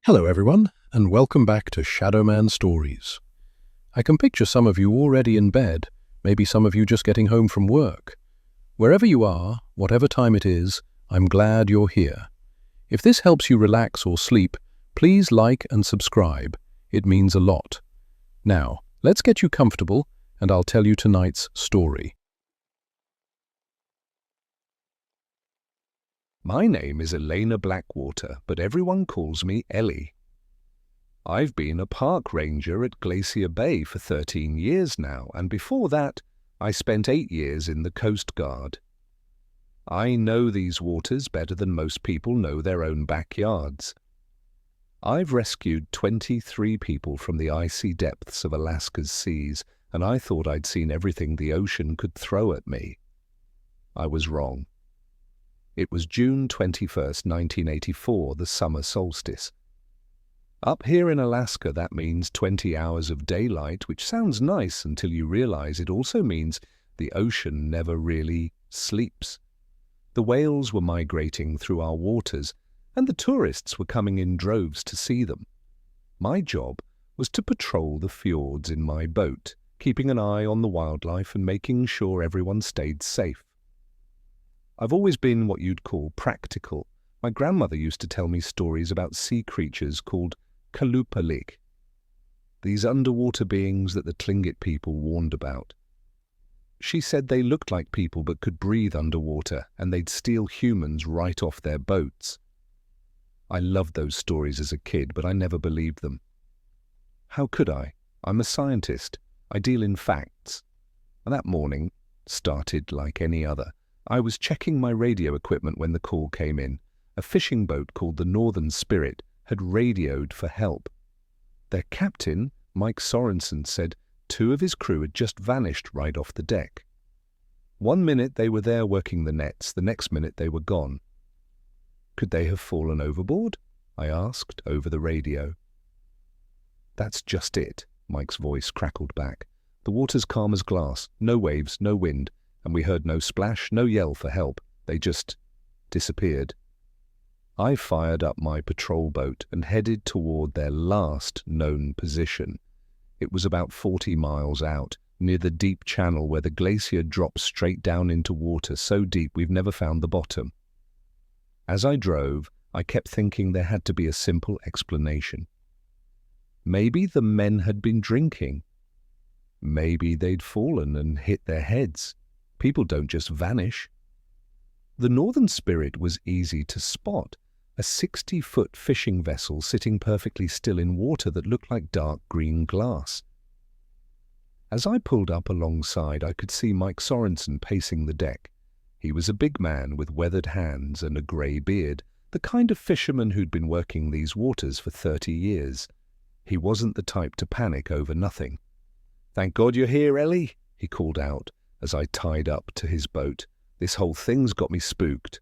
Hello everyone, and welcome back to Shadowman Stories. I can picture some of you already in bed, maybe some of you just getting home from work. Wherever you are, whatever time it is, I'm glad you're here. If this helps you relax or sleep, please like and subscribe. It means a lot. Now, let's get you comfortable, and I'll tell you tonight's story. My name is Elena Blackwater, but everyone calls me Ellie. I've been a park ranger at Glacier Bay for 13 years now, and before that, I spent 8 years in the Coast Guard. I know these waters better than most people know their own backyards. I've rescued 23 people from the icy depths of Alaska's seas, and I thought I'd seen everything the ocean could throw at me. I was wrong. It was June 21st, 1984, the summer solstice. Up here in Alaska, that means 20 hours of daylight, which sounds nice until you realize it also means the ocean never really sleeps. The whales were migrating through our waters, and the tourists were coming in droves to see them. My job was to patrol the fjords in my boat, keeping an eye on the wildlife and making sure everyone stayed safe. I've always been what you'd call practical. My grandmother used to tell me stories about sea creatures called kalupalik, these underwater beings that the Tlingit people warned about. She said they looked like people but could breathe underwater, and they'd steal humans right off their boats. I loved those stories as a kid, but I never believed them. How could I? I'm a scientist. I deal in facts. And that morning started like any other. I was checking my radio equipment when the call came in. A fishing boat called the Northern Spirit had radioed for help. Their captain, Mike Sorensen, said 2 of his crew had just vanished right off the deck. 1 minute they were there working the nets, the next minute they were gone. Could they have fallen overboard? I asked over the radio. That's just it, Mike's voice crackled back. The water's calm as glass, no waves, no wind, and we heard no splash, no yell for help. They just disappeared. I fired up my patrol boat and headed toward their last known position. It was about 40 miles out, near the deep channel where the glacier drops straight down into water so deep we've never found the bottom. As I drove, I kept thinking there had to be a simple explanation. Maybe the men had been drinking. Maybe they'd fallen and hit their heads. People don't just vanish. The Northern Spirit was easy to spot, a 60-foot fishing vessel sitting perfectly still in water that looked like dark green glass. As I pulled up alongside, I could see Mike Sorensen pacing the deck. He was a big man with weathered hands and a grey beard, the kind of fisherman who'd been working these waters for 30 years. He wasn't the type to panic over nothing. "Thank God you're here, Ellie," he called out as I tied up to his boat. "This whole thing's got me spooked."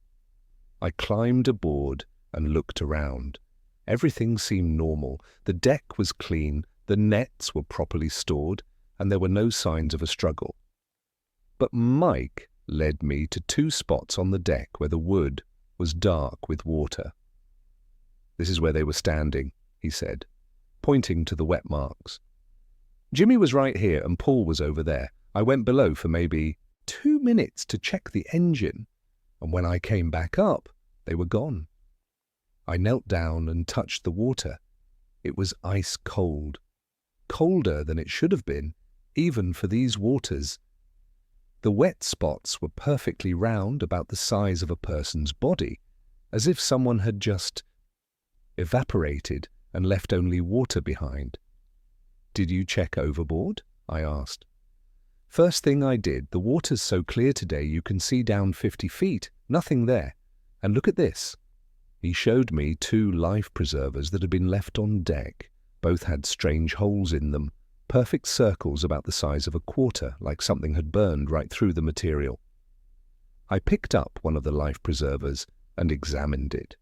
I climbed aboard and looked around. Everything seemed normal. The deck was clean, the nets were properly stored, and there were no signs of a struggle. But Mike led me to 2 spots on the deck where the wood was dark with water. "This is where they were standing," he said, pointing to the wet marks. "Jimmy was right here and Paul was over there. I went below for maybe 2 minutes to check the engine, and when I came back up, they were gone." I knelt down and touched the water. It was ice cold, colder than it should have been, even for these waters. The wet spots were perfectly round, about the size of a person's body, as if someone had just evaporated and left only water behind. "Did you check overboard?" I asked. "First thing I did. The water's so clear today you can see down 50 feet. Nothing there. And look at this." He showed me 2 life preservers that had been left on deck. Both had strange holes in them, perfect circles about the size of a quarter, like something had burned right through the material. I picked up one of the life preservers and examined it.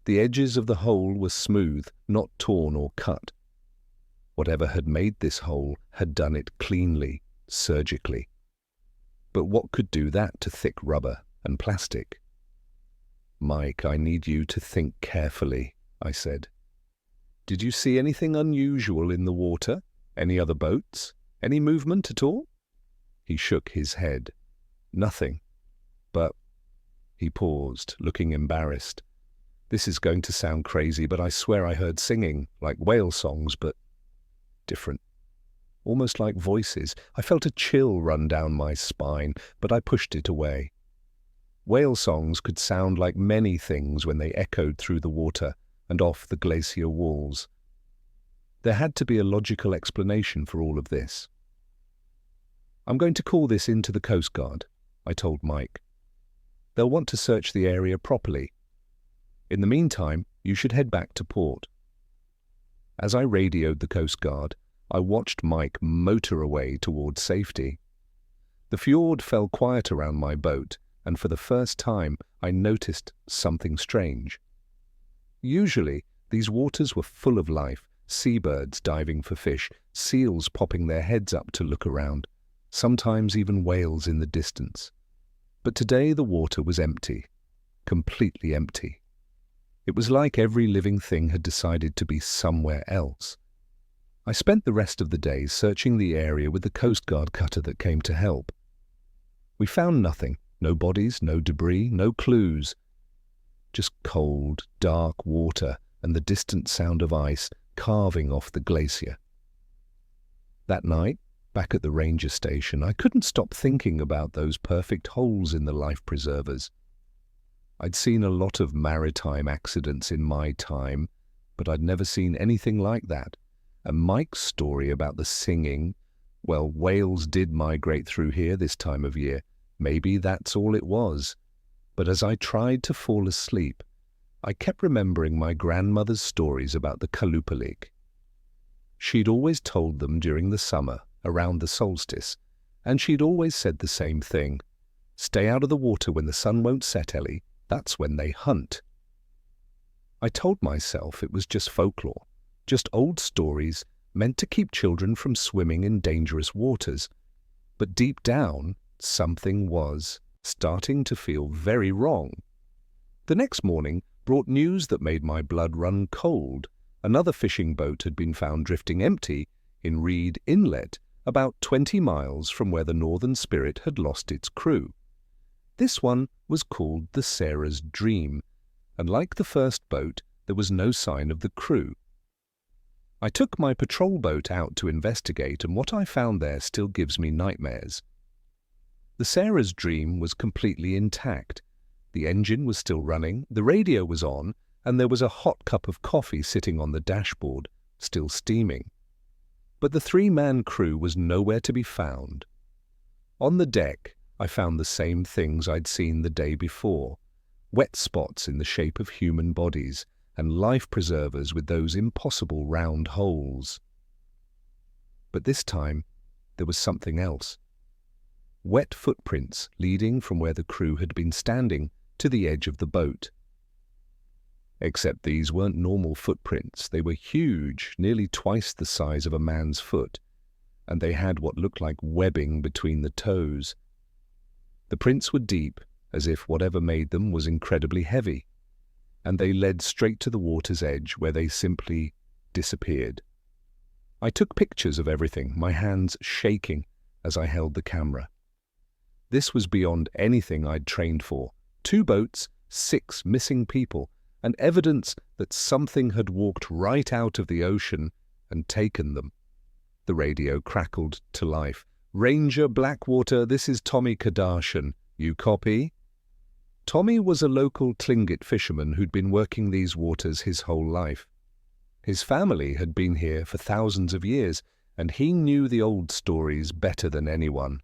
The edges of the hole were smooth, not torn or cut. Whatever had made this hole had done it cleanly, surgically. But what could do that to thick rubber and plastic? "Mike, I need you to think carefully," I said. Did you see anything unusual in the water? Any other boats? Any movement at all?" He shook his head. "Nothing. But—" He paused, looking embarrassed. "This is going to sound crazy, but I swear I heard singing, like whale songs, but different. Almost like voices. I felt a chill run down my spine, but I pushed it away. Whale songs could sound like many things when they echoed through the water and off the glacier walls. There had to be a logical explanation for all of this. "I'm going to call this in to the Coast Guard," I told Mike. "They'll want to search the area properly. In the meantime, you should head back to port." As I radioed the Coast Guard, I watched Mike motor away towards safety. The fjord fell quiet around my boat, and for the first time I noticed something strange. Usually, these waters were full of life, seabirds diving for fish, seals popping their heads up to look around, sometimes even whales in the distance. But today the water was empty, completely empty. It was like every living thing had decided to be somewhere else. I spent the rest of the day searching the area with the Coast Guard cutter that came to help. We found nothing, no bodies, no debris, no clues. Just cold, dark water and the distant sound of ice carving off the glacier. That night, back at the ranger station, I couldn't stop thinking about those perfect holes in the life preservers. I'd seen a lot of maritime accidents in my time, but I'd never seen anything like that. And Mike's story about the singing, well, whales did migrate through here this time of year. Maybe that's all it was. But as I tried to fall asleep, I kept remembering my grandmother's stories about the Kalupalik. She'd always told them during the summer, around the solstice, and she'd always said the same thing. "Stay out of the water when the sun won't set, Ellie. That's when they hunt." I told myself it was just folklore, just old stories meant to keep children from swimming in dangerous waters. But deep down, something was starting to feel very wrong. The next morning brought news that made my blood run cold. Another fishing boat had been found drifting empty in Reed Inlet, about 20 miles from where the Northern Spirit had lost its crew. This one was called the Sarah's Dream, and like the first boat, there was no sign of the crew. I took my patrol boat out to investigate, and what I found there still gives me nightmares. The Sarah's Dream was completely intact. The engine was still running, the radio was on, and there was a hot cup of coffee sitting on the dashboard, still steaming. But the 3-man crew was nowhere to be found. On the deck, I found the same things I'd seen the day before: wet spots in the shape of human bodies, and life preservers with those impossible round holes. But this time, there was something else. Wet footprints leading from where the crew had been standing to the edge of the boat. Except these weren't normal footprints. They were huge, nearly twice the size of a man's foot, and they had what looked like webbing between the toes. The prints were deep, as if whatever made them was incredibly heavy, and they led straight to the water's edge, where they simply disappeared. I took pictures of everything, my hands shaking as I held the camera. This was beyond anything I'd trained for. 2 boats, 6 missing people, and evidence that something had walked right out of the ocean and taken them. The radio crackled to life. "Ranger Blackwater, this is Tommy Kardashian. You copy?" Tommy was a local Tlingit fisherman who'd been working these waters his whole life. His family had been here for thousands of years, and he knew the old stories better than anyone.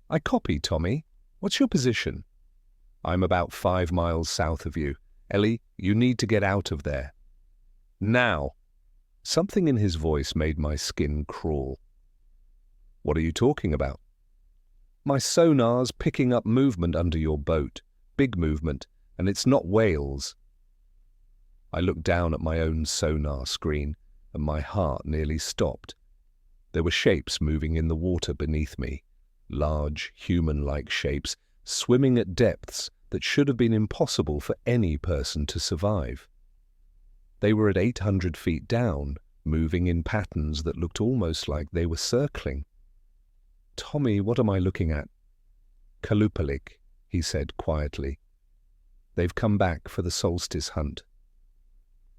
"I copy, Tommy. What's your position?" "I'm about 5 miles south of you. Ellie, you need to get out of there. Now." Something in his voice made my skin crawl. "What are you talking about?" "My sonar's picking up movement under your boat. Big movement, and it's not whales." I looked down at my own sonar screen, and my heart nearly stopped. There were shapes moving in the water beneath me, large, human-like shapes, swimming at depths that should have been impossible for any person to survive. They were at 800 feet down, moving in patterns that looked almost like they were circling. "Tommy, what am I looking at?" "Kalupalik," he said quietly. "They've come back for the solstice hunt."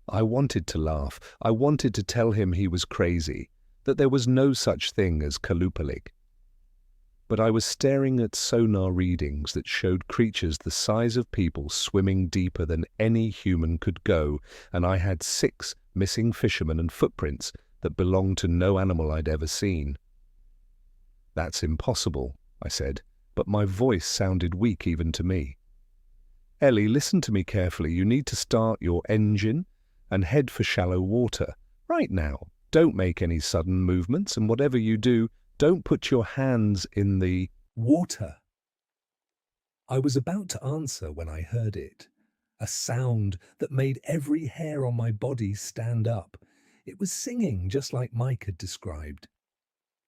I wanted to laugh. I wanted to tell him he was crazy, that there was no such thing as Kalupalik. But I was staring at sonar readings that showed creatures the size of people swimming deeper than any human could go, and I had 6 missing fishermen and footprints that belonged to no animal I'd ever seen. "That's impossible," I said, but my voice sounded weak even to me. "Ellie, listen to me carefully. You need to start your engine and head for shallow water. Right now. Don't make any sudden movements, and whatever you do, don't put your hands in the water." I was about to answer when I heard it, a sound that made every hair on my body stand up. It was singing just like Mike had described.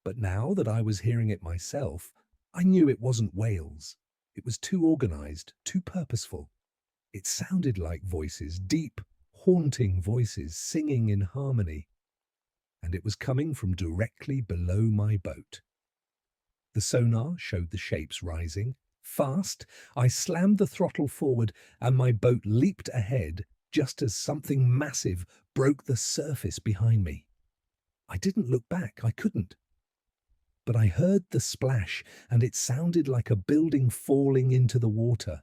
But now that I was hearing it myself, I knew it wasn't whales. It was too organized, too purposeful. It sounded like voices, deep, haunting voices, singing in harmony. And it was coming from directly below my boat. The sonar showed the shapes rising. Fast, I slammed the throttle forward and my boat leaped ahead just as something massive broke the surface behind me. I didn't look back, I couldn't. But I heard the splash and it sounded like a building falling into the water.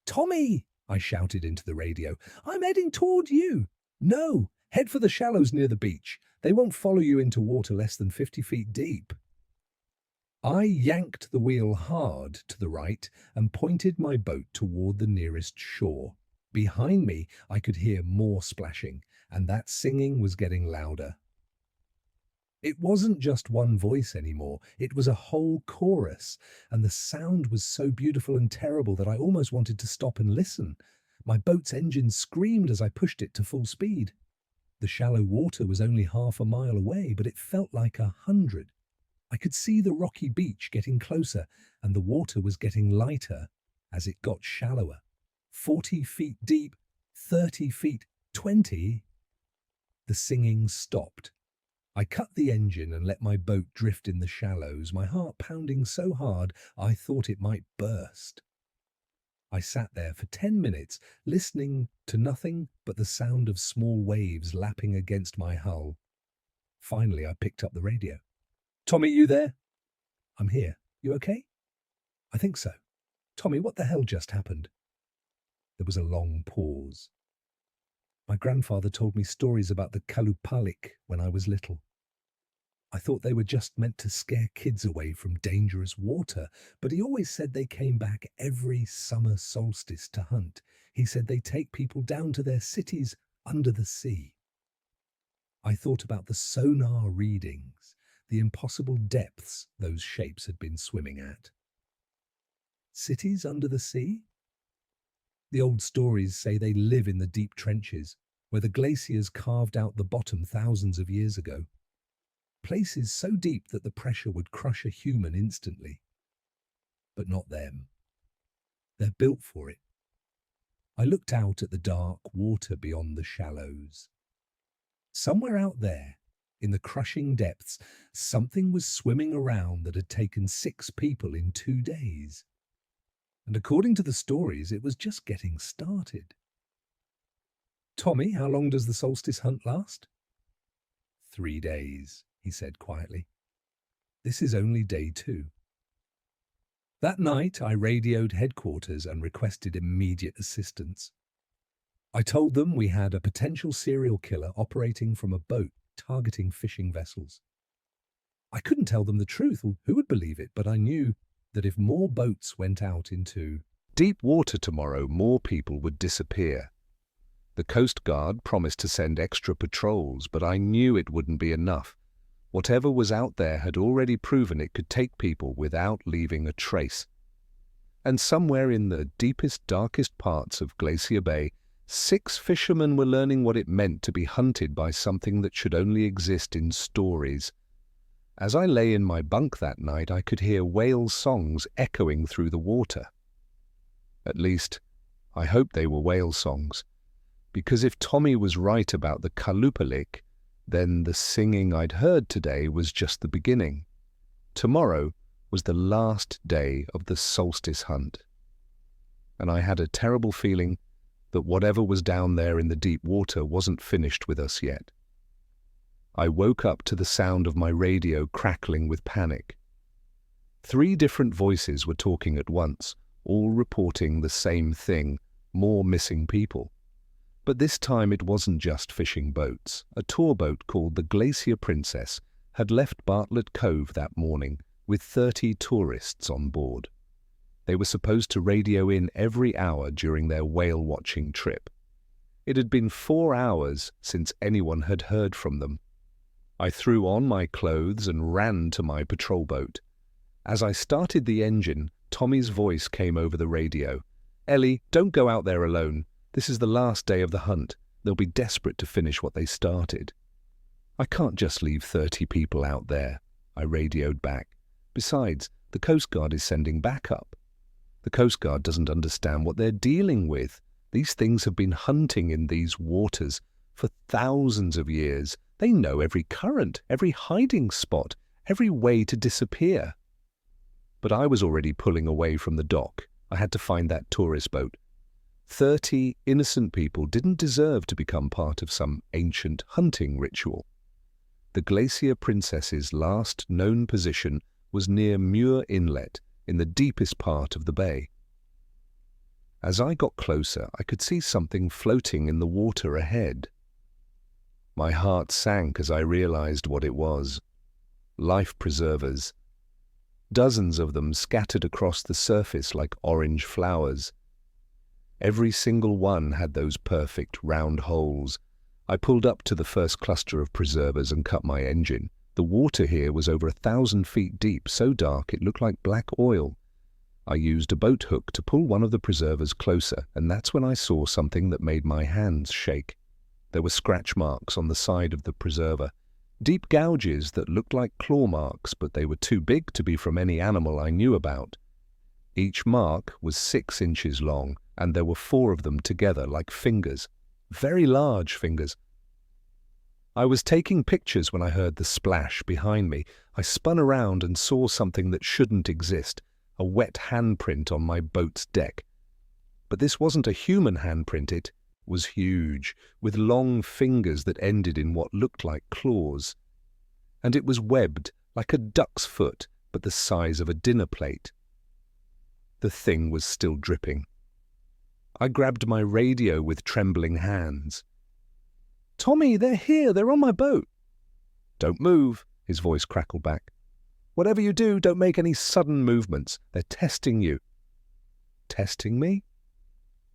"Tommy!" I shouted into the radio. "I'm heading toward you." "No, head for the shallows near the beach. They won't follow you into water less than 50 feet deep." I yanked the wheel hard to the right and pointed my boat toward the nearest shore. Behind me, I could hear more splashing, and that singing was getting louder. It wasn't just one voice anymore, it was a whole chorus, and the sound was so beautiful and terrible that I almost wanted to stop and listen. My boat's engine screamed as I pushed it to full speed. The shallow water was only half a mile away, but it felt like 100. I could see the rocky beach getting closer, and the water was getting lighter as it got shallower. 40 feet deep, 30 feet, 20. The singing stopped. I cut the engine and let my boat drift in the shallows, my heart pounding so hard I thought it might burst. I sat there for 10 minutes, listening to nothing but the sound of small waves lapping against my hull. Finally, I picked up the radio. "Tommy, you there?" "I'm here. You okay?" "I think so." "Tommy, what the hell just happened?" There was a long pause. My grandfather told me stories about the Kalupalik when I was little. I thought they were just meant to scare kids away from dangerous water, but he always said they came back every summer solstice to hunt. He said they take people down to their cities under the sea. I thought about the sonar readings, the impossible depths those shapes had been swimming at. Cities under the sea? The old stories say they live in the deep trenches, where the glaciers carved out the bottom thousands of years ago. Places so deep that the pressure would crush a human instantly. But not them. They're built for it. I looked out at the dark water beyond the shallows. Somewhere out there, in the crushing depths, something was swimming around that had taken 6 people in 2 days. And according to the stories, it was just getting started. "Tommy, how long does the solstice hunt last?" 3 days, he said quietly. "This is only day 2. That night, I radioed headquarters and requested immediate assistance. I told them we had a potential serial killer operating from a boat targeting fishing vessels. I couldn't tell them the truth, or who would believe it, but I knew that if more boats went out into deep water tomorrow, more people would disappear. The Coast Guard promised to send extra patrols, but I knew it wouldn't be enough. Whatever was out there had already proven it could take people without leaving a trace. And somewhere in the deepest, darkest parts of Glacier Bay, 6 fishermen were learning what it meant to be hunted by something that should only exist in stories. As I lay in my bunk that night, I could hear whale songs echoing through the water. At least, I hoped they were whale songs. Because if Tommy was right about the Kalupalik, then the singing I'd heard today was just the beginning. Tomorrow was the last day of the solstice hunt. And I had a terrible feeling that whatever was down there in the deep water wasn't finished with us yet. I woke up to the sound of my radio crackling with panic. 3 different voices were talking at once, all reporting the same thing, more missing people. But this time it wasn't just fishing boats. A tour boat called the Glacier Princess had left Bartlett Cove that morning with 30 tourists on board. They were supposed to radio in every hour during their whale-watching trip. It had been 4 hours since anyone had heard from them. I threw on my clothes and ran to my patrol boat. As I started the engine, Tommy's voice came over the radio. "Ellie, don't go out there alone. This is the last day of the hunt. They'll be desperate to finish what they started." "I can't just leave 30 people out there," I radioed back. "Besides, the Coast Guard is sending backup." "The Coast Guard doesn't understand what they're dealing with. These things have been hunting in these waters for thousands of years. They know every current, every hiding spot, every way to disappear." But I was already pulling away from the dock. I had to find that tourist boat. 30 innocent people didn't deserve to become part of some ancient hunting ritual. The Glacier Princess's last known position was near Muir Inlet, in the deepest part of the bay. As I got closer, I could see something floating in the water ahead. My heart sank as I realized what it was. Life preservers. Dozens of them scattered across the surface like orange flowers. Every single one had those perfect round holes. I pulled up to the first cluster of preservers and cut my engine. The water here was over 1,000 feet deep, so dark it looked like black oil. I used a boat hook to pull one of the preservers closer, and that's when I saw something that made my hands shake. There were scratch marks on the side of the preserver, deep gouges that looked like claw marks, but they were too big to be from any animal I knew about. Each mark was 6 inches long, and there were 4 of them together like fingers, very large fingers. I was taking pictures when I heard the splash behind me. I spun around and saw something that shouldn't exist, a wet handprint on my boat's deck. But this wasn't a human handprint, it was huge, with long fingers that ended in what looked like claws. And it was webbed, like a duck's foot, but the size of a dinner plate. The thing was still dripping. I grabbed my radio with trembling hands. "Tommy, they're here, they're on my boat." "Don't move," his voice crackled back. "Whatever you do, don't make any sudden movements. They're testing you." "Testing me?"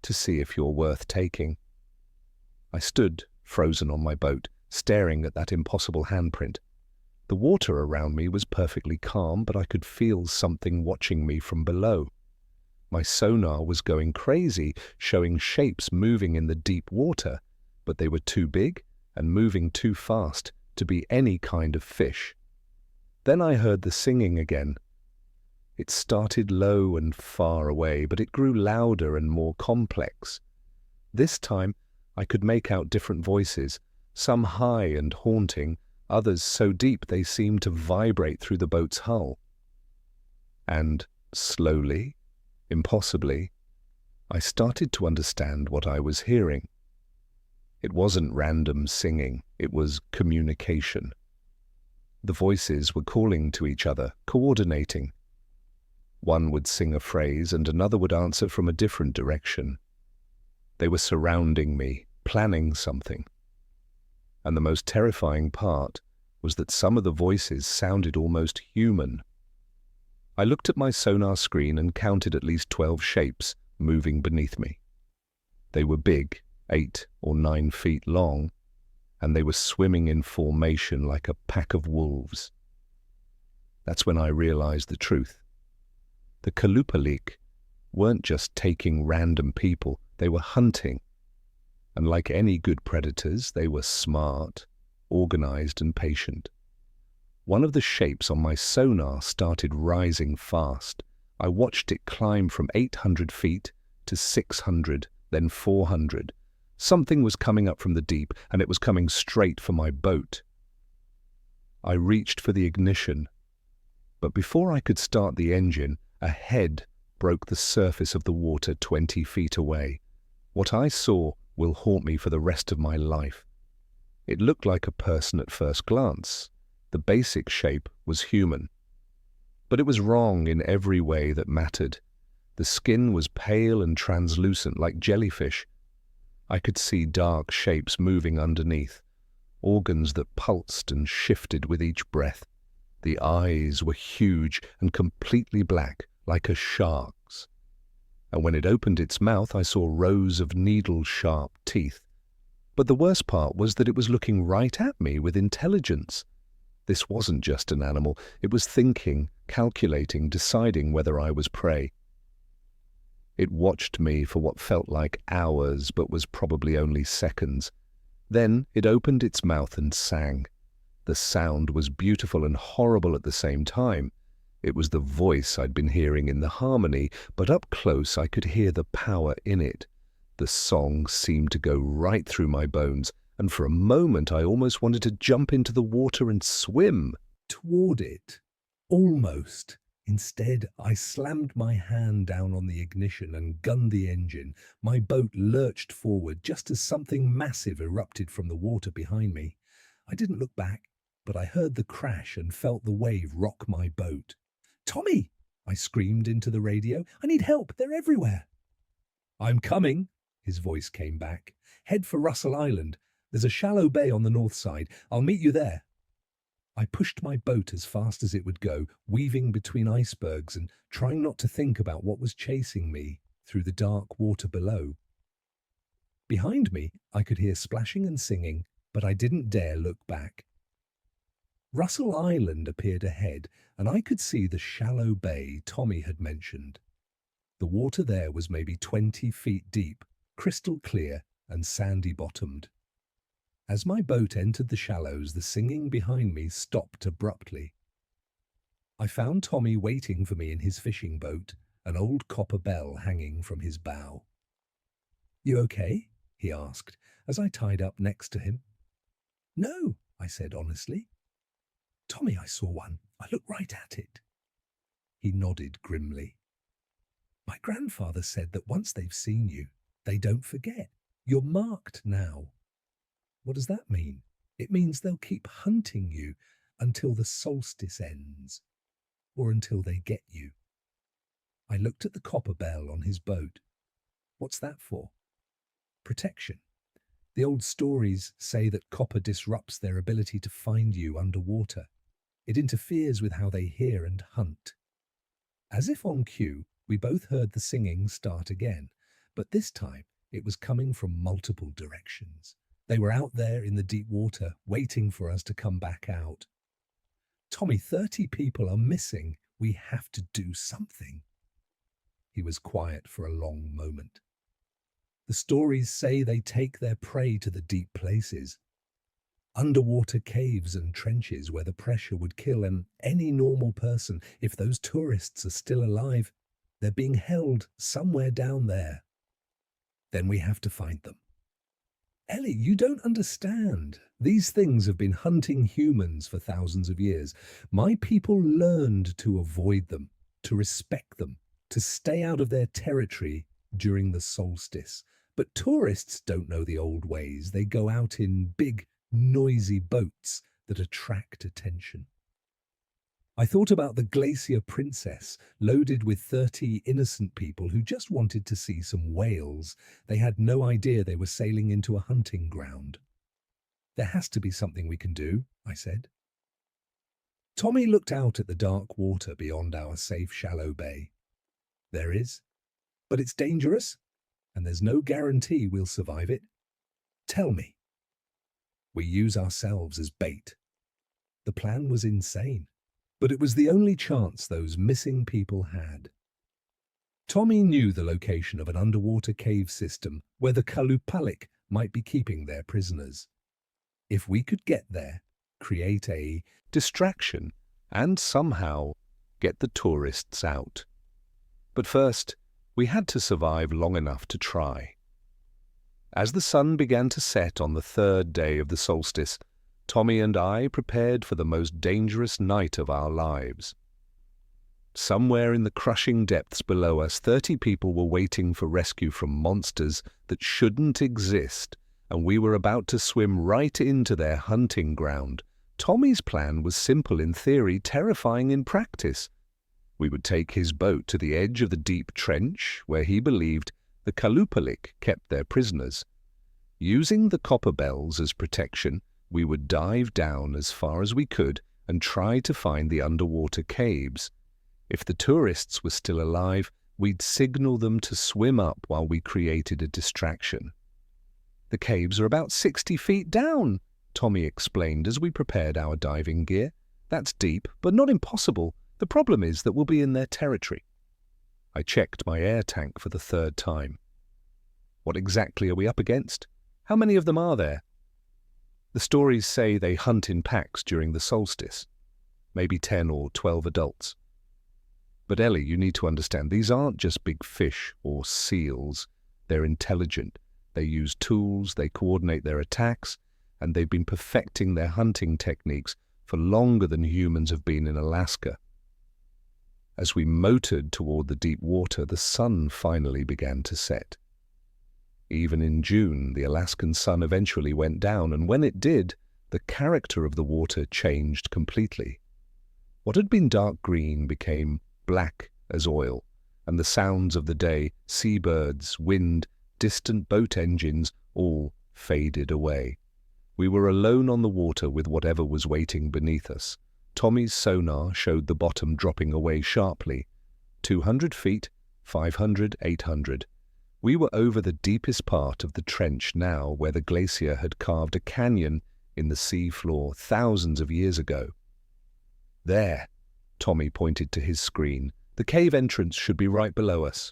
"To see if you're worth taking." I stood, frozen on my boat, staring at that impossible handprint. The water around me was perfectly calm, but I could feel something watching me from below. My sonar was going crazy, showing shapes moving in the deep water, but they were too big and moving too fast to be any kind of fish. Then I heard the singing again. It started low and far away, but it grew louder and more complex. This time, I could make out different voices, some high and haunting, others so deep they seemed to vibrate through the boat's hull. And slowly, impossibly, I started to understand what I was hearing. It wasn't random singing, it was communication. The voices were calling to each other, coordinating. One would sing a phrase and another would answer from a different direction. They were surrounding me, planning something. And the most terrifying part was that some of the voices sounded almost human. I looked at my sonar screen and counted at least 12 shapes moving beneath me. They were big, 8 or 9 feet long, and they were swimming in formation like a pack of wolves. That's when I realized the truth. The Kalupalik weren't just taking random people, they were hunting. And like any good predators, they were smart, organized, and patient. One of the shapes on my sonar started rising fast. I watched it climb from 800 feet to 600, then 400. Something was coming up from the deep, and it was coming straight for my boat. I reached for the ignition, but before I could start the engine, a head broke the surface of the water 20 feet away. What I saw will haunt me for the rest of my life. It looked like a person at first glance. The basic shape was human. But it was wrong in every way that mattered. The skin was pale and translucent like jellyfish. I could see dark shapes moving underneath, organs that pulsed and shifted with each breath. The eyes were huge and completely black, like a shark's. And when it opened its mouth, I saw rows of needle-sharp teeth. But the worst part was that it was looking right at me with intelligence. This wasn't just an animal. It was thinking, calculating, deciding whether I was prey. It watched me for what felt like hours, but was probably only seconds. Then it opened its mouth and sang. The sound was beautiful and horrible at the same time. It was the voice I'd been hearing in the harmony, but up close I could hear the power in it. The song seemed to go right through my bones, and for a moment I almost wanted to jump into the water and swim toward it. Almost. Instead, I slammed my hand down on the ignition and gunned the engine. My boat lurched forward just as something massive erupted from the water behind me. I didn't look back, but I heard the crash and felt the wave rock my boat. "Tommy!" I screamed into the radio. "I need help. They're everywhere." "I'm coming," his voice came back. "Head for Russell Island. There's a shallow bay on the north side. I'll meet you there." I pushed my boat as fast as it would go, weaving between icebergs and trying not to think about what was chasing me through the dark water below. Behind me, I could hear splashing and singing, but I didn't dare look back. Russell Island appeared ahead, and I could see the shallow bay Tommy had mentioned. The water there was maybe 20 feet deep, crystal clear and sandy-bottomed. As my boat entered the shallows, the singing behind me stopped abruptly. I found Tommy waiting for me in his fishing boat, an old copper bell hanging from his bow. "You okay?" he asked, as I tied up next to him. "No," I said honestly. "Tommy, I saw one. I looked right at it." He nodded grimly. "My grandfather said that once they've seen you, they don't forget. You're marked now." "What does that mean?" "It means they'll keep hunting you until the solstice ends, or until they get you." I looked at the copper bell on his boat. "What's that for?" "Protection. The old stories say that copper disrupts their ability to find you underwater. It interferes with how they hear and hunt." As if on cue, we both heard the singing start again, but this time it was coming from multiple directions. They were out there in the deep water, waiting for us to come back out. "Tommy, 30 people are missing. We have to do something." He was quiet for a long moment. "The stories say they take their prey to the deep places. Underwater caves and trenches where the pressure would kill any normal person. If those tourists are still alive, they're being held somewhere down there. Then we have to find them." "Ellie, you don't understand. These things have been hunting humans for thousands of years. My people learned to avoid them, to respect them, to stay out of their territory during the solstice. But tourists don't know the old ways. They go out in big, noisy boats that attract attention." I thought about the Glacier Princess, loaded with 30 innocent people who just wanted to see some whales. They had no idea they were sailing into a hunting ground. "There has to be something we can do," I said. Tommy looked out at the dark water beyond our safe shallow bay. "There is, but it's dangerous, and there's no guarantee we'll survive it." "Tell me." "We use ourselves as bait." The plan was insane, but it was the only chance those missing people had. Tommy knew the location of an underwater cave system where the Kalupalik might be keeping their prisoners. If we could get there, create a distraction, and somehow get the tourists out. But first, we had to survive long enough to try. As the sun began to set on the third day of the solstice, Tommy and I prepared for the most dangerous night of our lives. Somewhere in the crushing depths below us, 30 people were waiting for rescue from monsters that shouldn't exist, and we were about to swim right into their hunting ground. Tommy's plan was simple in theory, terrifying in practice. We would take his boat to the edge of the deep trench where he believed the Kalupalik kept their prisoners. Using the copper bells as protection, we would dive down as far as we could and try to find the underwater caves. If the tourists were still alive, we'd signal them to swim up while we created a distraction. "The caves are about 60 feet down," Tommy explained as we prepared our diving gear. "That's deep, but not impossible. The problem is that we'll be in their territory." I checked my air tank for the third time. "What exactly are we up against? How many of them are there?" "The stories say they hunt in packs during the solstice. Maybe 10 or 12 adults. But Ellie, you need to understand, these aren't just big fish or seals. They're intelligent. They use tools, they coordinate their attacks, and they've been perfecting their hunting techniques for longer than humans have been in Alaska." As we motored toward the deep water, the sun finally began to set. Even in June, the Alaskan sun eventually went down, and when it did, the character of the water changed completely. What had been dark green became black as oil, and the sounds of the day, seabirds, wind, distant boat engines, all faded away. We were alone on the water with whatever was waiting beneath us. Tommy's sonar showed the bottom dropping away sharply. 200 feet, 500, 800. We were over the deepest part of the trench now, where the glacier had carved a canyon in the sea floor thousands of years ago. "There," Tommy pointed to his screen. "The cave entrance should be right below us."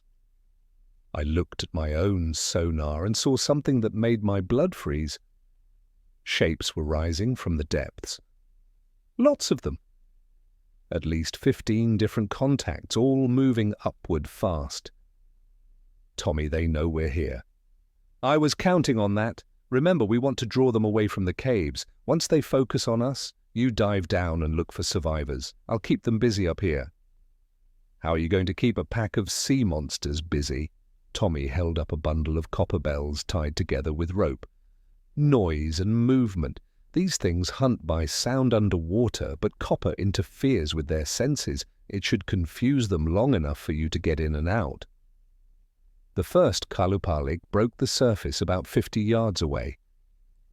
I looked at my own sonar and saw something that made my blood freeze. Shapes were rising from the depths. Lots of them. At least 15 different contacts, all moving upward fast. "Tommy, they know we're here." "I was counting on that. Remember, we want to draw them away from the caves. Once they focus on us, you dive down and look for survivors. I'll keep them busy up here." "How are you going to keep a pack of sea monsters busy?" Tommy held up a bundle of copper bells tied together with rope. "Noise and movement. These things hunt by sound underwater, but copper interferes with their senses. It should confuse them long enough for you to get in and out." The first Kalupalik broke the surface about 50 yards away.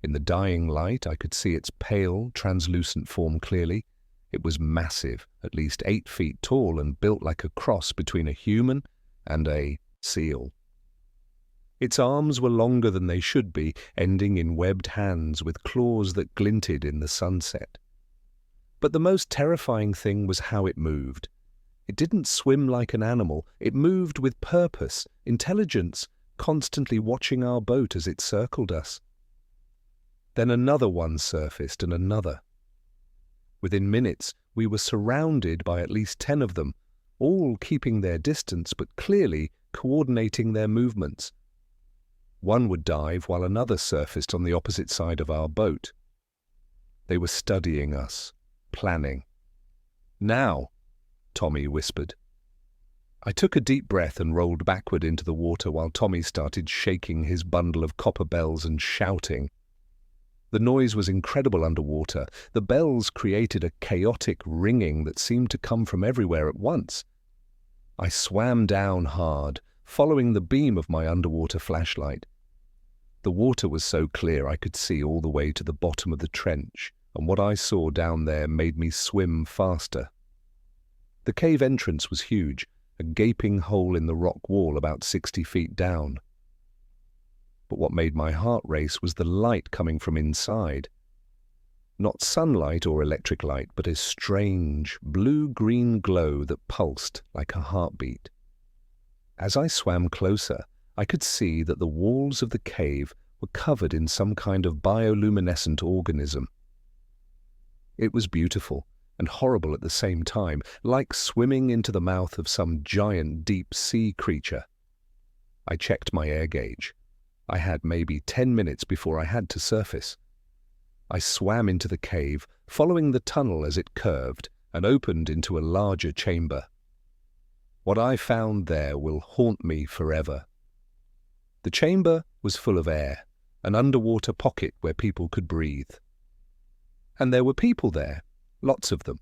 In the dying light, I could see its pale, translucent form clearly. It was massive, at least 8 feet tall, and built like a cross between a human and a seal. Its arms were longer than they should be, ending in webbed hands with claws that glinted in the sunset. But the most terrifying thing was how it moved. It didn't swim like an animal. It moved with purpose, intelligence, constantly watching our boat as it circled us. Then another one surfaced, and another. Within minutes, we were surrounded by at least 10 of them, all keeping their distance but clearly coordinating their movements. One would dive while another surfaced on the opposite side of our boat. They were studying us, planning. "Now," Tommy whispered. I took a deep breath and rolled backward into the water while Tommy started shaking his bundle of copper bells and shouting. The noise was incredible underwater. The bells created a chaotic ringing that seemed to come from everywhere at once. I swam down hard, following the beam of my underwater flashlight. The water was so clear I could see all the way to the bottom of the trench, and what I saw down there made me swim faster. The cave entrance was huge, a gaping hole in the rock wall about 60 feet down. But what made my heart race was the light coming from inside. Not sunlight or electric light, but a strange, blue-green glow that pulsed like a heartbeat. As I swam closer, I could see that the walls of the cave were covered in some kind of bioluminescent organism. It was beautiful and horrible at the same time, like swimming into the mouth of some giant deep-sea creature. I checked my air gauge. I had maybe 10 minutes before I had to surface. I swam into the cave, following the tunnel as it curved and opened into a larger chamber. What I found there will haunt me forever. The chamber was full of air, an underwater pocket where people could breathe. And there were people there, lots of them.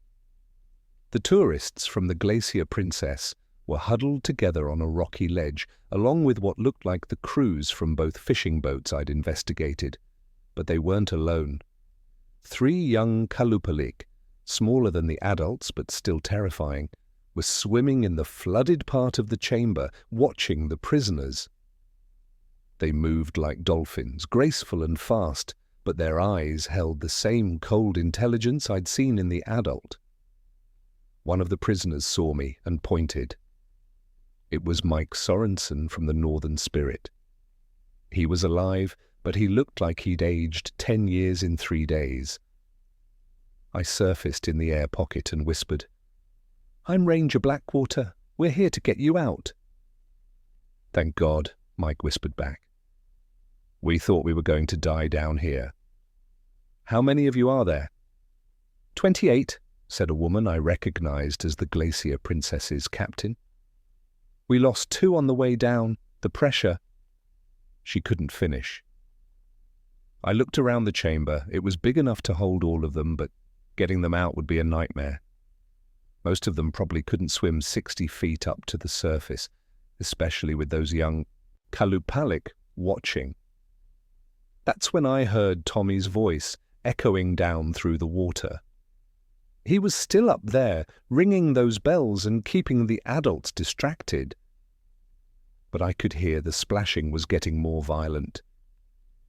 The tourists from the Glacier Princess were huddled together on a rocky ledge, along with what looked like the crews from both fishing boats I'd investigated. But they weren't alone. 3 young kalupalik, smaller than the adults but still terrifying, were swimming in the flooded part of the chamber, watching the prisoners. They moved like dolphins, graceful and fast, but their eyes held the same cold intelligence I'd seen in the adult. One of the prisoners saw me and pointed. It was Mike Sorensen from the Northern Spirit. He was alive, but he looked like he'd aged 10 years in 3 days. I surfaced in the air pocket and whispered, "I'm Ranger Blackwater. We're here to get you out." "Thank God," Mike whispered back. "We thought we were going to die down here." "How many of you are there?" 28, said a woman I recognized as the Glacier Princess's captain. "We lost 2 on the way down. The pressure—" She couldn't finish. I looked around the chamber. It was big enough to hold all of them, but getting them out would be a nightmare. Most of them probably couldn't swim 60 feet up to the surface, especially with those young kalupalik watching. That's when I heard Tommy's voice echoing down through the water. He was still up there, ringing those bells and keeping the adults distracted. But I could hear the splashing was getting more violent.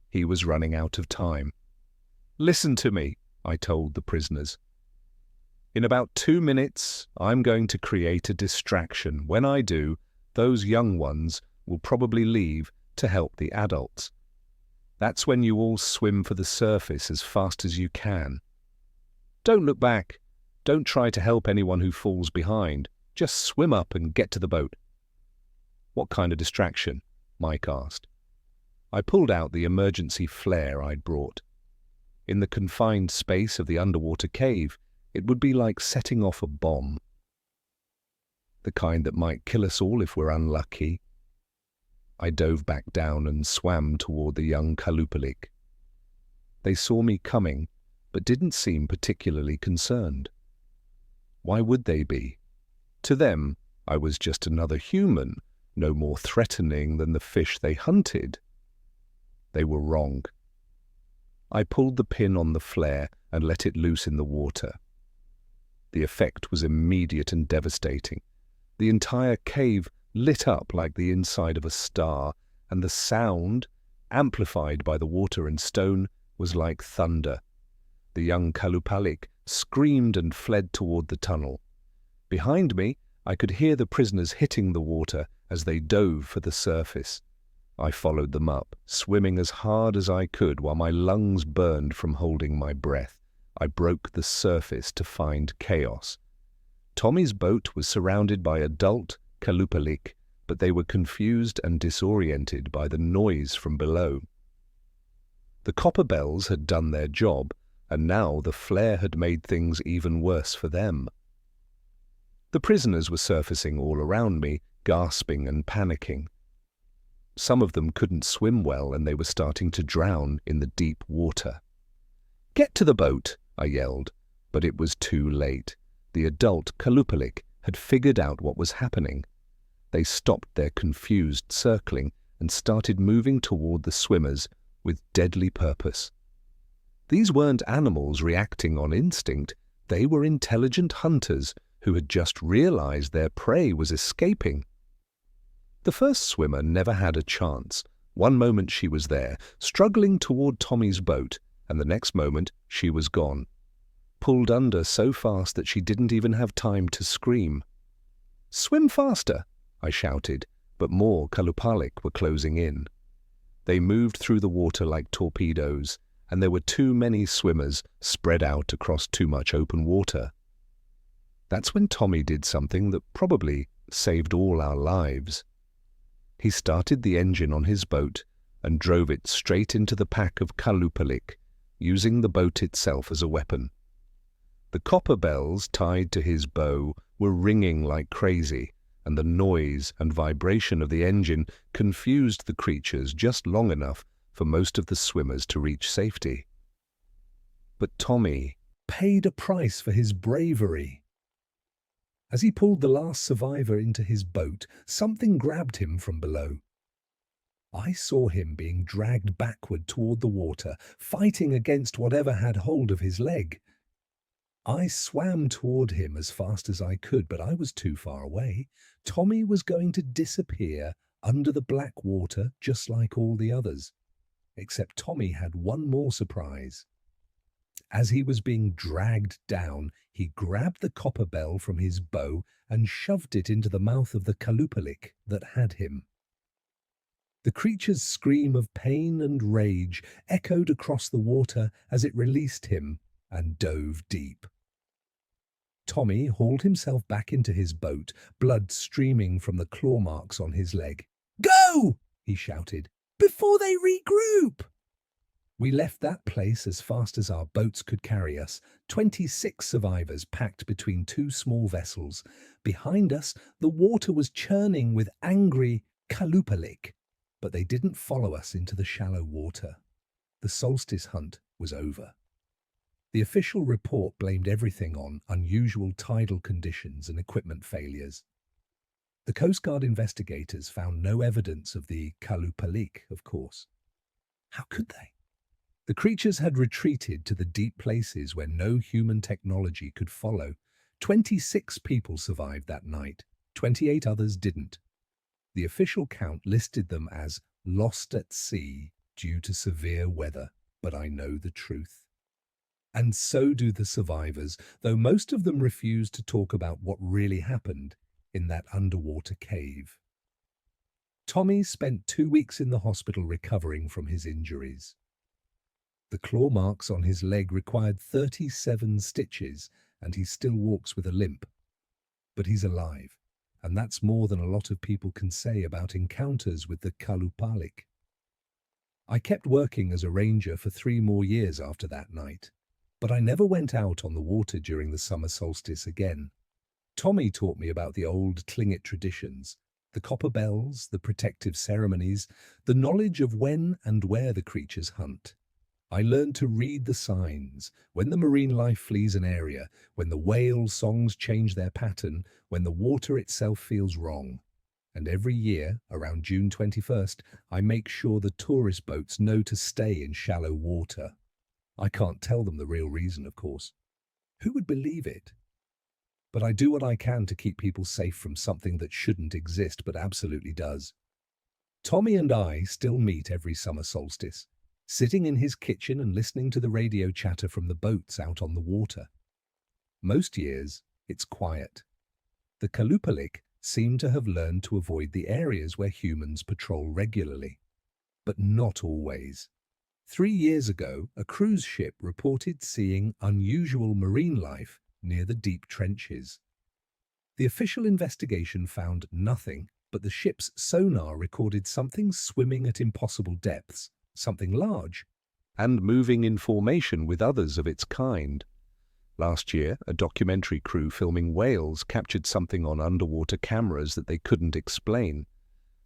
He was running out of time. "Listen to me," I told the prisoners. "In about 2 minutes, I'm going to create a distraction. When I do, those young ones will probably leave to help the adults. That's when you all swim for the surface as fast as you can. Don't look back. Don't try to help anyone who falls behind. Just swim up and get to the boat." "What kind of distraction?" Mike asked. I pulled out the emergency flare I'd brought. In the confined space of the underwater cave, it would be like setting off a bomb. The kind that might kill us all if we're unlucky. I dove back down and swam toward the young kalupalik. They saw me coming, but didn't seem particularly concerned. Why would they be? To them, I was just another human, no more threatening than the fish they hunted. They were wrong. I pulled the pin on the flare and let it loose in the water. The effect was immediate and devastating. The entire cave lit up like the inside of a star, and the sound, amplified by the water and stone, was like thunder. The young kalupalik screamed and fled toward the tunnel. Behind me, I could hear the prisoners hitting the water as they dove for the surface. I followed them up, swimming as hard as I could while my lungs burned from holding my breath. I broke the surface to find chaos. Tommy's boat was surrounded by adult kalupalik, but they were confused and disoriented by the noise from below. The copper bells had done their job, and now the flare had made things even worse for them. The prisoners were surfacing all around me, gasping and panicking. Some of them couldn't swim well, and they were starting to drown in the deep water. "Get to the boat," I yelled, but it was too late. The adult kalupalik had figured out what was happening. They stopped their confused circling and started moving toward the swimmers with deadly purpose. These weren't animals reacting on instinct. They were intelligent hunters who had just realized their prey was escaping. The first swimmer never had a chance. One moment she was there, struggling toward Tommy's boat, and the next moment she was gone, pulled under so fast that she didn't even have time to scream. "Swim faster!" I shouted, but more kalupalik were closing in. They moved through the water like torpedoes, and there were too many swimmers spread out across too much open water. That's when Tommy did something that probably saved all our lives. He started the engine on his boat, and drove it straight into the pack of Kalupalik, using the boat itself as a weapon. The copper bells tied to his bow were ringing like crazy, and the noise and vibration of the engine confused the creatures just long enough for most of the swimmers to reach safety. But Tommy paid a price for his bravery. As he pulled the last survivor into his boat, something grabbed him from below. I saw him being dragged backward toward the water, fighting against whatever had hold of his leg. I swam toward him as fast as I could, but I was too far away. Tommy was going to disappear under the black water just like all the others. Except Tommy had one more surprise. As he was being dragged down, he grabbed the copper bell from his bow and shoved it into the mouth of the Kalupalik that had him. The creature's scream of pain and rage echoed across the water as it released him and dove deep. Tommy hauled himself back into his boat, blood streaming from the claw marks on his leg. "Go!" he shouted, "before they regroup!" We left that place as fast as our boats could carry us, 26 survivors packed between two small vessels. Behind us, the water was churning with angry Kalupalik, but they didn't follow us into the shallow water. The solstice hunt was over. The official report blamed everything on unusual tidal conditions and equipment failures. The Coast Guard investigators found no evidence of the Kalupalik, of course. How could they? The creatures had retreated to the deep places where no human technology could follow. 26 people survived that night. 28 others didn't. The official count listed them as lost at sea due to severe weather, but I know the truth. And so do the survivors, though most of them refuse to talk about what really happened in that underwater cave. Tommy spent 2 weeks in the hospital recovering from his injuries. The claw marks on his leg required 37 stitches, and he still walks with a limp. But he's alive, and that's more than a lot of people can say about encounters with the Kalupalik. I kept working as a ranger for 3 more years after that night, but I never went out on the water during the summer solstice again. Tommy taught me about the old Tlingit traditions, the copper bells, the protective ceremonies, the knowledge of when and where the creatures hunt. I learned to read the signs, when the marine life flees an area, when the whale songs change their pattern, when the water itself feels wrong. And every year, around June 21st, I make sure the tourist boats know to stay in shallow water. I can't tell them the real reason, of course. Who would believe it? But I do what I can to keep people safe from something that shouldn't exist but absolutely does. Tommy and I still meet every summer solstice, sitting in his kitchen and listening to the radio chatter from the boats out on the water. Most years, it's quiet. The Kalupalik seem to have learned to avoid the areas where humans patrol regularly. But not always. 3 years ago, a cruise ship reported seeing unusual marine life near the deep trenches. The official investigation found nothing, but the ship's sonar recorded something swimming at impossible depths, something large, and moving in formation with others of its kind. Last year, a documentary crew filming whales captured something on underwater cameras that they couldn't explain.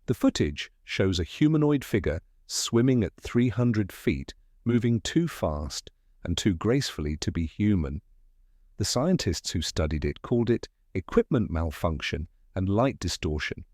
The footage shows a humanoid figure swimming at 300 feet, moving too fast and too gracefully to be human. The scientists who studied it called it equipment malfunction and light distortion.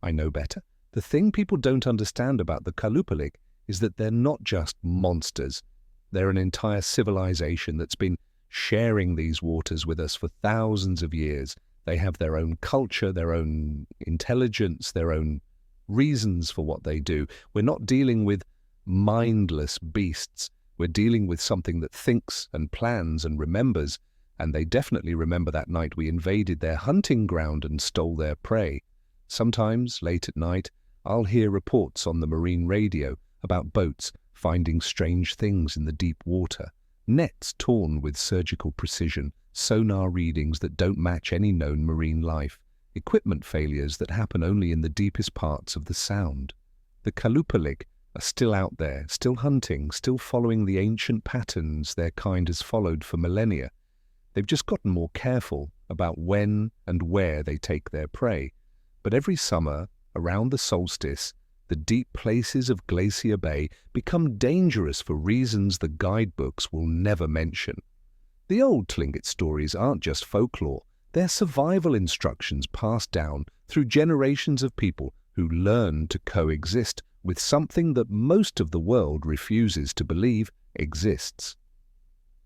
I know better. The thing people don't understand about the Kalupalik is that they're not just monsters. They're an entire civilization that's been sharing these waters with us for thousands of years. They have their own culture, their own intelligence, their own reasons for what they do. We're not dealing with mindless beasts. We're dealing with something that thinks and plans and remembers, and they definitely remember that night we invaded their hunting ground and stole their prey. Sometimes, late at night, I'll hear reports on the marine radio about boats finding strange things in the deep water, nets torn with surgical precision, sonar readings that don't match any known marine life, equipment failures that happen only in the deepest parts of the sound. The Kalupalik are still out there, still hunting, still following the ancient patterns their kind has followed for millennia. They've just gotten more careful about when and where they take their prey. But every summer, around the solstice, the deep places of Glacier Bay become dangerous for reasons the guidebooks will never mention. The old Tlingit stories aren't just folklore, they're survival instructions passed down through generations of people who learn to coexist with something that most of the world refuses to believe exists.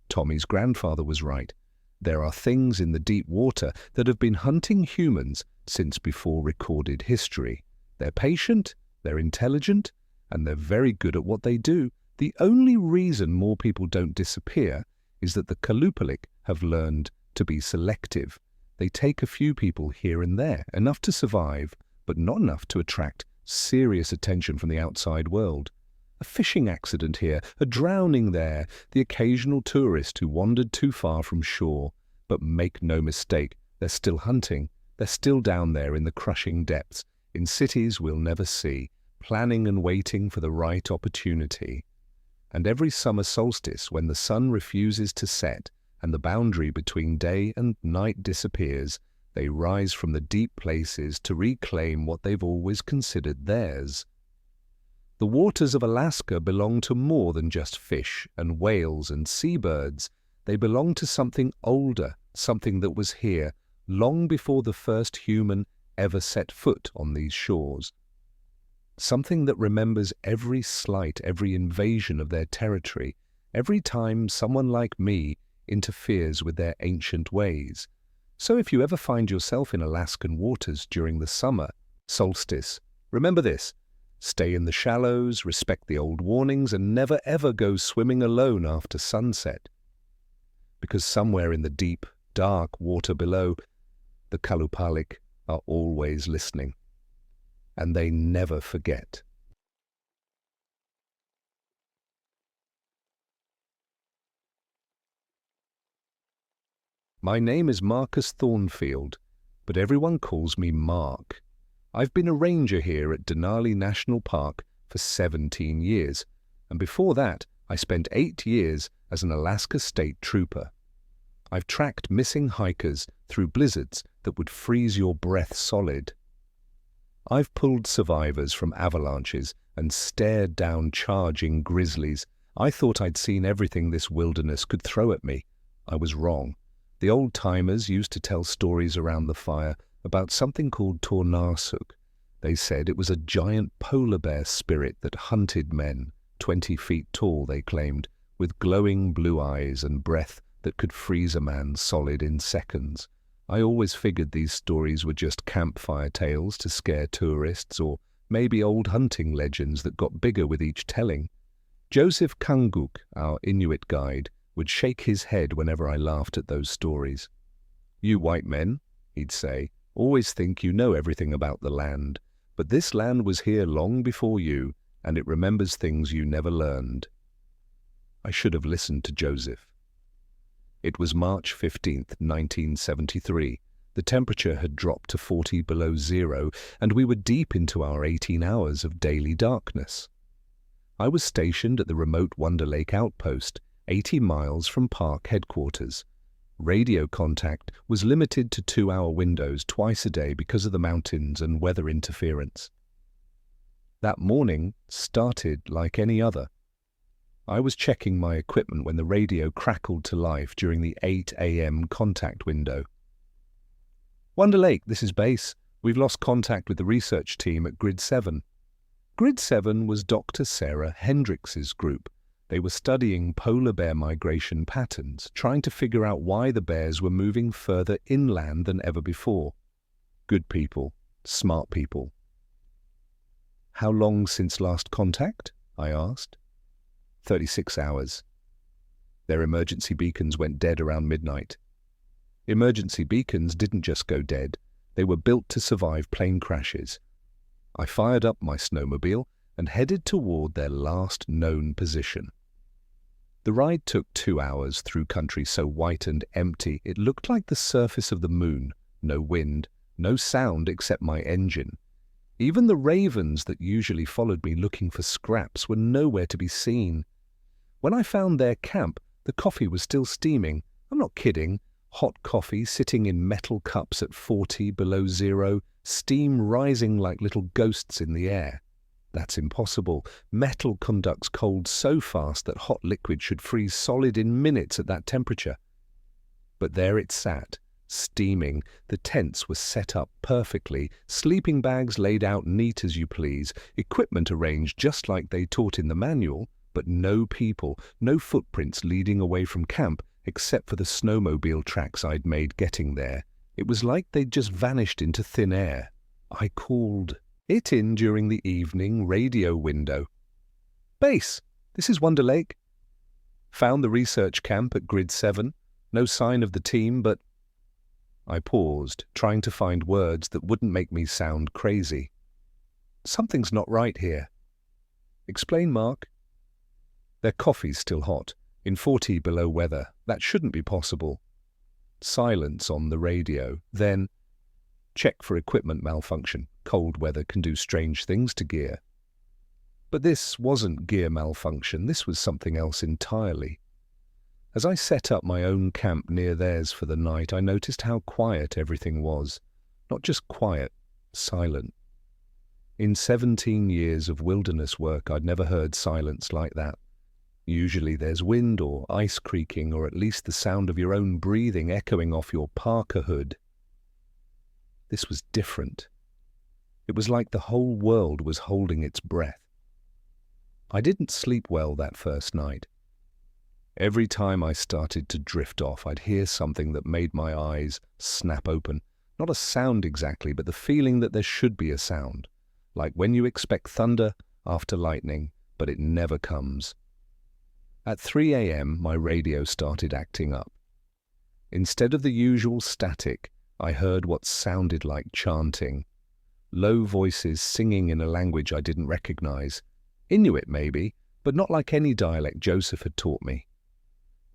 Tommy's grandfather was right. There are things in the deep water that have been hunting humans since before recorded history. They're patient, they're intelligent, and they're very good at what they do. The only reason more people don't disappear is that the Kalupalik have learned to be selective. They take a few people here and there, enough to survive, but not enough to attract serious attention from the outside world. A fishing accident here, a drowning there, the occasional tourist who wandered too far from shore. But make no mistake, they're still hunting. They're still down there in the crushing depths, in cities we'll never see, planning and waiting for the right opportunity. And every summer solstice, when the sun refuses to set and the boundary between day and night disappears, they rise from the deep places to reclaim what they've always considered theirs. The waters of Alaska belong to more than just fish and whales and seabirds. They belong to something older, something that was here long before the first human ever set foot on these shores. Something that remembers every slight, every invasion of their territory, every time someone like me interferes with their ancient ways. So if you ever find yourself in Alaskan waters during the summer solstice, remember this: stay in the shallows, respect the old warnings, and never ever go swimming alone after sunset. Because somewhere in the deep, dark water below, the Kalupalik are always listening. And they never forget. My name is Marcus Thornfield, but everyone calls me Mark. I've been a ranger here at Denali National Park for 17 years, and before that I spent 8 years as an Alaska State Trooper. I've tracked missing hikers through blizzards that would freeze your breath solid. I've pulled survivors from avalanches and stared down charging grizzlies. I thought I'd seen everything this wilderness could throw at me. I was wrong. The old-timers used to tell stories around the fire about something called Tornarsuk. They said it was a giant polar bear spirit that hunted men, 20 feet tall, they claimed, with glowing blue eyes and breath that could freeze a man solid in seconds. I always figured these stories were just campfire tales to scare tourists, or maybe old hunting legends that got bigger with each telling. Joseph Kanguk, our Inuit guide, would shake his head whenever I laughed at those stories. "You white men," he'd say, "always think you know everything about the land, but this land was here long before you, and it remembers things you never learned." I should have listened to Joseph. It was March 15th, 1973. The temperature had dropped to 40 below zero, and we were deep into our 18 hours of daily darkness. I was stationed at the remote Wonder Lake outpost, 80 miles from park headquarters. Radio contact was limited to 2-hour windows twice a day because of the mountains and weather interference. That morning started like any other. I was checking my equipment when the radio crackled to life during the 8 a.m. contact window. "Wonder Lake, this is base. We've lost contact with the research team at Grid 7. Grid 7 was Dr. Sarah Hendricks's group. They were studying polar bear migration patterns, trying to figure out why the bears were moving further inland than ever before. Good people, smart people. "How long since last contact?" I asked. 36 hours. Their emergency beacons went dead around midnight. Emergency beacons didn't just go dead. They were built to survive plane crashes. I fired up my snowmobile and headed toward their last known position. The ride took 2 hours through country so white and empty it looked like the surface of the moon. No wind, no sound except my engine. Even the ravens that usually followed me looking for scraps were nowhere to be seen. When I found their camp, the coffee was still steaming. I'm not kidding. Hot coffee sitting in metal cups at 40 below zero, steam rising like little ghosts in the air. That's impossible. Metal conducts cold so fast that hot liquid should freeze solid in minutes at that temperature. But there it sat, steaming. The tents were set up perfectly, sleeping bags laid out neat as you please, equipment arranged just like they taught in the manual, but no people, no footprints leading away from camp except for the snowmobile tracks I'd made getting there. It was like they'd just vanished into thin air. I called it in during the evening radio window. "Base, this is Wonder Lake." "Found the research camp at Grid 7. No sign of the team, but—" I paused, trying to find words that wouldn't make me sound crazy. "Something's not right here." "Explain, Mark." "Their coffee's still hot, in 40 below weather. That shouldn't be possible." Silence on the radio. Then, "Check for equipment malfunction. Cold weather can do strange things to gear." But this wasn't gear malfunction. This was something else entirely. As I set up my own camp near theirs for the night, I noticed how quiet everything was. Not just quiet, silent. In 17 years of wilderness work, I'd never heard silence like that. Usually there's wind or ice creaking, or at least the sound of your own breathing echoing off your parka hood. This was different. It was like the whole world was holding its breath. I didn't sleep well that first night. Every time I started to drift off, I'd hear something that made my eyes snap open. Not a sound exactly, but the feeling that there should be a sound. Like when you expect thunder after lightning, but it never comes. At 3 a.m., my radio started acting up. Instead of the usual static, I heard what sounded like chanting. Low voices singing in a language I didn't recognize. Inuit, maybe, but not like any dialect Joseph had taught me.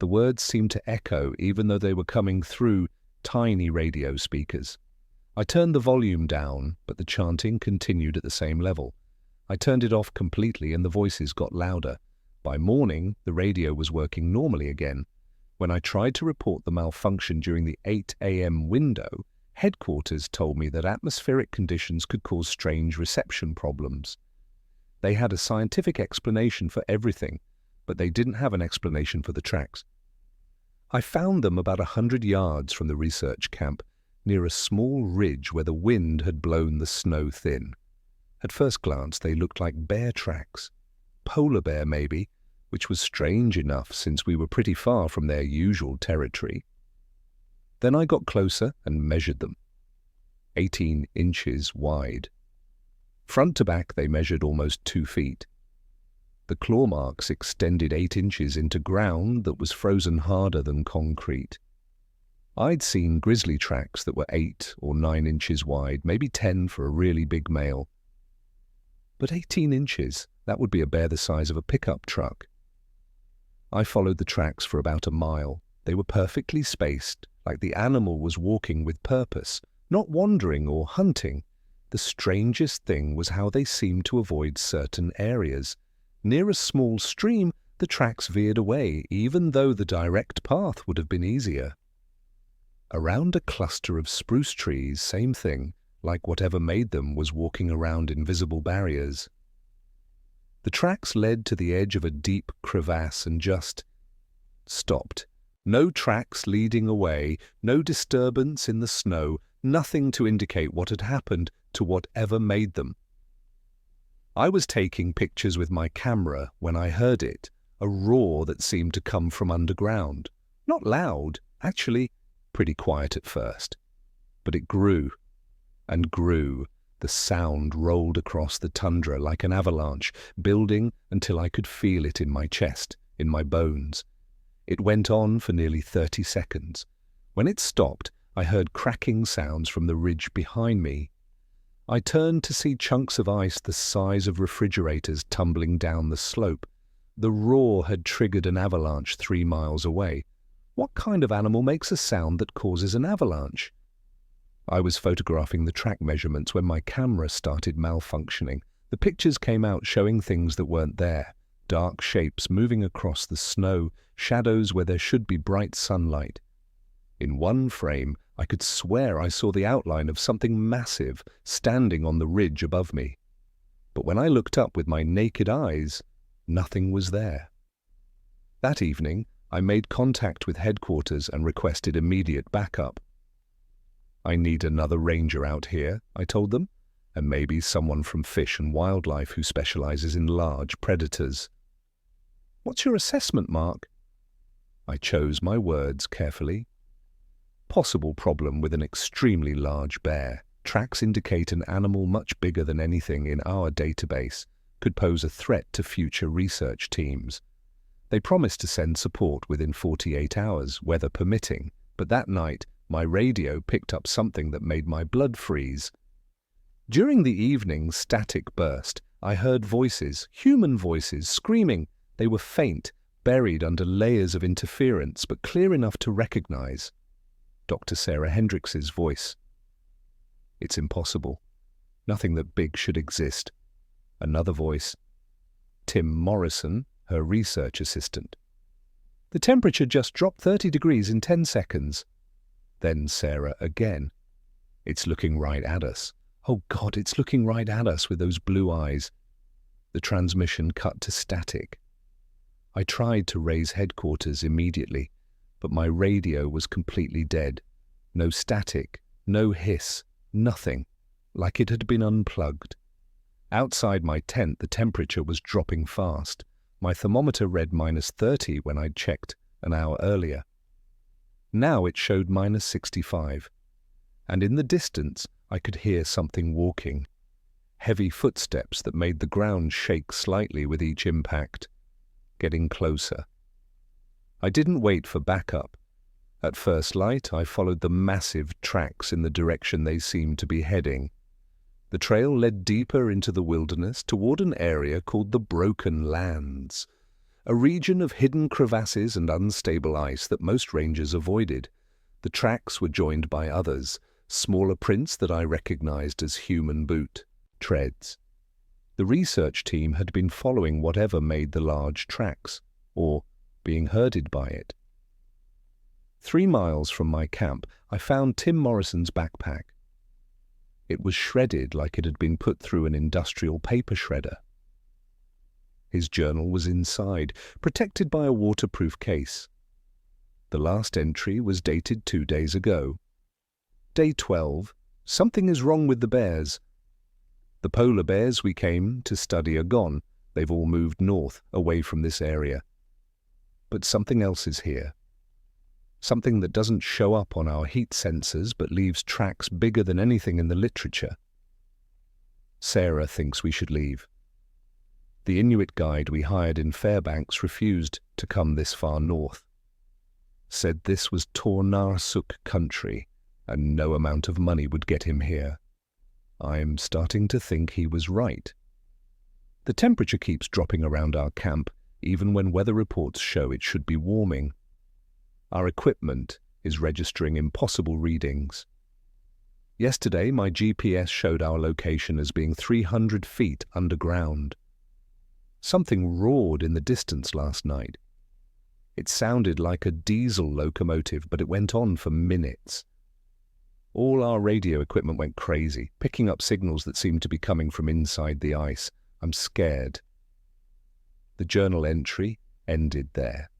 The words seemed to echo even though they were coming through tiny radio speakers. I turned the volume down, but the chanting continued at the same level. I turned it off completely and the voices got louder. By morning, the radio was working normally again. When I tried to report the malfunction during the 8 a.m. window, headquarters told me that atmospheric conditions could cause strange reception problems. They had a scientific explanation for everything, but they didn't have an explanation for the tracks. I found them about 100 yards from the research camp, near a small ridge where the wind had blown the snow thin. At first glance, they looked like bear tracks. Polar bear, maybe, which was strange enough since we were pretty far from their usual territory. Then I got closer and measured them. 18 inches wide. Front to back, they measured almost 2 feet. The claw marks extended 8 inches into ground that was frozen harder than concrete. I'd seen grizzly tracks that were 8 or 9 inches wide, maybe 10 for a really big male. But 18 inches, that would be a bear the size of a pickup truck. I followed the tracks for about a mile. They were perfectly spaced, like the animal was walking with purpose, not wandering or hunting. The strangest thing was how they seemed to avoid certain areas. Near a small stream, the tracks veered away, even though the direct path would have been easier. Around a cluster of spruce trees, same thing, like whatever made them was walking around invisible barriers. The tracks led to the edge of a deep crevasse and just stopped. No tracks leading away, no disturbance in the snow, nothing to indicate what had happened to whatever made them. I was taking pictures with my camera when I heard it, a roar that seemed to come from underground. Not loud, actually pretty quiet at first. But it grew and grew. The sound rolled across the tundra like an avalanche, building until I could feel it in my chest, in my bones. It went on for nearly 30 seconds. When it stopped, I heard cracking sounds from the ridge behind me. I turned to see chunks of ice the size of refrigerators tumbling down the slope. The roar had triggered an avalanche 3 miles away. What kind of animal makes a sound that causes an avalanche? I was photographing the track measurements when my camera started malfunctioning. The pictures came out showing things that weren't there. Dark shapes moving across the snow, shadows where there should be bright sunlight. In one frame, I could swear I saw the outline of something massive standing on the ridge above me. But when I looked up with my naked eyes, nothing was there. That evening, I made contact with headquarters and requested immediate backup. "I need another ranger out here," I told them, "and maybe someone from Fish and Wildlife who specializes in large predators." "What's your assessment, Mark?" I chose my words carefully. "Possible problem with an extremely large bear. Tracks indicate an animal much bigger than anything in our database could pose a threat to future research teams. They promised to send support within 48 hours, weather permitting, but that night my radio picked up something that made my blood freeze. During the evening's static burst, I heard voices, human voices, screaming. They were faint, buried under layers of interference, but clear enough to recognize. Dr. Sarah Hendricks's voice. "It's impossible. Nothing that big should exist." Another voice. Tim Morrison, her research assistant. "The temperature just dropped 30 degrees in 10 seconds. Then Sarah again. "It's looking right at us. Oh God, it's looking right at us with those blue eyes." The transmission cut to static. I tried to raise headquarters immediately, but my radio was completely dead. No static, no hiss, nothing, like it had been unplugged. Outside my tent, the temperature was dropping fast. My thermometer read -30 when I'd checked an hour earlier. Now it showed -65, and in the distance I could hear something walking. Heavy footsteps that made the ground shake slightly with each impact. Getting closer. I didn't wait for backup. At first light, I followed the massive tracks in the direction they seemed to be heading. The trail led deeper into the wilderness toward an area called the Broken Lands, a region of hidden crevasses and unstable ice that most rangers avoided. The tracks were joined by others, smaller prints that I recognized as human boot treads. The research team had been following whatever made the large tracks, or being herded by it. 3 miles from my camp, I found Tim Morrison's backpack. It was shredded like it had been put through an industrial paper shredder. His journal was inside, protected by a waterproof case. The last entry was dated 2 days ago. Day 12. Something is wrong with the bears. The polar bears we came to study are gone. They've all moved north, away from this area. But something else is here. Something that doesn't show up on our heat sensors but leaves tracks bigger than anything in the literature. Sarah thinks we should leave. The Inuit guide we hired in Fairbanks refused to come this far north. Said this was Tornarsuk country, and no amount of money would get him here. I'm starting to think he was right. The temperature keeps dropping around our camp, even when weather reports show it should be warming. Our equipment is registering impossible readings. Yesterday, my GPS showed our location as being 300 feet underground. Something roared in the distance last night. It sounded like a diesel locomotive, but it went on for minutes. All our radio equipment went crazy, picking up signals that seemed to be coming from inside the ice. I'm scared. The journal entry ended there.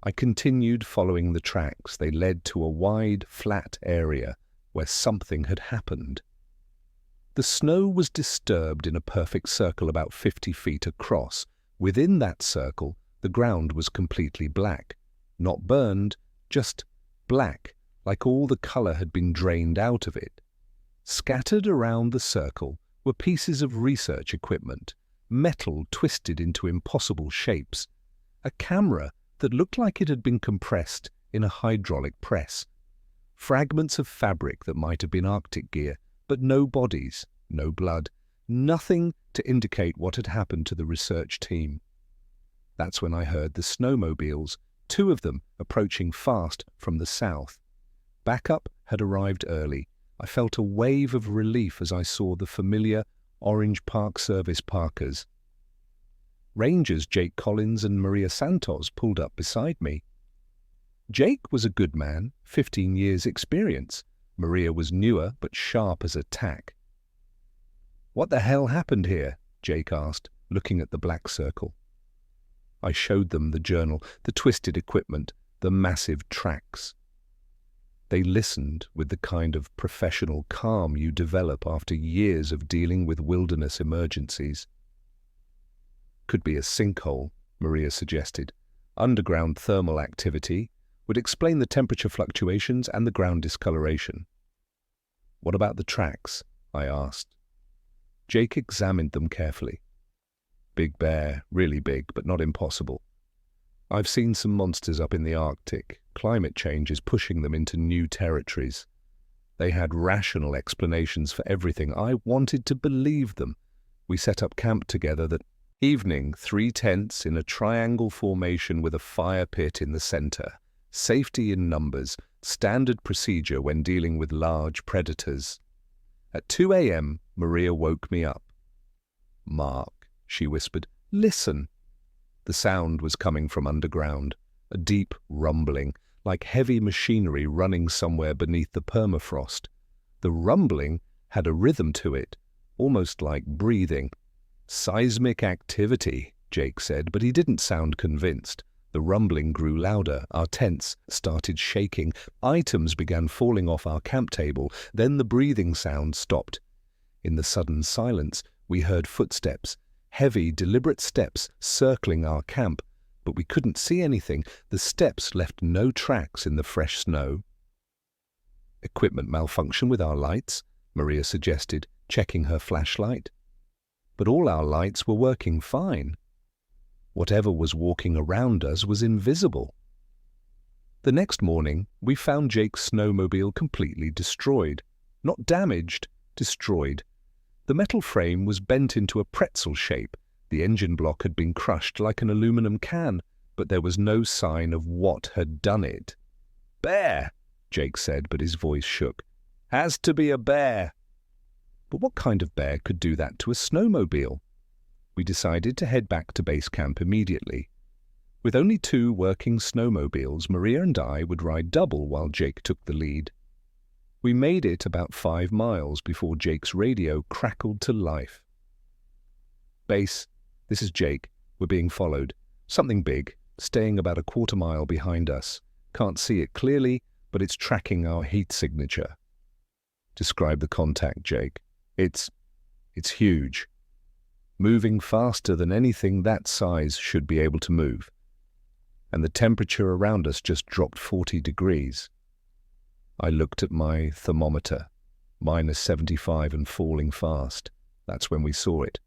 I continued following the tracks. They led to a wide, flat area where something had happened. The snow was disturbed in a perfect circle about 50 feet across. Within that circle, the ground was completely black. Not burned, just black, like all the color had been drained out of it. Scattered around the circle were pieces of research equipment, metal twisted into impossible shapes, a camera that looked like it had been compressed in a hydraulic press, fragments of fabric that might have been Arctic gear, but no bodies, no blood, nothing to indicate what had happened to the research team. That's when I heard the snowmobiles, 2 of them approaching fast from the south. Backup had arrived early. I felt a wave of relief as I saw the familiar orange Park Service parkers. Rangers Jake Collins and Maria Santos pulled up beside me. Jake was a good man, 15 years' experience. Maria was newer but sharp as a tack. "What the hell happened here?" Jake asked, looking at the black circle. I showed them the journal, the twisted equipment, the massive tracks. They listened with the kind of professional calm you develop after years of dealing with wilderness emergencies. "Could be a sinkhole," Maria suggested. "Underground thermal activity would explain the temperature fluctuations and the ground discoloration." "What about the tracks?" I asked. Jake examined them carefully. "Big bear, really big, but not impossible. I've seen some monsters up in the Arctic. Climate change is pushing them into new territories." They had rational explanations for everything. I wanted to believe them. We set up camp together that evening, 3 tents in a triangle formation with a fire pit in the center. Safety in numbers, standard procedure when dealing with large predators. At 2 a.m., Maria woke me up. "Mark," she whispered, "listen." The sound was coming from underground, a deep rumbling, like heavy machinery running somewhere beneath the permafrost. The rumbling had a rhythm to it, almost like breathing. "Seismic activity," Jake said, but he didn't sound convinced. The rumbling grew louder. Our tents started shaking. Items began falling off our camp table. Then the breathing sound stopped. In the sudden silence, we heard footsteps, heavy, deliberate steps circling our camp, but we couldn't see anything. The steps left no tracks in the fresh snow. "Equipment malfunction with our lights," Maria suggested, checking her flashlight. But all our lights were working fine. Whatever was walking around us was invisible. The next morning, we found Jake's snowmobile completely destroyed. Not damaged, destroyed. The metal frame was bent into a pretzel shape. The engine block had been crushed like an aluminum can, but there was no sign of what had done it. "Bear," Jake said, but his voice shook. "Has to be a bear." But what kind of bear could do that to a snowmobile? We decided to head back to base camp immediately. With only 2 working snowmobiles, Maria and I would ride double while Jake took the lead. We made it about 5 miles before Jake's radio crackled to life. "Base, this is Jake. We're being followed. Something big, staying about a quarter mile behind us. Can't see it clearly, but it's tracking our heat signature." "Describe the contact, Jake." It's huge. Moving faster than anything that size should be able to move. And the temperature around us just dropped 40 degrees. I looked at my thermometer, -75 and falling fast. That's when we saw it.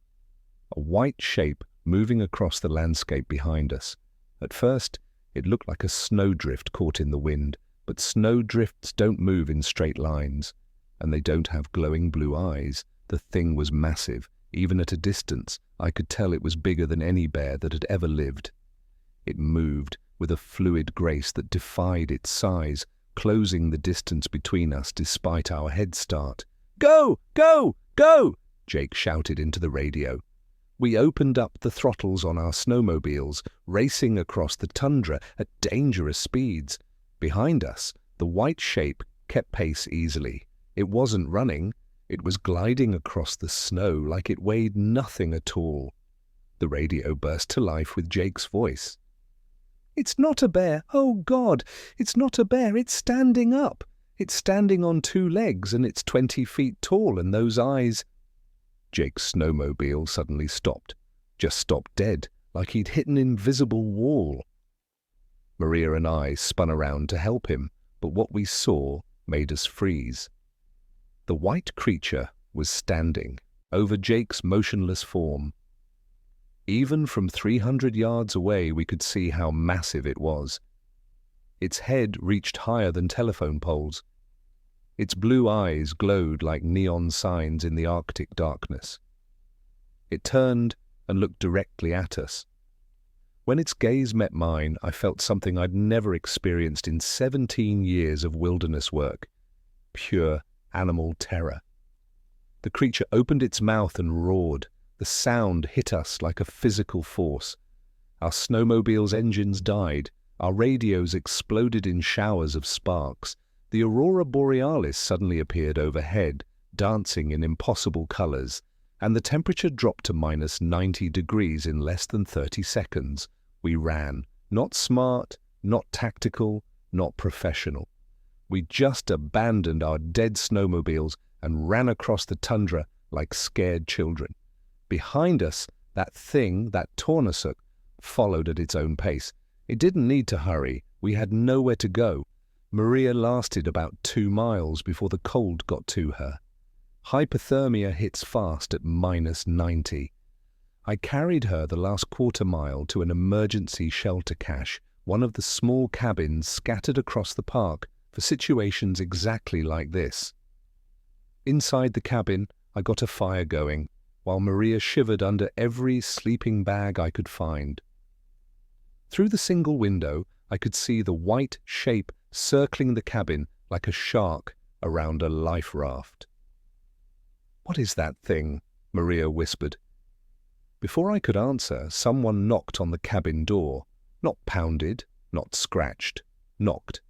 A white shape moving across the landscape behind us. At first, it looked like a snowdrift caught in the wind, but snowdrifts don't move in straight lines, and they don't have glowing blue eyes. The thing was massive. Even at a distance, I could tell it was bigger than any bear that had ever lived. It moved with a fluid grace that defied its size, closing the distance between us despite our head start. "Go! Go! Go!" Jake shouted into the radio. We opened up the throttles on our snowmobiles, racing across the tundra at dangerous speeds. Behind us, the white shape kept pace easily. It wasn't running. It was gliding across the snow like it weighed nothing at all. The radio burst to life with Jake's voice. "It's not a bear! Oh, God! It's not a bear! It's standing up! It's standing on 2 legs and it's 20 feet tall, and those eyes—" Jake's snowmobile suddenly stopped. Just stopped dead, like he'd hit an invisible wall. Maria and I spun around to help him, but what we saw made us freeze. The white creature was standing over Jake's motionless form. Even from 300 yards away, we could see how massive it was. Its head reached higher than telephone poles. Its blue eyes glowed like neon signs in the Arctic darkness. It turned and looked directly at us. When its gaze met mine, I felt something I'd never experienced in 17 years of wilderness work. Pure animal terror. The creature opened its mouth and roared. The sound hit us like a physical force. Our snowmobile's engines died. Our radios exploded in showers of sparks. The aurora borealis suddenly appeared overhead, dancing in impossible colors, and the temperature dropped to minus 90 degrees in less than 30 seconds. We ran. Not smart, not tactical, not professional. We just abandoned our dead snowmobiles and ran across the tundra like scared children. Behind us, that tornasuk, followed at its own pace. It didn't need to hurry. We had nowhere to go. Maria lasted about 2 miles before the cold got to her. Hypothermia hits fast at minus 90. I carried her the last quarter mile to an emergency shelter cache, one of the small cabins scattered across the park for situations exactly like this. Inside the cabin, I got a fire going, while Maria shivered under every sleeping bag I could find. Through the single window, I could see the white shape circling the cabin like a shark around a life raft. "What is that thing?" Maria whispered. Before I could answer, someone knocked on the cabin door. Not pounded, not scratched, knocked.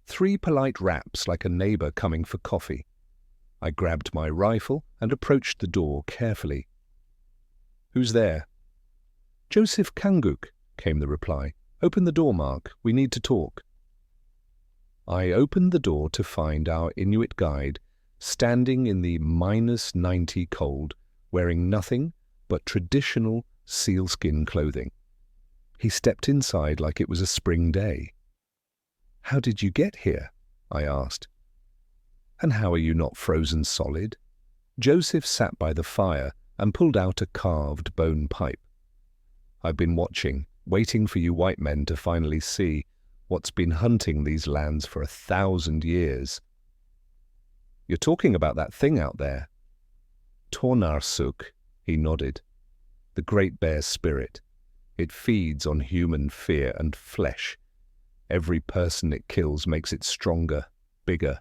3 polite raps like a neighbor coming for coffee. I grabbed my rifle and approached the door carefully. "Who's there?" "Joseph Kanguk," came the reply. "Open the door, Mark. We need to talk." I opened the door to find our Inuit guide standing in the minus 90 cold, wearing nothing but traditional sealskin clothing. He stepped inside like it was a spring day. "How did you get here?" I asked. "And how are you not frozen solid?" Joseph sat by the fire and pulled out a carved bone pipe. "I've been watching, waiting for you white men to finally see what's been hunting these lands for 1,000 years. You're talking about that thing out there." "Tornarsuk," he nodded. "The great bear spirit. It feeds on human fear and flesh. Every person it kills makes it stronger, bigger.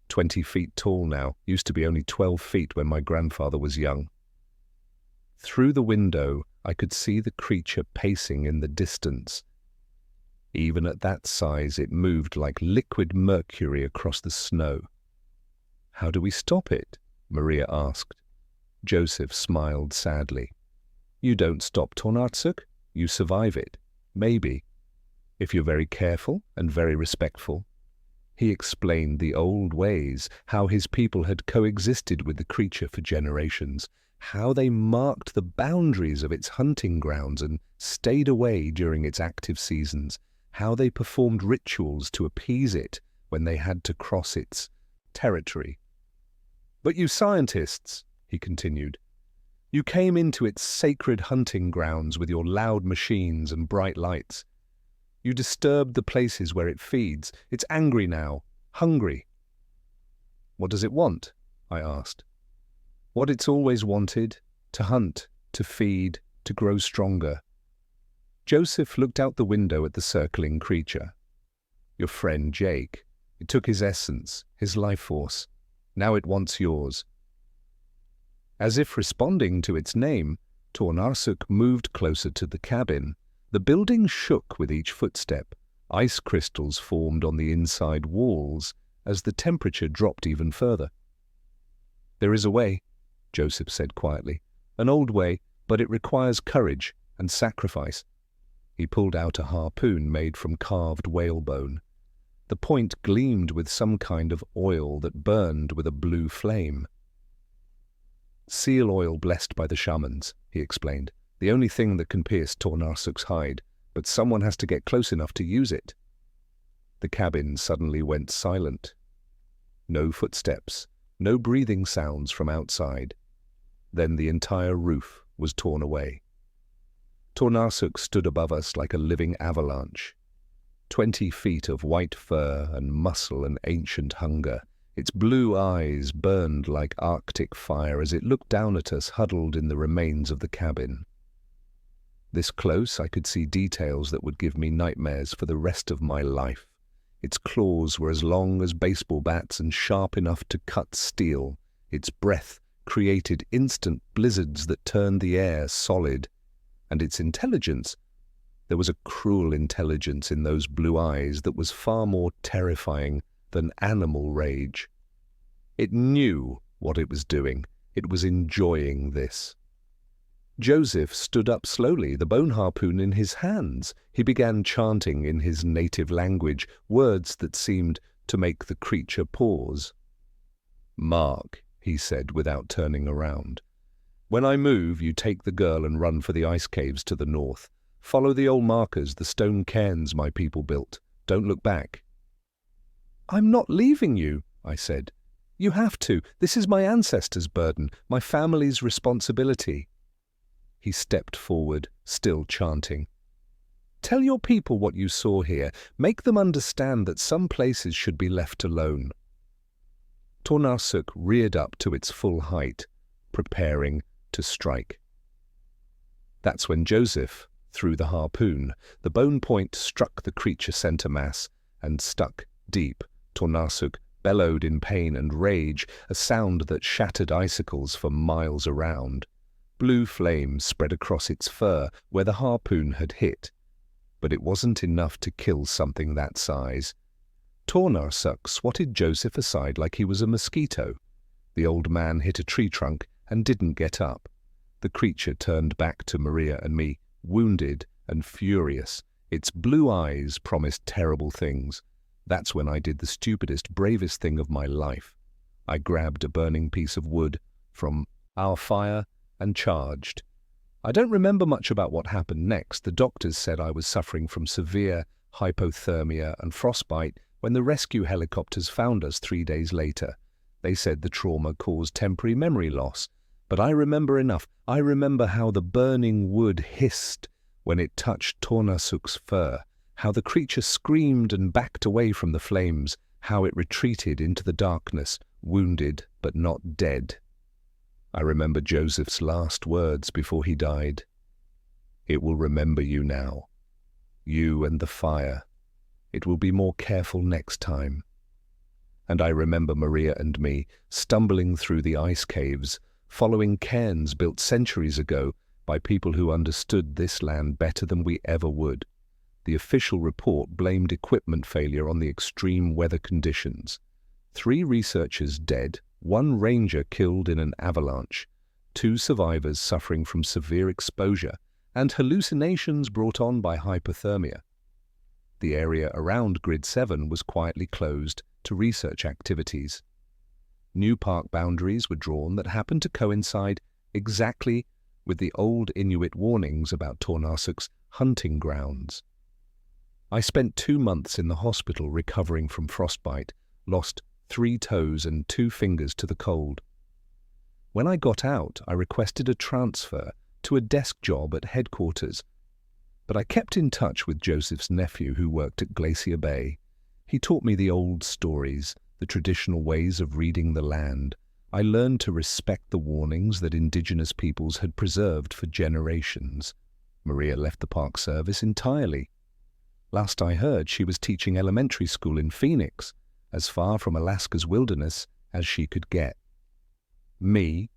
20 feet tall now, used to be only 12 feet when my grandfather was young." Through the window, I could see the creature pacing in the distance. Even at that size, it moved like liquid mercury across the snow. "How do we stop it?" Maria asked. Joseph smiled sadly. "You don't stop Tornarsuk, you survive it. Maybe. If you're very careful and very respectful." He explained the old ways, how his people had coexisted with the creature for generations, how they marked the boundaries of its hunting grounds and stayed away during its active seasons, how they performed rituals to appease it when they had to cross its territory. "But you scientists," he continued, "you came into its sacred hunting grounds with your loud machines and bright lights. You disturbed the places where it feeds. It's angry now, hungry." "What does it want?" I asked. "What it's always wanted, to hunt, to feed, to grow stronger." Joseph looked out the window at the circling creature. "Your friend Jake. It took his essence, his life force. Now it wants yours." As if responding to its name, Tornarsuk moved closer to the cabin. The building shook with each footstep. Ice crystals formed on the inside walls as the temperature dropped even further. "There is a way," Joseph said quietly. "An old way, but it requires courage and sacrifice." He pulled out a harpoon made from carved whalebone. The point gleamed with some kind of oil that burned with a blue flame. "Seal oil blessed by the shamans," he explained. "The only thing that can pierce Tornarsuk's hide, but someone has to get close enough to use it." The cabin suddenly went silent. No footsteps, no breathing sounds from outside. Then the entire roof was torn away. Tornarsuk stood above us like a living avalanche. 20 feet of white fur and muscle and ancient hunger. Its blue eyes burned like Arctic fire as it looked down at us huddled in the remains of the cabin. This close, I could see details that would give me nightmares for the rest of my life. Its claws were as long as baseball bats and sharp enough to cut steel. Its breath created instant blizzards that turned the air solid. And its intelligence, there was a cruel intelligence in those blue eyes that was far more terrifying than animal rage. It knew what it was doing. It was enjoying this. Joseph stood up slowly, the bone harpoon in his hands. He began chanting in his native language, words that seemed to make the creature pause. "Mark," he said without turning around. "When I move, you take the girl and run for the ice caves to the north. Follow the old markers, the stone cairns my people built. Don't look back." "I'm not leaving you," I said. "You have to. This is my ancestors' burden, my family's responsibility." He stepped forward, still chanting. "Tell your people what you saw here. Make them understand that some places should be left alone." Tornarsuk reared up to its full height, preparing to strike. That's when Joseph threw the harpoon. The bone point struck the creature center mass and stuck deep. Tornarsuk bellowed in pain and rage, a sound that shattered icicles for miles around. Blue flames spread across its fur where the harpoon had hit. But it wasn't enough to kill something that size. Tornarsuk swatted Joseph aside like he was a mosquito. The old man hit a tree trunk and didn't get up. The creature turned back to Maria and me, wounded and furious. Its blue eyes promised terrible things. That's when I did the stupidest, bravest thing of my life. I grabbed a burning piece of wood from our fire and charged. I don't remember much about what happened next. The doctors said I was suffering from severe hypothermia and frostbite when the rescue helicopters found us 3 days later. They said the trauma caused temporary memory loss. But I remember enough. I remember how the burning wood hissed when it touched Tornarsuk's fur, how the creature screamed and backed away from the flames, how it retreated into the darkness, wounded but not dead. I remember Joseph's last words before he died. "It will remember you now. You and the fire. It will be more careful next time." And I remember Maria and me stumbling through the ice caves, following cairns built centuries ago by people who understood this land better than we ever would. The official report blamed equipment failure on the extreme weather conditions. 3 researchers dead, 1 ranger killed in an avalanche, 2 survivors suffering from severe exposure, and hallucinations brought on by hypothermia. The area around Grid 7 was quietly closed to research activities. New park boundaries were drawn that happened to coincide exactly with the old Inuit warnings about Tornarsuk's hunting grounds. I spent 2 months in the hospital recovering from frostbite, lost 3 toes and 2 fingers to the cold. When I got out, I requested a transfer to a desk job at headquarters. But I kept in touch with Joseph's nephew who worked at Glacier Bay. He taught me the old stories, the traditional ways of reading the land. I learned to respect the warnings that indigenous peoples had preserved for generations. Maria left the Park Service entirely. Last I heard, she was teaching elementary school in Phoenix, as far from Alaska's wilderness as she could get. Me?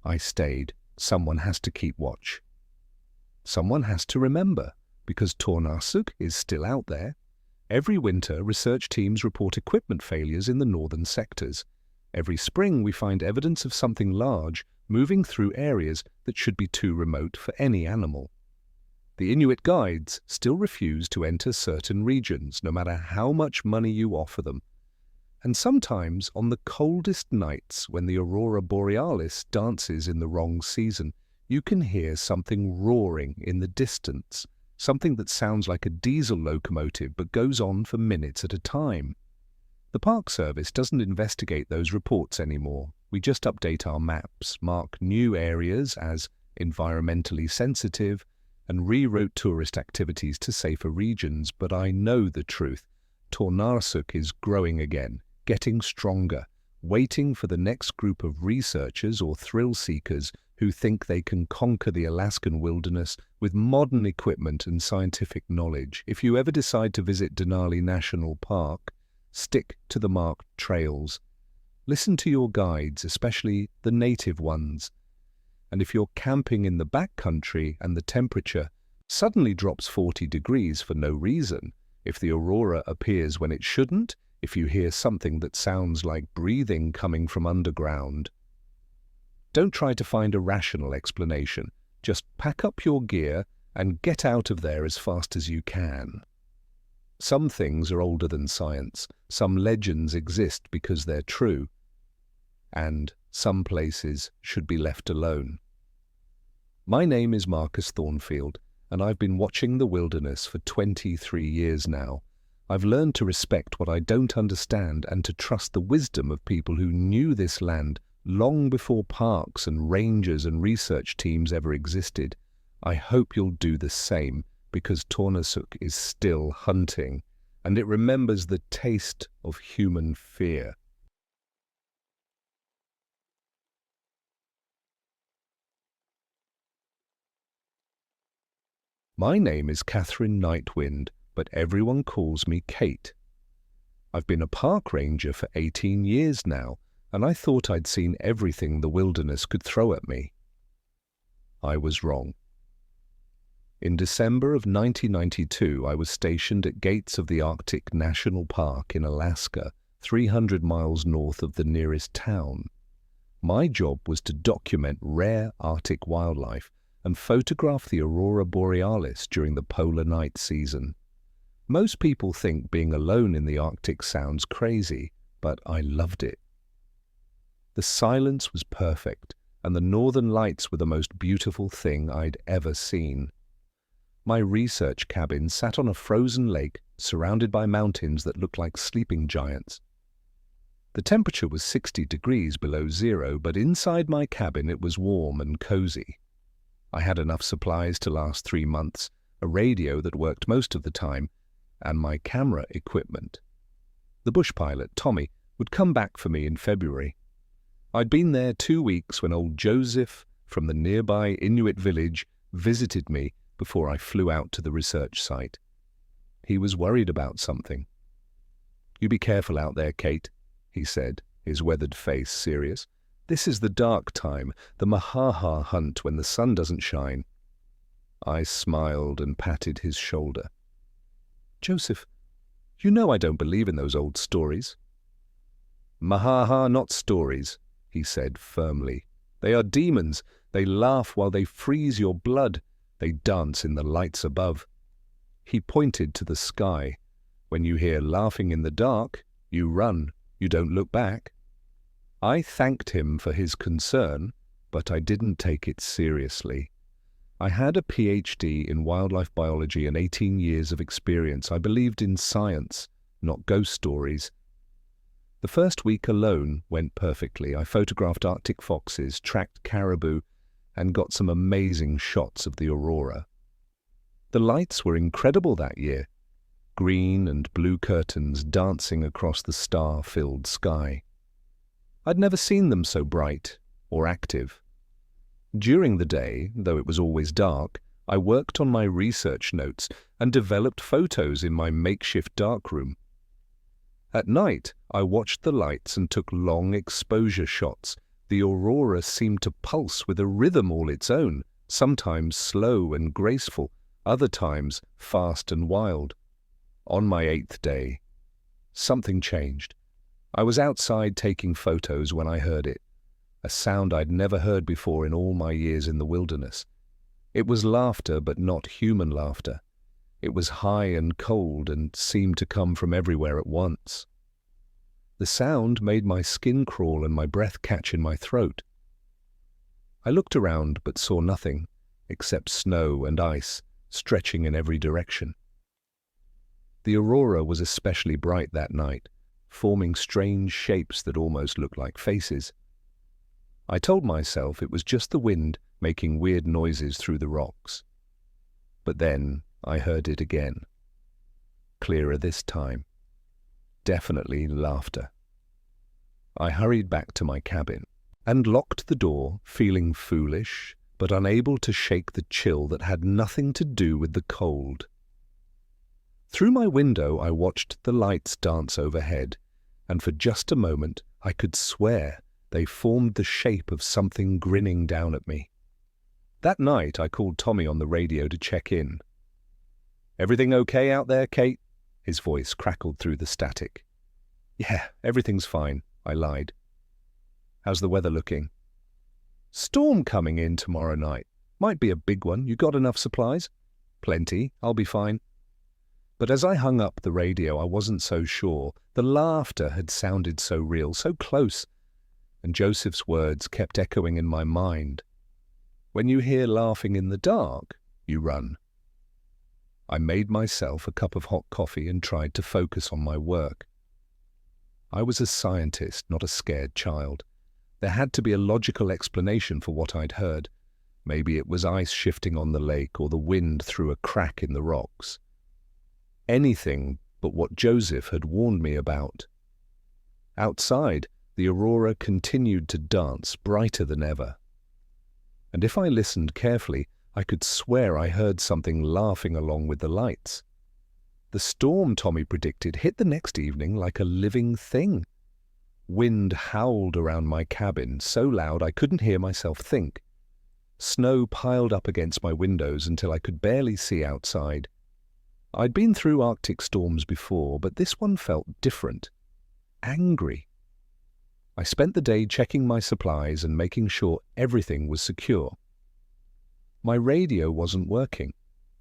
I stayed. Someone has to keep watch. Someone has to remember, because Tornarsuk is still out there. Every winter, research teams report equipment failures in the northern sectors. Every spring, we find evidence of something large moving through areas that should be too remote for any animal. The Inuit guides still refuse to enter certain regions, no matter how much money you offer them. And sometimes, on the coldest nights when the aurora borealis dances in the wrong season, you can hear something roaring in the distance, something that sounds like a diesel locomotive but goes on for minutes at a time. The Park Service doesn't investigate those reports anymore. We just update our maps, mark new areas as environmentally sensitive, and reroute tourist activities to safer regions. But I know the truth. Tornarsuk is growing again, getting stronger, waiting for the next group of researchers or thrill seekers who think they can conquer the Alaskan wilderness with modern equipment and scientific knowledge. If you ever decide to visit Denali National Park, stick to the marked trails. Listen to your guides, especially the native ones. And if you're camping in the backcountry and the temperature suddenly drops 40 degrees for no reason, if the aurora appears when it shouldn't, if you hear something that sounds like breathing coming from underground, don't try to find a rational explanation. Just pack up your gear and get out of there as fast as you can. Some things are older than science. Some legends exist because they're true. And some places should be left alone. My name is Marcus Thornfield, and I've been watching the wilderness for 23 years now. I've learned to respect what I don't understand and to trust the wisdom of people who knew this land long before parks and rangers and research teams ever existed. I hope you'll do the same, because Tornasuk is still hunting, and it remembers the taste of human fear. My name is Catherine Nightwind, but everyone calls me Kate. I've been a park ranger for 18 years now, and I thought I'd seen everything the wilderness could throw at me. I was wrong. In December of 1992, I was stationed at gates of the Arctic National Park in Alaska, 300 miles north of the nearest town. My job was to document rare Arctic wildlife and photograph the aurora borealis during the polar night season. Most people think being alone in the Arctic sounds crazy, but I loved it. The silence was perfect, and the northern lights were the most beautiful thing I'd ever seen. My research cabin sat on a frozen lake surrounded by mountains that looked like sleeping giants. The temperature was 60 degrees below zero, but inside my cabin it was warm and cozy. I had enough supplies to last 3 months, a radio that worked most of the time, and my camera equipment. The bush pilot, Tommy, would come back for me in February. I'd been there 2 weeks when old Joseph from the nearby Inuit village visited me before I flew out to the research site. He was worried about something. "You be careful out there, Kate," he said, his weathered face serious. "This is the dark time, the Mahaha hunt when the sun doesn't shine." I smiled and patted his shoulder. "Joseph, you know I don't believe in those old stories." "Mahaha, not stories," he said firmly. "They are demons. They laugh while they freeze your blood. They dance in the lights above." He pointed to the sky. "When you hear laughing in the dark, you run. You don't look back." I thanked him for his concern, but I didn't take it seriously. I had a PhD in wildlife biology and 18 years of experience. I believed in science, not ghost stories. The first week alone went perfectly. I photographed Arctic foxes, tracked caribou, and got some amazing shots of the aurora. The lights were incredible that year, green and blue curtains dancing across the star-filled sky. I'd never seen them so bright or active. During the day, though it was always dark, I worked on my research notes and developed photos in my makeshift darkroom. At night, I watched the lights and took long exposure shots. The aurora seemed to pulse with a rhythm all its own, sometimes slow and graceful, other times fast and wild. On my 8th day, something changed. I was outside taking photos when I heard it, a sound I'd never heard before in all my years in the wilderness. It was laughter, but not human laughter. It was high and cold and seemed to come from everywhere at once. The sound made my skin crawl and my breath catch in my throat. I looked around but saw nothing except snow and ice stretching in every direction. The aurora was especially bright that night, forming strange shapes that almost looked like faces. I told myself it was just the wind making weird noises through the rocks. But then I heard it again. Clearer this time. Definitely laughter. I hurried back to my cabin. and locked the door, feeling foolish, but unable to shake the chill that had nothing to do with the cold. Through my window I watched the lights dance overhead, and for just a moment I could swear they formed the shape of something grinning down at me. That night I called Tommy on the radio to check in. "Everything okay out there, Kate?" His voice crackled through the static. "Yeah, everything's fine," I lied. "How's the weather looking?" "Storm coming in tomorrow night. Might be a big one. You got enough supplies?" "Plenty. I'll be fine." But as I hung up the radio, I wasn't so sure. The laughter had sounded so real, so close, and Joseph's words kept echoing in my mind. "When you hear laughing in the dark, you run." I made myself a cup of hot coffee and tried to focus on my work. I was a scientist, not a scared child. There had to be a logical explanation for what I'd heard. Maybe it was ice shifting on the lake or the wind through a crack in the rocks. Anything but what Joseph had warned me about. Outside, the aurora continued to dance, brighter than ever. And if I listened carefully, I could swear I heard something laughing along with the lights. The storm Tommy predicted hit the next evening like a living thing. Wind howled around my cabin, so loud I couldn't hear myself think. Snow piled up against my windows until I could barely see outside. I'd been through Arctic storms before, but this one felt different. Angry. I spent the day checking my supplies and making sure everything was secure. My radio wasn't working.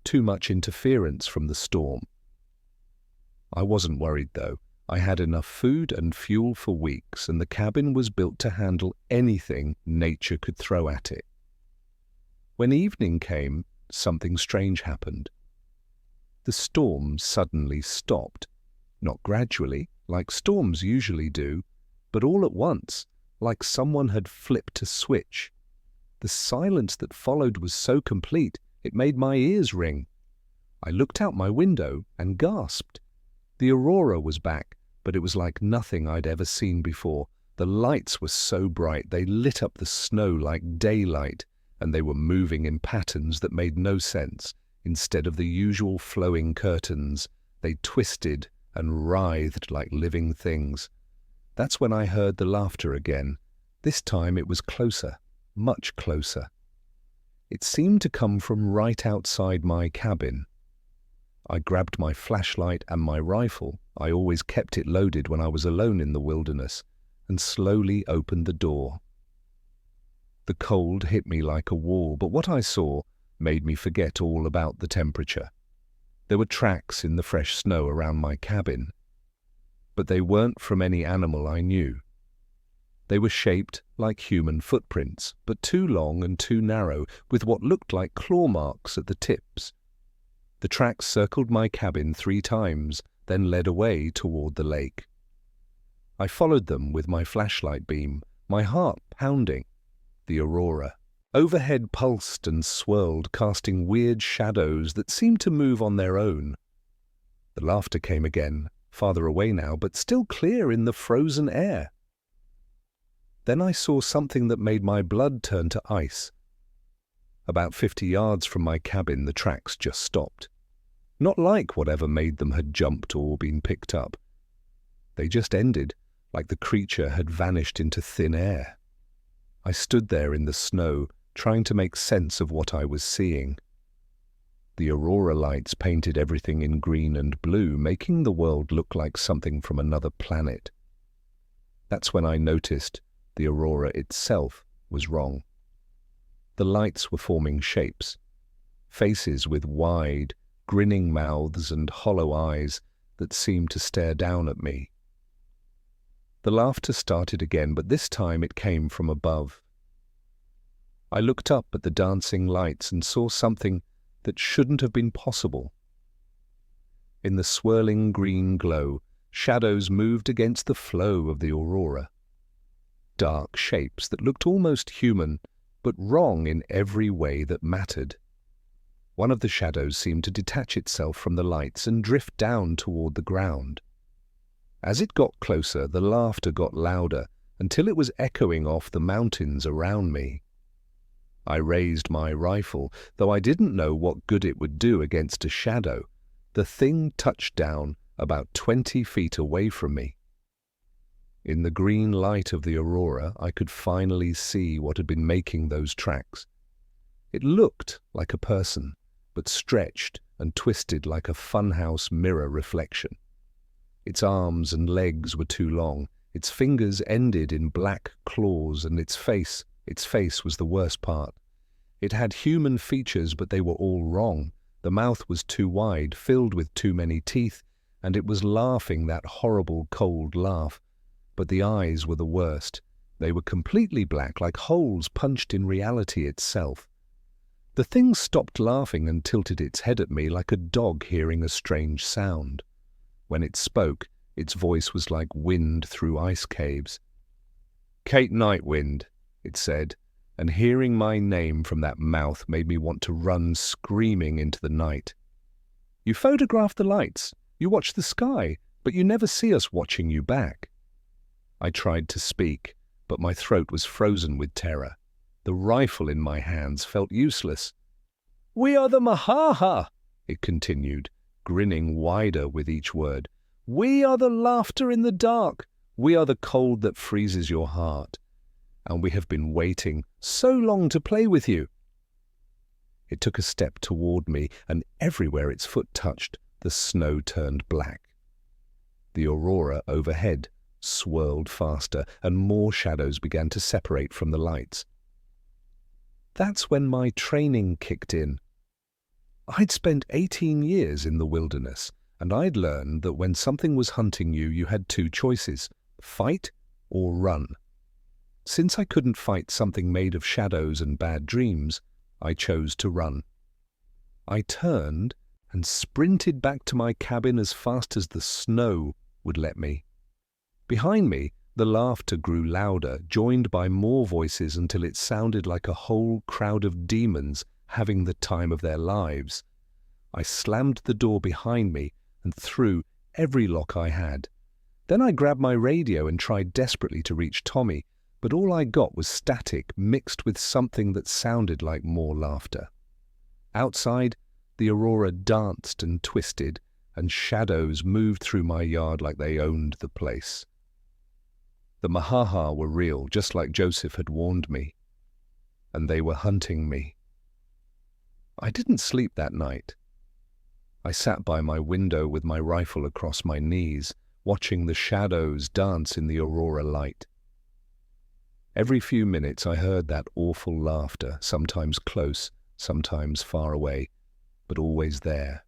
Too much interference from the storm. I wasn't worried, though. I had enough food and fuel for weeks, and the cabin was built to handle anything nature could throw at it. When evening came, something strange happened. The storm suddenly stopped. Not gradually, like storms usually do, but all at once, like someone had flipped a switch. The silence that followed was so complete, it made my ears ring. I looked out my window and gasped. The aurora was back, but it was like nothing I'd ever seen before. The lights were so bright they lit up the snow like daylight, and they were moving in patterns that made no sense. Instead of the usual flowing curtains, they twisted and writhed like living things. That's when I heard the laughter again. This time it was closer, much closer. It seemed to come from right outside my cabin. I grabbed my flashlight and my rifle, I always kept it loaded when I was alone in the wilderness, and slowly opened the door. The cold hit me like a wall, but what I saw made me forget all about the temperature. There were tracks in the fresh snow around my cabin, but they weren't from any animal I knew. They were shaped like human footprints, but too long and too narrow, with what looked like claw marks at the tips. The tracks circled my cabin 3 times, then led away toward the lake. I followed them with my flashlight beam, my heart pounding. The aurora overhead pulsed and swirled, casting weird shadows that seemed to move on their own. The laughter came again, farther away now, but still clear in the frozen air. Then I saw something that made my blood turn to ice. About 50 yards from my cabin, the tracks just stopped. Not like whatever made them had jumped or been picked up. They just ended, like the creature had vanished into thin air. I stood there in the snow, trying to make sense of what I was seeing. The aurora lights painted everything in green and blue, making the world look like something from another planet. That's when I noticed the aurora itself was wrong. The lights were forming shapes, faces with wide, grinning mouths and hollow eyes that seemed to stare down at me. The laughter started again, but this time it came from above. I looked up at the dancing lights and saw something that shouldn't have been possible. In the swirling green glow, shadows moved against the flow of the aurora. Dark shapes that looked almost human, but wrong in every way that mattered. One of the shadows seemed to detach itself from the lights and drift down toward the ground. As it got closer, the laughter got louder, until it was echoing off the mountains around me. I raised my rifle, though I didn't know what good it would do against a shadow. The thing touched down about 20 feet away from me. In the green light of the aurora, I could finally see what had been making those tracks. It looked like a person, but stretched and twisted like a funhouse mirror reflection. Its arms and legs were too long, its fingers ended in black claws, and its face was the worst part. It had human features, but they were all wrong. The mouth was too wide, filled with too many teeth, and it was laughing that horrible cold laugh. But the eyes were the worst. They were completely black, like holes punched in reality itself. The thing stopped laughing and tilted its head at me like a dog hearing a strange sound. When it spoke, its voice was like wind through ice caves. "Kate Nightwind," it said, and hearing my name from that mouth made me want to run screaming into the night. "You photograph the lights, you watch the sky, but you never see us watching you back." I tried to speak, but my throat was frozen with terror. The rifle in my hands felt useless. "We are the Mahaha," it continued, grinning wider with each word. "We are the laughter in the dark. We are the cold that freezes your heart. And we have been waiting so long to play with you." It took a step toward me, and everywhere its foot touched, the snow turned black. The aurora overhead swirled faster, and more shadows began to separate from the lights. That's when my training kicked in. I'd spent 18 years in the wilderness, and I'd learned that when something was hunting you, you had two choices: fight or run. Since I couldn't fight something made of shadows and bad dreams, I chose to run. I turned and sprinted back to my cabin as fast as the snow would let me. Behind me, the laughter grew louder, joined by more voices until it sounded like a whole crowd of demons having the time of their lives. I slammed the door behind me and threw every lock I had. Then I grabbed my radio and tried desperately to reach Tommy, but all I got was static mixed with something that sounded like more laughter. Outside, the aurora danced and twisted, and shadows moved through my yard like they owned the place. The Mahaha were real, just like Joseph had warned me, and they were hunting me. I didn't sleep that night. I sat by my window with my rifle across my knees, watching the shadows dance in the aurora light. Every few minutes I heard that awful laughter, sometimes close, sometimes far away, but always there.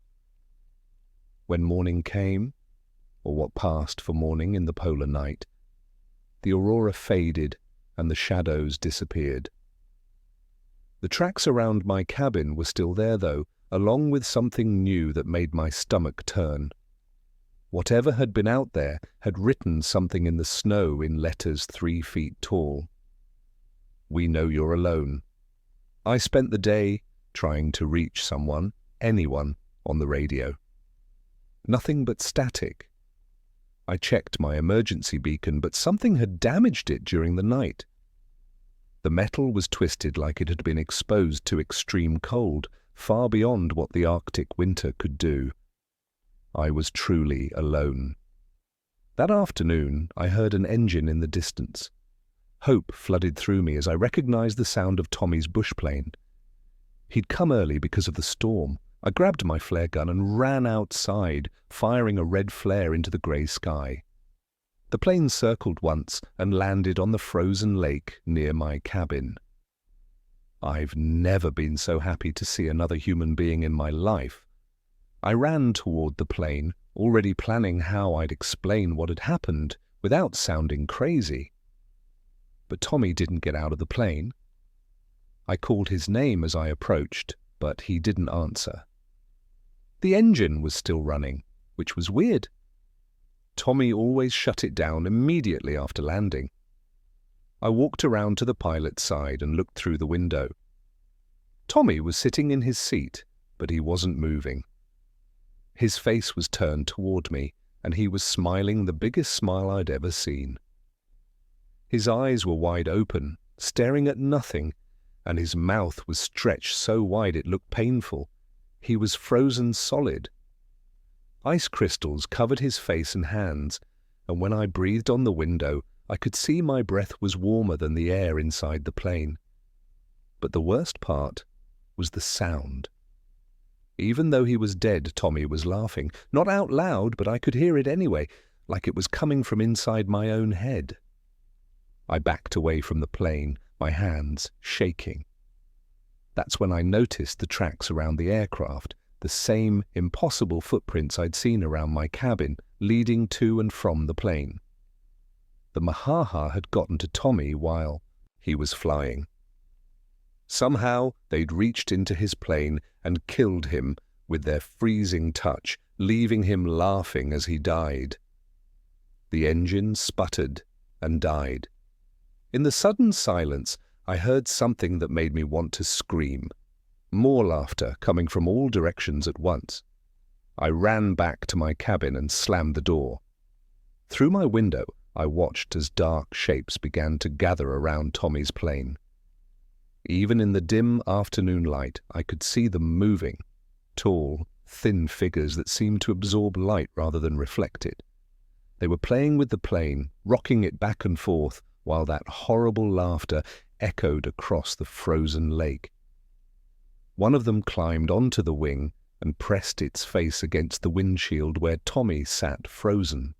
When morning came, or what passed for morning in the polar night, the aurora faded and the shadows disappeared. The tracks around my cabin were still there, though, along with something new that made my stomach turn. Whatever had been out there had written something in the snow in letters 3 feet tall. "We know you're alone." I spent the day trying to reach someone, anyone, on the radio. Nothing but static. I checked my emergency beacon, but something had damaged it during the night. The metal was twisted like it had been exposed to extreme cold, far beyond what the Arctic winter could do. I was truly alone. That afternoon, I heard an engine in the distance. Hope flooded through me as I recognized the sound of Tommy's bush plane. He'd come early because of the storm. I grabbed my flare gun and ran outside, firing a red flare into the grey sky. The plane circled once and landed on the frozen lake near my cabin. I've never been so happy to see another human being in my life. I ran toward the plane, already planning how I'd explain what had happened without sounding crazy. But Tommy didn't get out of the plane. I called his name as I approached, but he didn't answer. The engine was still running, which was weird. Tommy always shut it down immediately after landing. I walked around to the pilot's side and looked through the window. Tommy was sitting in his seat, but he wasn't moving. His face was turned toward me, and he was smiling the biggest smile I'd ever seen. His eyes were wide open, staring at nothing, and his mouth was stretched so wide it looked painful. He was frozen solid. Ice crystals covered his face and hands, and when I breathed on the window, I could see my breath was warmer than the air inside the plane. But the worst part was the sound. Even though he was dead, Tommy was laughing. Not out loud, but I could hear it anyway, like it was coming from inside my own head. I backed away from the plane, my hands shaking. That's when I noticed the tracks around the aircraft, the same impossible footprints I'd seen around my cabin, leading to and from the plane. The Mahaha had gotten to Tommy while he was flying. Somehow they'd reached into his plane and killed him with their freezing touch, leaving him laughing as he died. The engine sputtered and died. In the sudden silence, I heard something that made me want to scream. More laughter coming from all directions at once. I ran back to my cabin and slammed the door. Through my window, I watched as dark shapes began to gather around Tommy's plane. Even in the dim afternoon light, I could see them moving, tall, thin figures that seemed to absorb light rather than reflect it. They were playing with the plane, rocking it back and forth, while that horrible laughter echoed across the frozen lake. One of them climbed onto the wing and pressed its face against the windshield where Tommy sat frozen.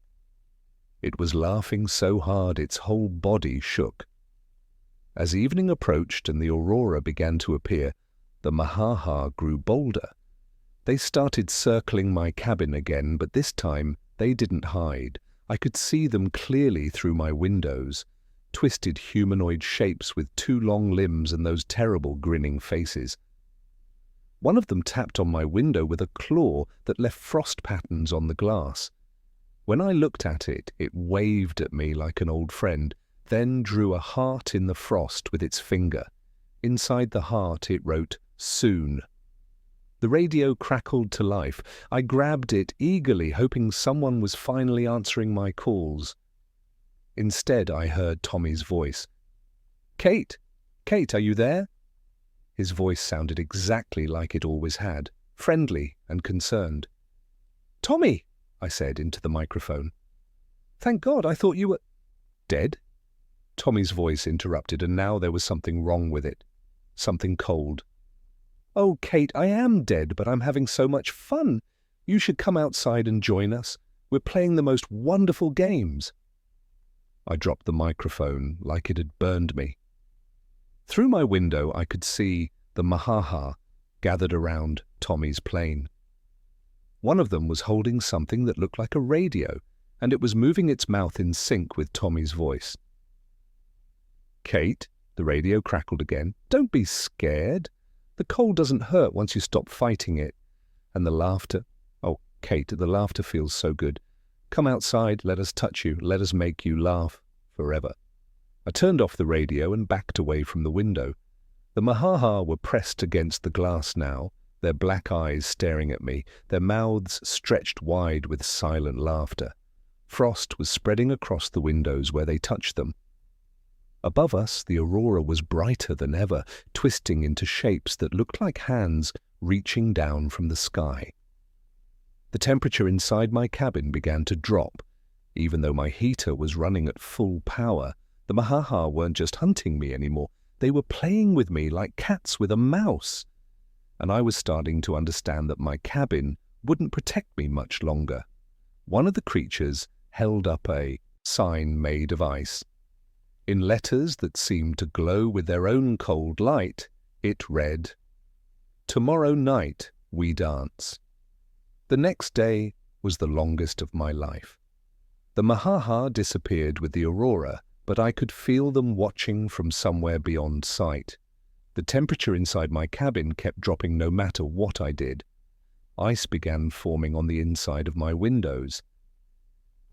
It was laughing so hard its whole body shook. As evening approached and the aurora began to appear, the Mahaha grew bolder. They started circling my cabin again, but this time they didn't hide. I could see them clearly through my windows. Twisted humanoid shapes with 2 long limbs and those terrible grinning faces. One of them tapped on my window with a claw that left frost patterns on the glass. When I looked at it, it waved at me like an old friend, then drew a heart in the frost with its finger. Inside the heart it wrote, "Soon." The radio crackled to life. I grabbed it eagerly, hoping someone was finally answering my calls. Instead, I heard Tommy's voice. "Kate! Kate, are you there?" His voice sounded exactly like it always had, friendly and concerned. "Tommy!" I said into the microphone. "Thank God, I thought you were—" "Dead?" Tommy's voice interrupted, and now there was something wrong with it. Something cold. "Oh, Kate, I am dead, but I'm having so much fun. You should come outside and join us. We're playing the most wonderful games." I dropped the microphone like it had burned me. Through my window, I could see the Mahaha gathered around Tommy's plane. One of them was holding something that looked like a radio, and it was moving its mouth in sync with Tommy's voice. "Kate," the radio crackled again, "don't be scared. The cold doesn't hurt once you stop fighting it. And the laughter, oh, Kate, the laughter feels so good. Come outside, let us touch you, let us make you laugh forever." I turned off the radio and backed away from the window. The Mahaha were pressed against the glass now, their black eyes staring at me, their mouths stretched wide with silent laughter. Frost was spreading across the windows where they touched them. Above us, the aurora was brighter than ever, twisting into shapes that looked like hands reaching down from the sky. The temperature inside my cabin began to drop. Even though my heater was running at full power, the Mahaha weren't just hunting me anymore. They were playing with me like cats with a mouse. And I was starting to understand that my cabin wouldn't protect me much longer. One of the creatures held up a sign made of ice. In letters that seemed to glow with their own cold light, it read, "Tomorrow night we dance." The next day was the longest of my life. The Mahaha disappeared with the aurora, but I could feel them watching from somewhere beyond sight. The temperature inside my cabin kept dropping no matter what I did. Ice began forming on the inside of my windows.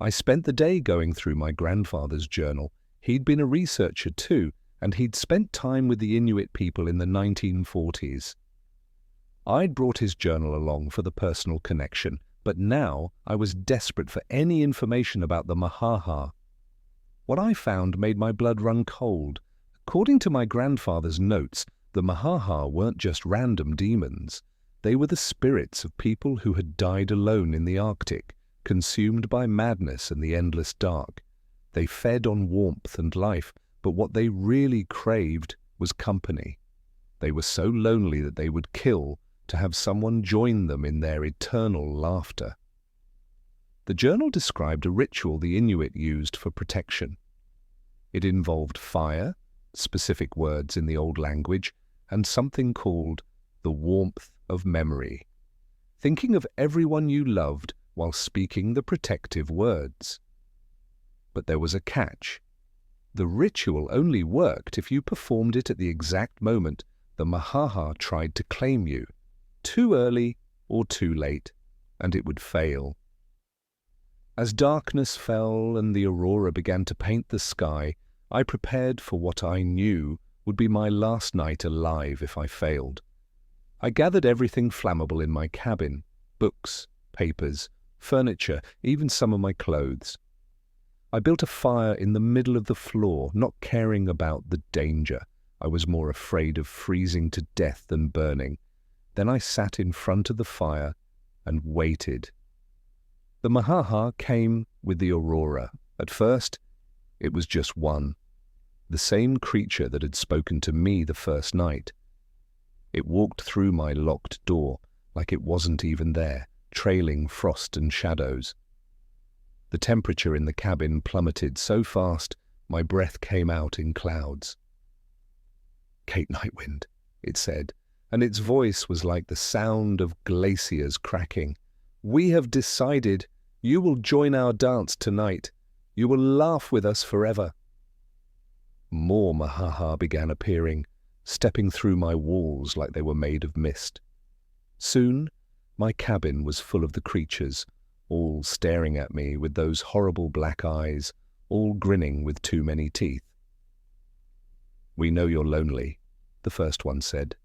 I spent the day going through my grandfather's journal. He'd been a researcher too, and he'd spent time with the Inuit people in the 1940s. I'd brought his journal along for the personal connection, but now I was desperate for any information about the Mahaha. What I found made my blood run cold. According to my grandfather's notes, the Mahaha weren't just random demons. They were the spirits of people who had died alone in the Arctic, consumed by madness and the endless dark. They fed on warmth and life, but what they really craved was company. They were so lonely that they would kill to have someone join them in their eternal laughter. The journal described a ritual the Inuit used for protection. It involved fire, specific words in the old language, and something called the warmth of memory. Thinking of everyone you loved while speaking the protective words. But there was a catch. The ritual only worked if you performed it at the exact moment the Mahaha tried to claim you, too early or too late, and it would fail. As darkness fell and the aurora began to paint the sky, I prepared for what I knew would be my last night alive if I failed. I gathered everything flammable in my cabin, books, papers, furniture, even some of my clothes. I built a fire in the middle of the floor, not caring about the danger. I was more afraid of freezing to death than burning. Then I sat in front of the fire and waited. The Mahaha came with the aurora. At first, it was just one, the same creature that had spoken to me the first night. It walked through my locked door like it wasn't even there, trailing frost and shadows. The temperature in the cabin plummeted so fast my breath came out in clouds. "Cape Nightwind," it said, and its voice was like the sound of glaciers cracking. "We have decided you will join our dance tonight. You will laugh with us forever." More Mahaha began appearing, stepping through my walls like they were made of mist. Soon, my cabin was full of the creatures, all staring at me with those horrible black eyes, all grinning with too many teeth. "We know you're lonely," the first one said.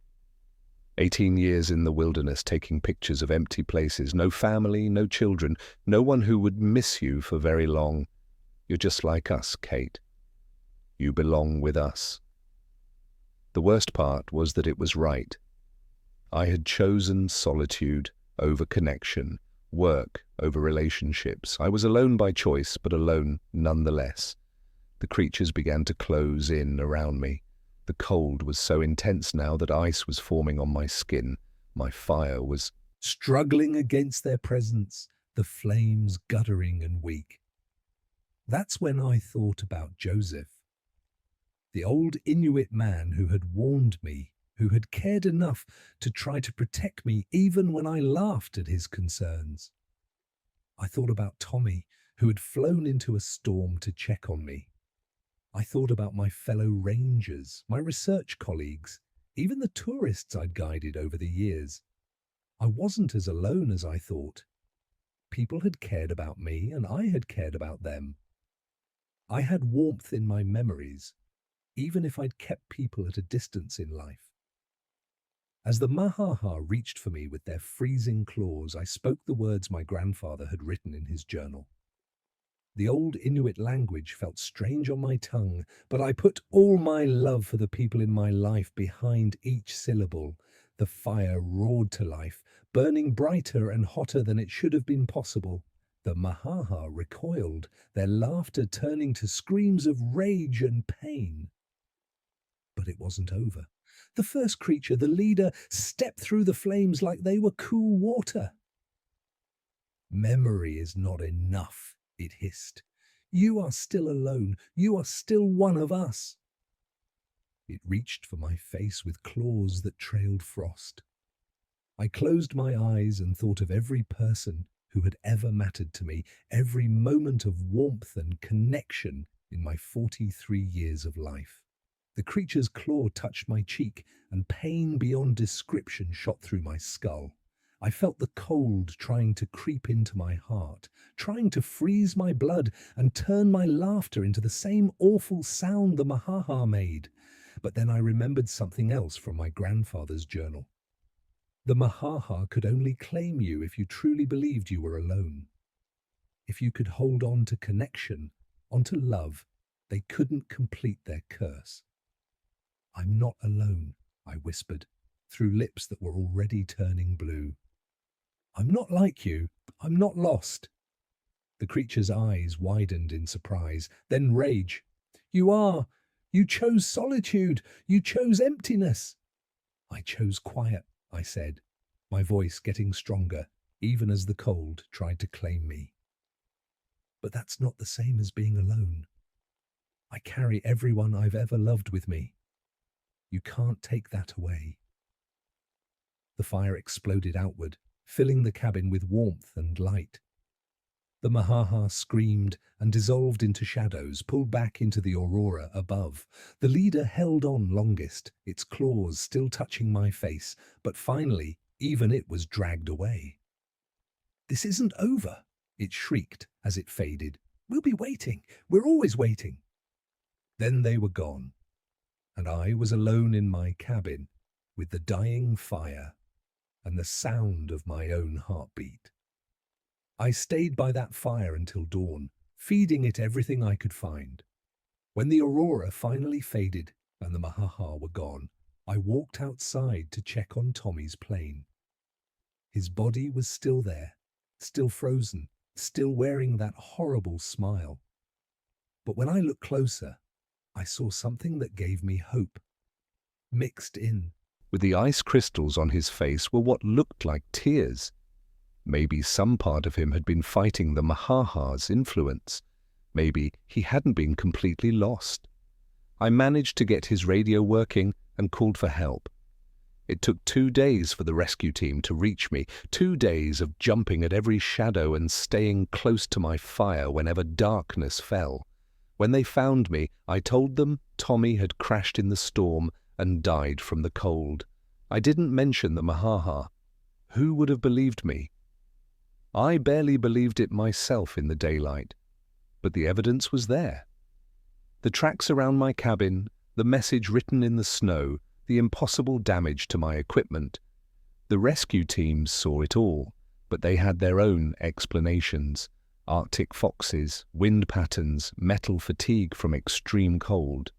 18 years in the wilderness taking pictures of empty places, no family, no children, no one who would miss you for very long. You're just like us, Kate. You belong with us. The worst part was that it was right. I had chosen solitude over connection, work over relationships. I was alone by choice, but alone nonetheless. The creatures began to close in around me. The cold was so intense now that ice was forming on my skin. My fire was struggling against their presence, the flames guttering and weak. That's when I thought about Joseph, the old Inuit man who had warned me, who had cared enough to try to protect me even when I laughed at his concerns. I thought about Tommy, who had flown into a storm to check on me. I thought about my fellow rangers, my research colleagues, even the tourists I'd guided over the years. I wasn't as alone as I thought. People had cared about me, and I had cared about them. I had warmth in my memories, even if I'd kept people at a distance in life. As the Mahaha reached for me with their freezing claws, I spoke the words my grandfather had written in his journal. The old Inuit language felt strange on my tongue, but I put all my love for the people in my life behind each syllable. The fire roared to life, burning brighter and hotter than it should have been possible. The Mahaha recoiled, their laughter turning to screams of rage and pain. But it wasn't over. The first creature, the leader, stepped through the flames like they were cool water. "Memory is not enough," it hissed. "You are still alone. You are still one of us." It reached for my face with claws that trailed frost. I closed my eyes and thought of every person who had ever mattered to me, every moment of warmth and connection in my 43 years of life. The creature's claw touched my cheek, and pain beyond description shot through my skull. I felt the cold trying to creep into my heart, trying to freeze my blood and turn my laughter into the same awful sound the Mahaha made. But then I remembered something else from my grandfather's journal. The Mahaha could only claim you if you truly believed you were alone. If you could hold on to connection, onto love, They couldn't complete their curse. "I'm not alone," I whispered, through lips that were already turning blue. "I'm not like you. I'm not lost." The creature's eyes widened in surprise, then rage. "You are. You chose solitude. You chose emptiness." "I chose quiet," I said, my voice getting stronger, even as the cold tried to claim me. "But that's not the same as being alone. I carry everyone I've ever loved with me. You can't take that away." The fire exploded outward, filling the cabin with warmth and light. The Mahaha screamed and dissolved into shadows, pulled back into the aurora above. The leader held on longest, its claws still touching my face, but finally, even it was dragged away. "This isn't over," it shrieked as it faded. "We'll be waiting. We're always waiting." Then they were gone, and I was alone in my cabin with the dying fire and the sound of my own heartbeat. I stayed by that fire until dawn, feeding it everything I could find. When the aurora finally faded and the Mahaha were gone, I walked outside to check on Tommy's plane. His body was still there, still frozen, still wearing that horrible smile. But when I looked closer, I saw something that gave me hope. Mixed in With the ice crystals on his face were what looked like tears. Maybe some part of him had been fighting the Mahaha's influence. Maybe he hadn't been completely lost. I managed to get his radio working and called for help. It took 2 days for the rescue team to reach me, 2 days of jumping at every shadow and staying close to my fire whenever darkness fell. When they found me, I told them Tommy had crashed in the storm and died from the cold. I didn't mention the Mahaha. Who would have believed me? I barely believed it myself in the daylight, but the evidence was there. The tracks around my cabin, the message written in the snow, the impossible damage to my equipment. The rescue teams saw it all, but they had their own explanations. Arctic foxes, wind patterns, metal fatigue from extreme cold.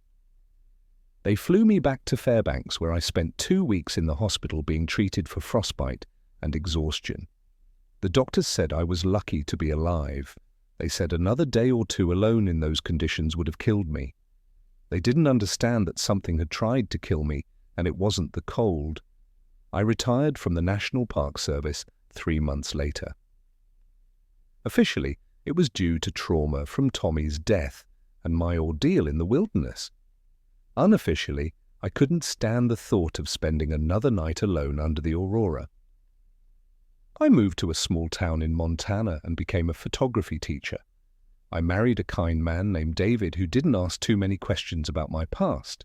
They flew me back to Fairbanks, where I spent 2 weeks in the hospital being treated for frostbite and exhaustion. The doctors said I was lucky to be alive. They said another day or 2 alone in those conditions would have killed me. They didn't understand that something had tried to kill me, and it wasn't the cold. I retired from the National Park Service 3 months later. Officially, it was due to trauma from Tommy's death and my ordeal in the wilderness. Unofficially, I couldn't stand the thought of spending another night alone under the aurora. I moved to a small town in Montana and became a photography teacher. I married a kind man named David who didn't ask too many questions about my past.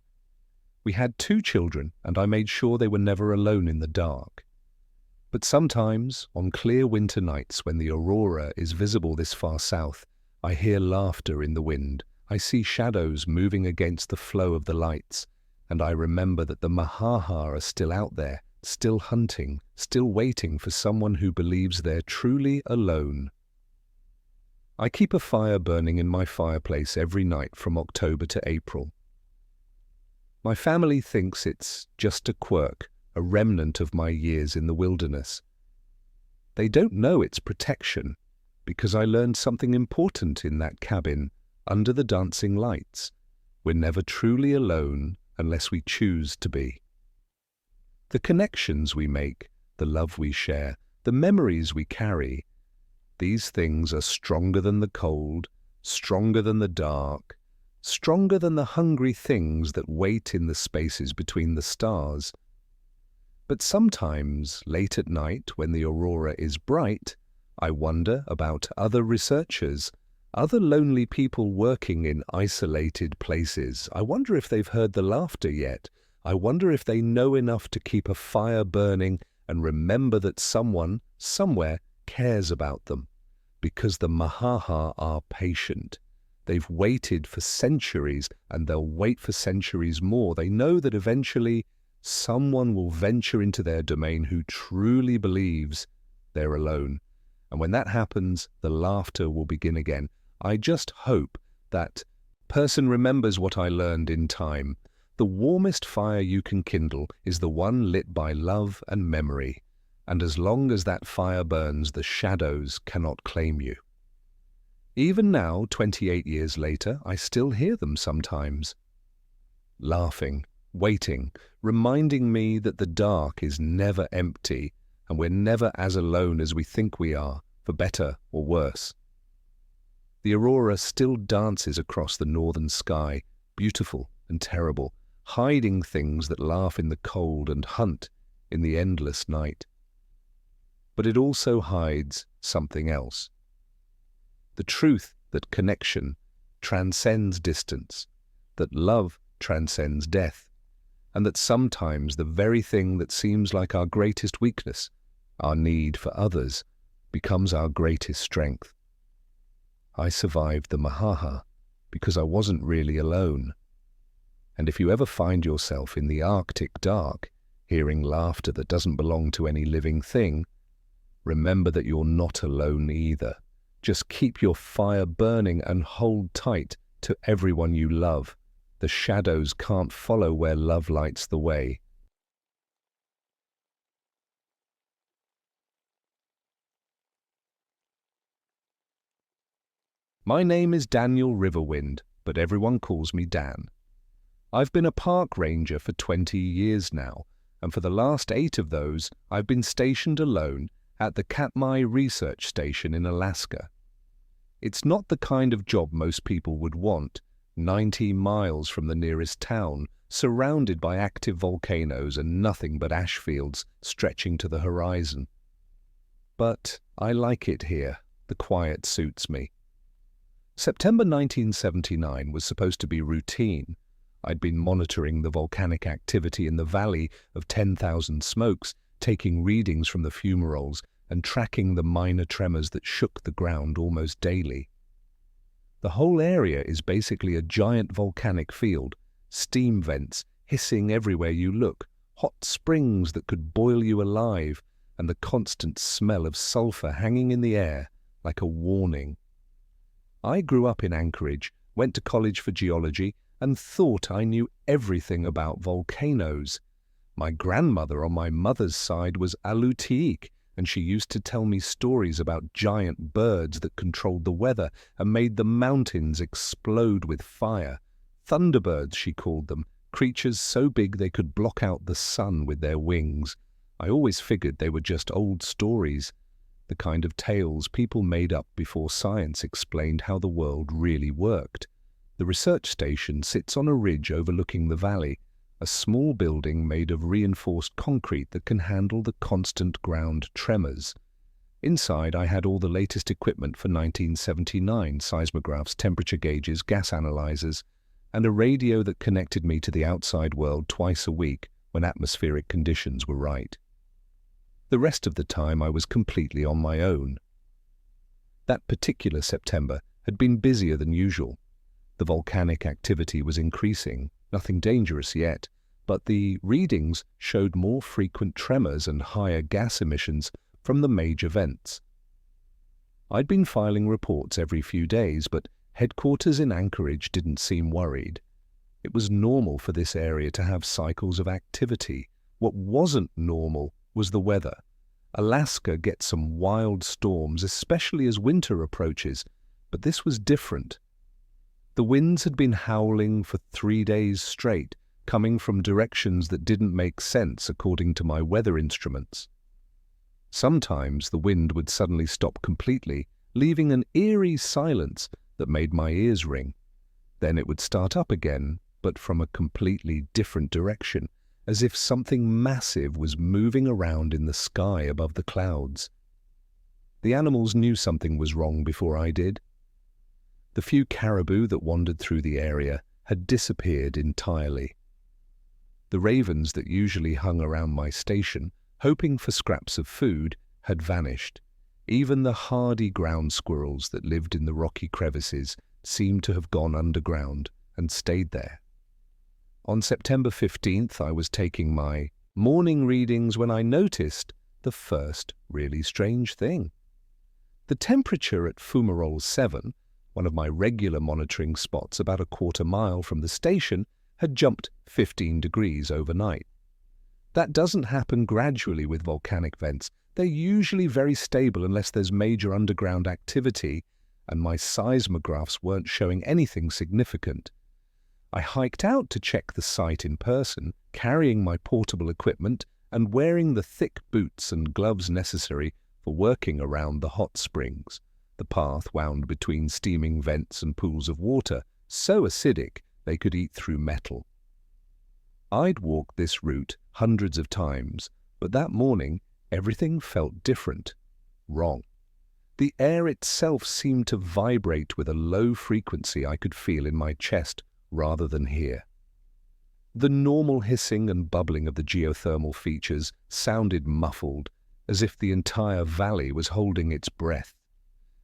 We had 2 children, and I made sure they were never alone in the dark. But sometimes, on clear winter nights when the aurora is visible this far south, I hear laughter in the wind. I see shadows moving against the flow of the lights, and I remember that the Mahaha are still out there, still hunting, still waiting for someone who believes they're truly alone. I keep a fire burning in my fireplace every night from October to April. My family thinks it's just a quirk, a remnant of my years in the wilderness. They don't know it's protection, because I learned something important in that cabin under the dancing lights. We're never truly alone unless we choose to be. The connections we make, the love we share, the memories we carry, these things are stronger than the cold, stronger than the dark, stronger than the hungry things that wait in the spaces between the stars. But sometimes, late at night, when the aurora is bright, I wonder about other researchers, other lonely people working in isolated places. I wonder if they've heard the laughter yet. I wonder if they know enough to keep a fire burning and remember that someone, somewhere, cares about them. Because the Mahaha are patient. They've waited for centuries, and they'll wait for centuries more. They know that eventually someone will venture into their domain who truly believes they're alone. And when that happens, the laughter will begin again. I just hope that person remembers what I learned in time. The warmest fire you can kindle is the one lit by love and memory, and as long as that fire burns, the shadows cannot claim you. Even now, 28 years later, I still hear them sometimes. Laughing, waiting, reminding me that the dark is never empty and we're never as alone as we think we are, for better or worse. The aurora still dances across the northern sky, beautiful and terrible, hiding things that laugh in the cold and hunt in the endless night. But it also hides something else. The truth that connection transcends distance, that love transcends death, and that sometimes the very thing that seems like our greatest weakness, our need for others, becomes our greatest strength. I survived the Mahaha because I wasn't really alone. And if you ever find yourself in the Arctic dark, hearing laughter that doesn't belong to any living thing, remember that you're not alone either. Just keep your fire burning and hold tight to everyone you love. The shadows can't follow where love lights the way. My name is Daniel Riverwind, but everyone calls me Dan. I've been a park ranger for 20 years now, and for the last 8 of those, I've been stationed alone at the Katmai Research Station in Alaska. It's not the kind of job most people would want, 90 miles from the nearest town, surrounded by active volcanoes and nothing but ash fields stretching to the horizon. But I like it here. The quiet suits me. September 1979 was supposed to be routine. I'd been monitoring the volcanic activity in the valley of 10,000 Smokes, taking readings from the fumaroles and tracking the minor tremors that shook the ground almost daily. The whole area is basically a giant volcanic field, steam vents hissing everywhere you look, hot springs that could boil you alive, and the constant smell of sulfur hanging in the air like a warning. I grew up in Anchorage, went to college for geology, and thought I knew everything about volcanoes. My grandmother on my mother's side was Alutiiq, and she used to tell me stories about giant birds that controlled the weather and made the mountains explode with fire. Thunderbirds, she called them, creatures so big they could block out the sun with their wings. I always figured they were just old stories, the kind of tales people made up before science explained how the world really worked. The research station sits on a ridge overlooking the valley, a small building made of reinforced concrete that can handle the constant ground tremors. Inside, I had all the latest equipment for 1979, seismographs, temperature gauges, gas analyzers, and a radio that connected me to the outside world twice a week when atmospheric conditions were right. The rest of the time I was completely on my own. That particular September had been busier than usual. The volcanic activity was increasing, nothing dangerous yet, but the readings showed more frequent tremors and higher gas emissions from the major vents. I'd been filing reports every few days, but headquarters in Anchorage didn't seem worried. It was normal for this area to have cycles of activity. What wasn't normal was the weather. Alaska gets some wild storms, especially as winter approaches, but this was different. The winds had been howling for 3 days straight, coming from directions that didn't make sense according to my weather instruments. Sometimes the wind would suddenly stop completely, leaving an eerie silence that made my ears ring. Then it would start up again, but from a completely different direction, as if something massive was moving around in the sky above the clouds. The animals knew something was wrong before I did. The few caribou that wandered through the area had disappeared entirely. The ravens that usually hung around my station, hoping for scraps of food, had vanished. Even the hardy ground squirrels that lived in the rocky crevices seemed to have gone underground and stayed there. On September 15th, I was taking my morning readings when I noticed the first really strange thing. The temperature at fumarole 7 one of my regular monitoring spots about a quarter-mile from the station, had jumped 15 degrees overnight. That doesn't happen gradually with volcanic vents. They're usually very stable unless there's major underground activity, and my seismographs weren't showing anything significant. I hiked out to check the site in person, carrying my portable equipment and wearing the thick boots and gloves necessary for working around the hot springs. The path wound between steaming vents and pools of water, so acidic they could eat through metal. I'd walked this route hundreds of times, but that morning everything felt different, wrong. The air itself seemed to vibrate with a low frequency I could feel in my chest rather than hear. The normal hissing and bubbling of the geothermal features sounded muffled, as if the entire valley was holding its breath.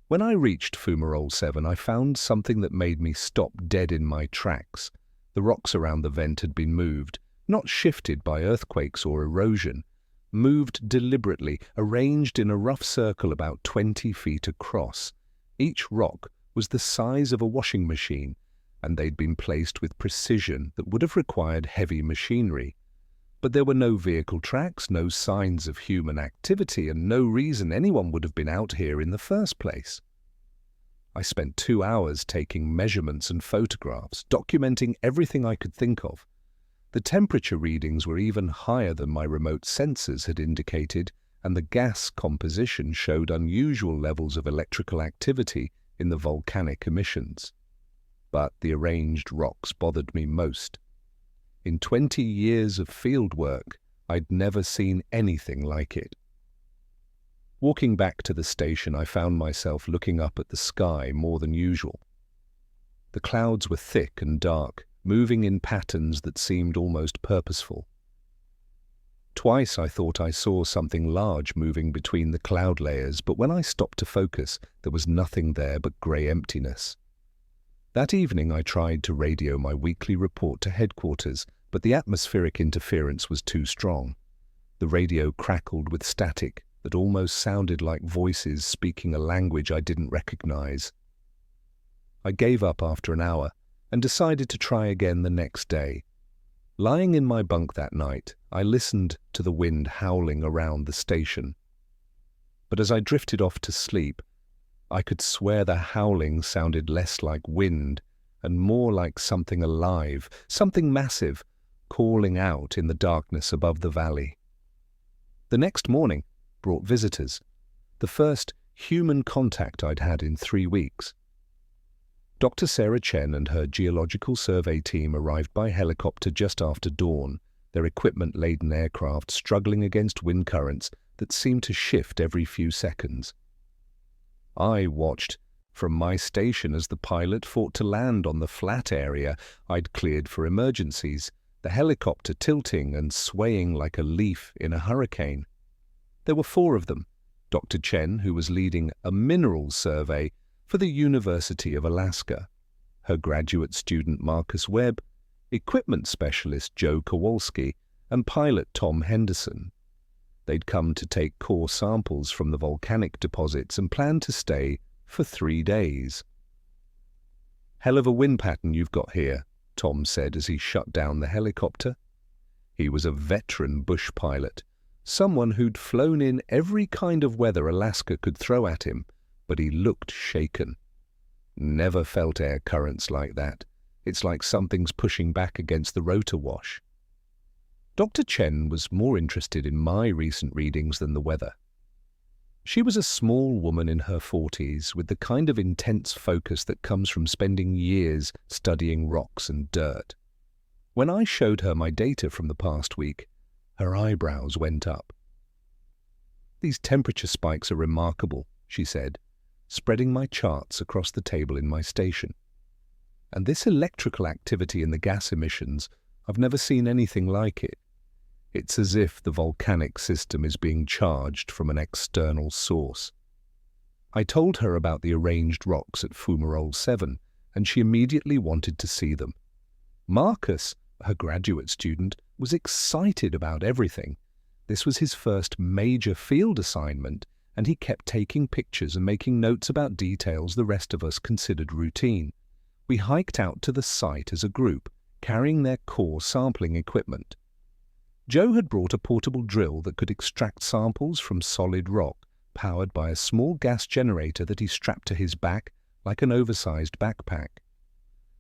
When I reached Fumarole 7, I found something that made me stop dead in my tracks. The rocks around the vent had been moved, not shifted by earthquakes or erosion, moved deliberately, arranged in a rough circle about 20 feet across. Each rock was the size of a washing machine, and they'd been placed with precision that would have required heavy machinery. But there were no vehicle tracks, no signs of human activity, and no reason anyone would have been out here in the first place. I spent 2 hours taking measurements and photographs, documenting everything I could think of. The temperature readings were even higher than my remote sensors had indicated, and the gas composition showed unusual levels of electrical activity in the volcanic emissions. But the arranged rocks bothered me most. In 20 years of field work, I'd never seen anything like it. Walking back to the station, I found myself looking up at the sky more than usual. The clouds were thick and dark, moving in patterns that seemed almost purposeful. Twice I thought I saw something large moving between the cloud layers, but when I stopped to focus, there was nothing there but grey emptiness. That evening I tried to radio my weekly report to headquarters, but the atmospheric interference was too strong. The radio crackled with static that almost sounded like voices speaking a language I didn't recognize. I gave up after an hour and decided to try again the next day. Lying in my bunk that night, I listened to the wind howling around the station. But as I drifted off to sleep, I could swear the howling sounded less like wind and more like something alive, something massive, calling out in the darkness above the valley. The next morning brought visitors, the first human contact I'd had in 3 weeks. Dr. Sarah Chen and her geological survey team arrived by helicopter just after dawn, their equipment-laden aircraft struggling against wind currents that seemed to shift every few seconds. I watched from my station as the pilot fought to land on the flat area I'd cleared for emergencies, the helicopter tilting and swaying like a leaf in a hurricane. There were 4 of them: Dr. Chen, who was leading a minerals survey for the University of Alaska, her graduate student Marcus Webb, equipment specialist Joe Kowalski, and pilot Tom Henderson. They'd come to take core samples from the volcanic deposits and planned to stay for 3 days. "Hell of a wind pattern you've got here," Tom said as he shut down the helicopter. He was a veteran bush pilot, someone who'd flown in every kind of weather Alaska could throw at him, but he looked shaken. "Never felt air currents like that. It's like something's pushing back against the rotor wash." Dr. Chen was more interested in my recent readings than the weather. She was a small woman in her 40s with the kind of intense focus that comes from spending years studying rocks and dirt. When I showed her my data from the past week, her eyebrows went up. "These temperature spikes are remarkable," she said, spreading my charts across the table in my station. "And this electrical activity in the gas emissions, I've never seen anything like it. It's as if the volcanic system is being charged from an external source." I told her about the arranged rocks at Fumarole 7, and she immediately wanted to see them. Marcus, her graduate student, was excited about everything. This was his first major field assignment, and he kept taking pictures and making notes about details the rest of us considered routine. We hiked out to the site as a group, carrying their core sampling equipment. Joe had brought a portable drill that could extract samples from solid rock, powered by a small gas generator that he strapped to his back like an oversized backpack.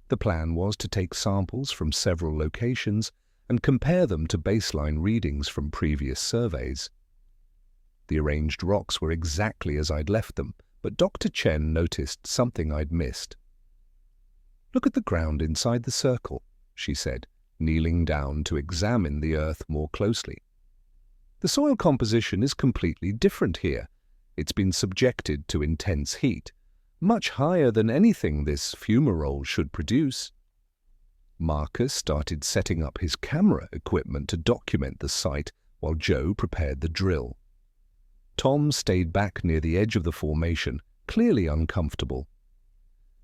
The plan was to take samples from several locations and compare them to baseline readings from previous surveys. The arranged rocks were exactly as I'd left them, but Dr. Chen noticed something I'd missed. "Look at the ground inside the circle," she said, kneeling down to examine the earth more closely. "The soil composition is completely different here. It's been subjected to intense heat, much higher than anything this fumarole should produce." Marcus started setting up his camera equipment to document the site while Joe prepared the drill. Tom stayed back near the edge of the formation, clearly uncomfortable.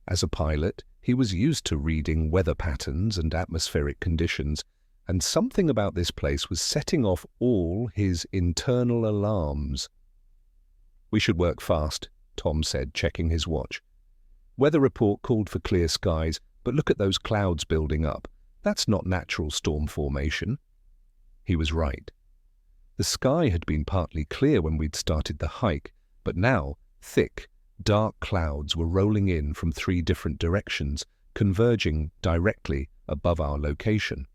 As a pilot, he was used to reading weather patterns and atmospheric conditions, and something about this place was setting off all his internal alarms. "We should work fast," Tom said, checking his watch. "Weather report called for clear skies, but look at those clouds building up. That's not natural storm formation." He was right. The sky had been partly clear when we'd started the hike, but now thick, dark clouds were rolling in from 3 different directions, converging directly above our location.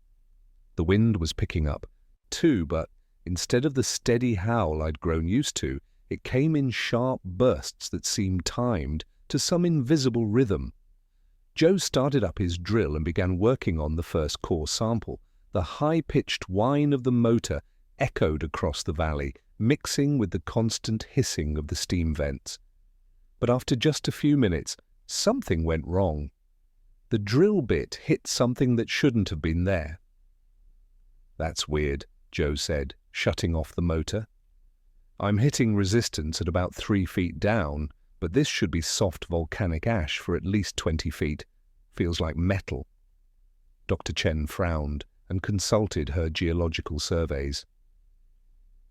The wind was picking up, too, but instead of the steady howl I'd grown used to, it came in sharp bursts that seemed timed to some invisible rhythm. Joe started up his drill and began working on the first core sample. The high-pitched whine of the motor echoed across the valley, mixing with the constant hissing of the steam vents. But after just a few minutes, something went wrong. The drill bit hit something that shouldn't have been there. "That's weird," Joe said, shutting off the motor. "I'm hitting resistance at about 3 feet down, but this should be soft volcanic ash for at least 20 feet. Feels like metal." Dr. Chen frowned and consulted her geological surveys.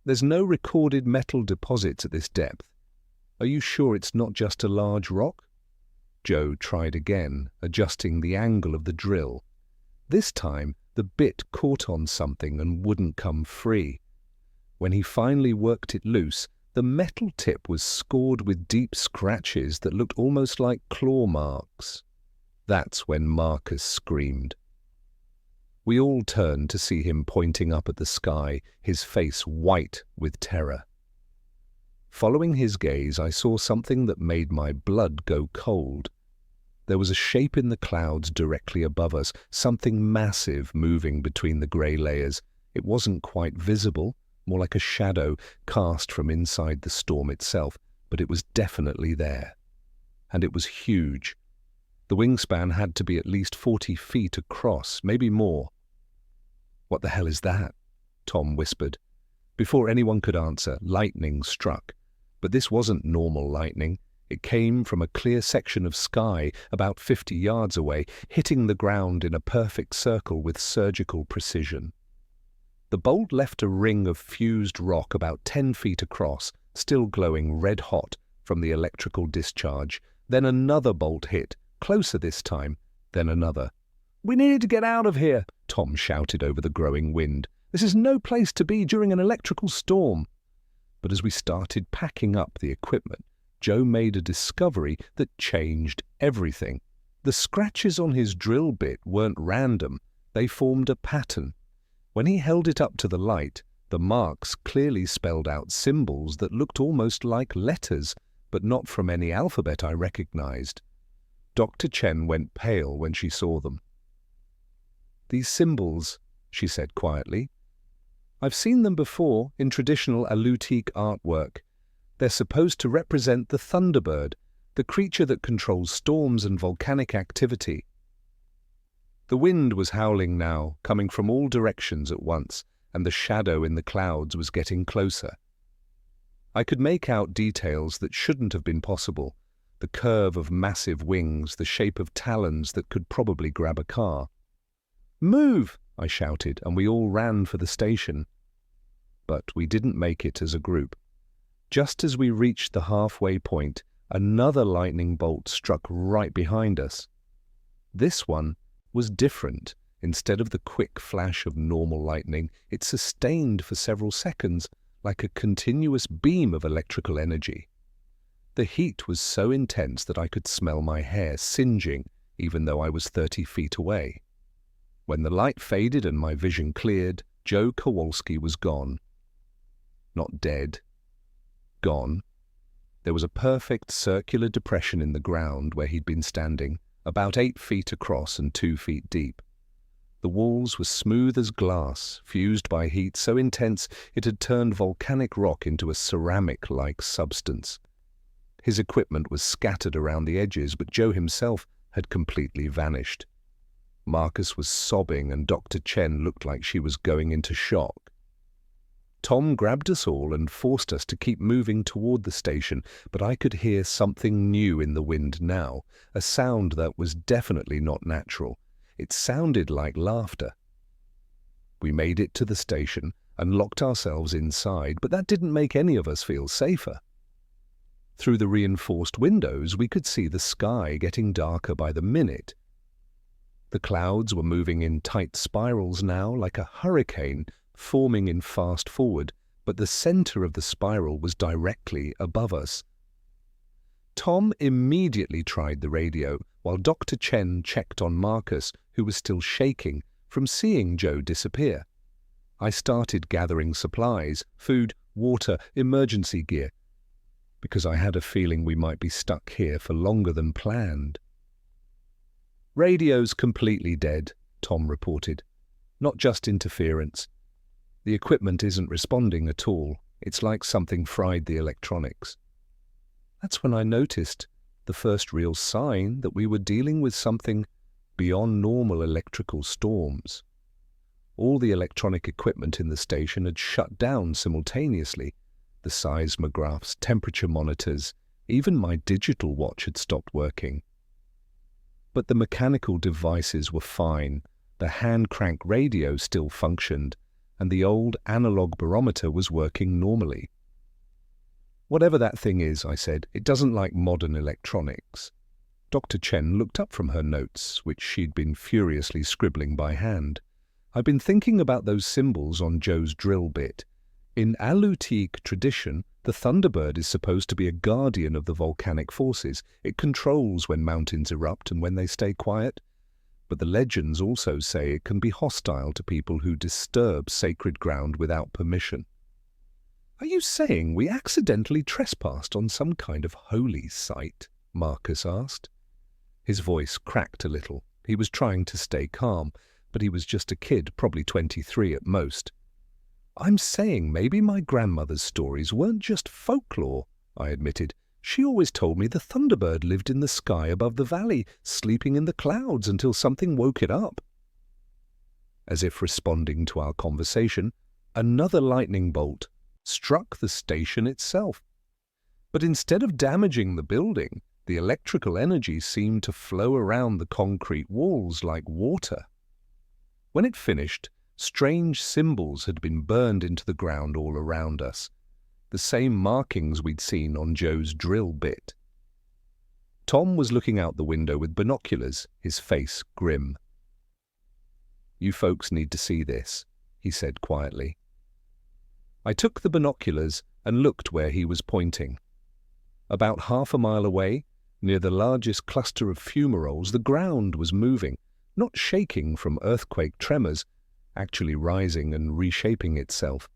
"There's no recorded metal deposits at this depth. Are you sure it's not just a large rock?" Joe tried again, adjusting the angle of the drill. This time, the bit caught on something and wouldn't come free. When he finally worked it loose, the metal tip was scored with deep scratches that looked almost like claw marks. That's when Marcus screamed. We all turned to see him pointing up at the sky, his face white with terror. Following his gaze, I saw something that made my blood go cold. There was a shape in the clouds directly above us, something massive moving between the grey layers. It wasn't quite visible, more like a shadow cast from inside the storm itself, but it was definitely there. And it was huge. The wingspan had to be at least 40 feet across, maybe more. "What the hell is that?" Tom whispered. Before anyone could answer, lightning struck. But this wasn't normal lightning. It came from a clear section of sky about 50 yards away, hitting the ground in a perfect circle with surgical precision. The bolt left a ring of fused rock about 10 feet across, still glowing red-hot from the electrical discharge. Then another bolt hit, closer this time, then another. "We need to get out of here," Tom shouted over the growing wind. "This is no place to be during an electrical storm." But as we started packing up the equipment, Joe made a discovery that changed everything. The scratches on his drill bit weren't random. They formed a pattern. When he held it up to the light, the marks clearly spelled out symbols that looked almost like letters, but not from any alphabet I recognized. Dr. Chen went pale when she saw them. "These symbols," she said quietly, "I've seen them before in traditional Alutiiq artwork. They're supposed to represent the thunderbird, the creature that controls storms and volcanic activity." The wind was howling now, coming from all directions at once, and the shadow in the clouds was getting closer. I could make out details that shouldn't have been possible, the curve of massive wings, the shape of talons that could probably grab a car. "Move!" I shouted, and we all ran for the station. But we didn't make it as a group. Just as we reached the halfway point, another lightning bolt struck right behind us. This one was different. Instead of the quick flash of normal lightning, it sustained for several seconds, like a continuous beam of electrical energy. The heat was so intense that I could smell my hair singeing, even though I was 30 feet away. When the light faded and my vision cleared, Joe Kowalski was gone. Not dead. Gone. There was a perfect circular depression in the ground where he'd been standing, about 8 feet across and 2 feet deep. The walls were smooth as glass, fused by heat so intense it had turned volcanic rock into a ceramic-like substance. His equipment was scattered around the edges, but Joe himself had completely vanished. Marcus was sobbing and Dr. Chen looked like she was going into shock. Tom grabbed us all and forced us to keep moving toward the station, but I could hear something new in the wind now, a sound that was definitely not natural. It sounded like laughter. We made it to the station and locked ourselves inside, but that didn't make any of us feel safer. Through the reinforced windows, we could see the sky getting darker by the minute. The clouds were moving in tight spirals now, like a hurricane forming in fast forward, but the center of the spiral was directly above us. Tom immediately tried the radio, while Dr. Chen checked on Marcus, who was still shaking from seeing Joe disappear. I started gathering supplies, food, water, emergency gear, because I had a feeling we might be stuck here for longer than planned. "Radio's completely dead," Tom reported. "Not just interference. The equipment isn't responding at all. It's like something fried the electronics." That's when I noticed the first real sign that we were dealing with something beyond normal electrical storms. All the electronic equipment in the station had shut down simultaneously. The seismographs, temperature monitors, even my digital watch had stopped working. But the mechanical devices were fine, the hand-crank radio still functioned, and the old analog barometer was working normally. "Whatever that thing is," I said, "it doesn't like modern electronics." Dr. Chen looked up from her notes, which she'd been furiously scribbling by hand. "I've been thinking about those symbols on Joe's drill bit. In Alutiiq tradition, the Thunderbird is supposed to be a guardian of the volcanic forces. It controls when mountains erupt and when they stay quiet. But the legends also say it can be hostile to people who disturb sacred ground without permission." "Are you saying we accidentally trespassed on some kind of holy site?" Marcus asked. His voice cracked a little. He was trying to stay calm, but he was just a kid, probably 23 at most. "I'm saying maybe my grandmother's stories weren't just folklore," I admitted. "She always told me the Thunderbird lived in the sky above the valley, sleeping in the clouds until something woke it up." As if responding to our conversation, another lightning bolt struck the station itself. But instead of damaging the building, the electrical energy seemed to flow around the concrete walls like water. When it finished, strange symbols had been burned into the ground all around us, the same markings we'd seen on Joe's drill bit. Tom was looking out the window with binoculars, his face grim. "You folks need to see this," he said quietly. I took the binoculars and looked where he was pointing. About half a mile away, near the largest cluster of fumaroles, the ground was moving, not shaking from earthquake tremors, actually rising and reshaping itself.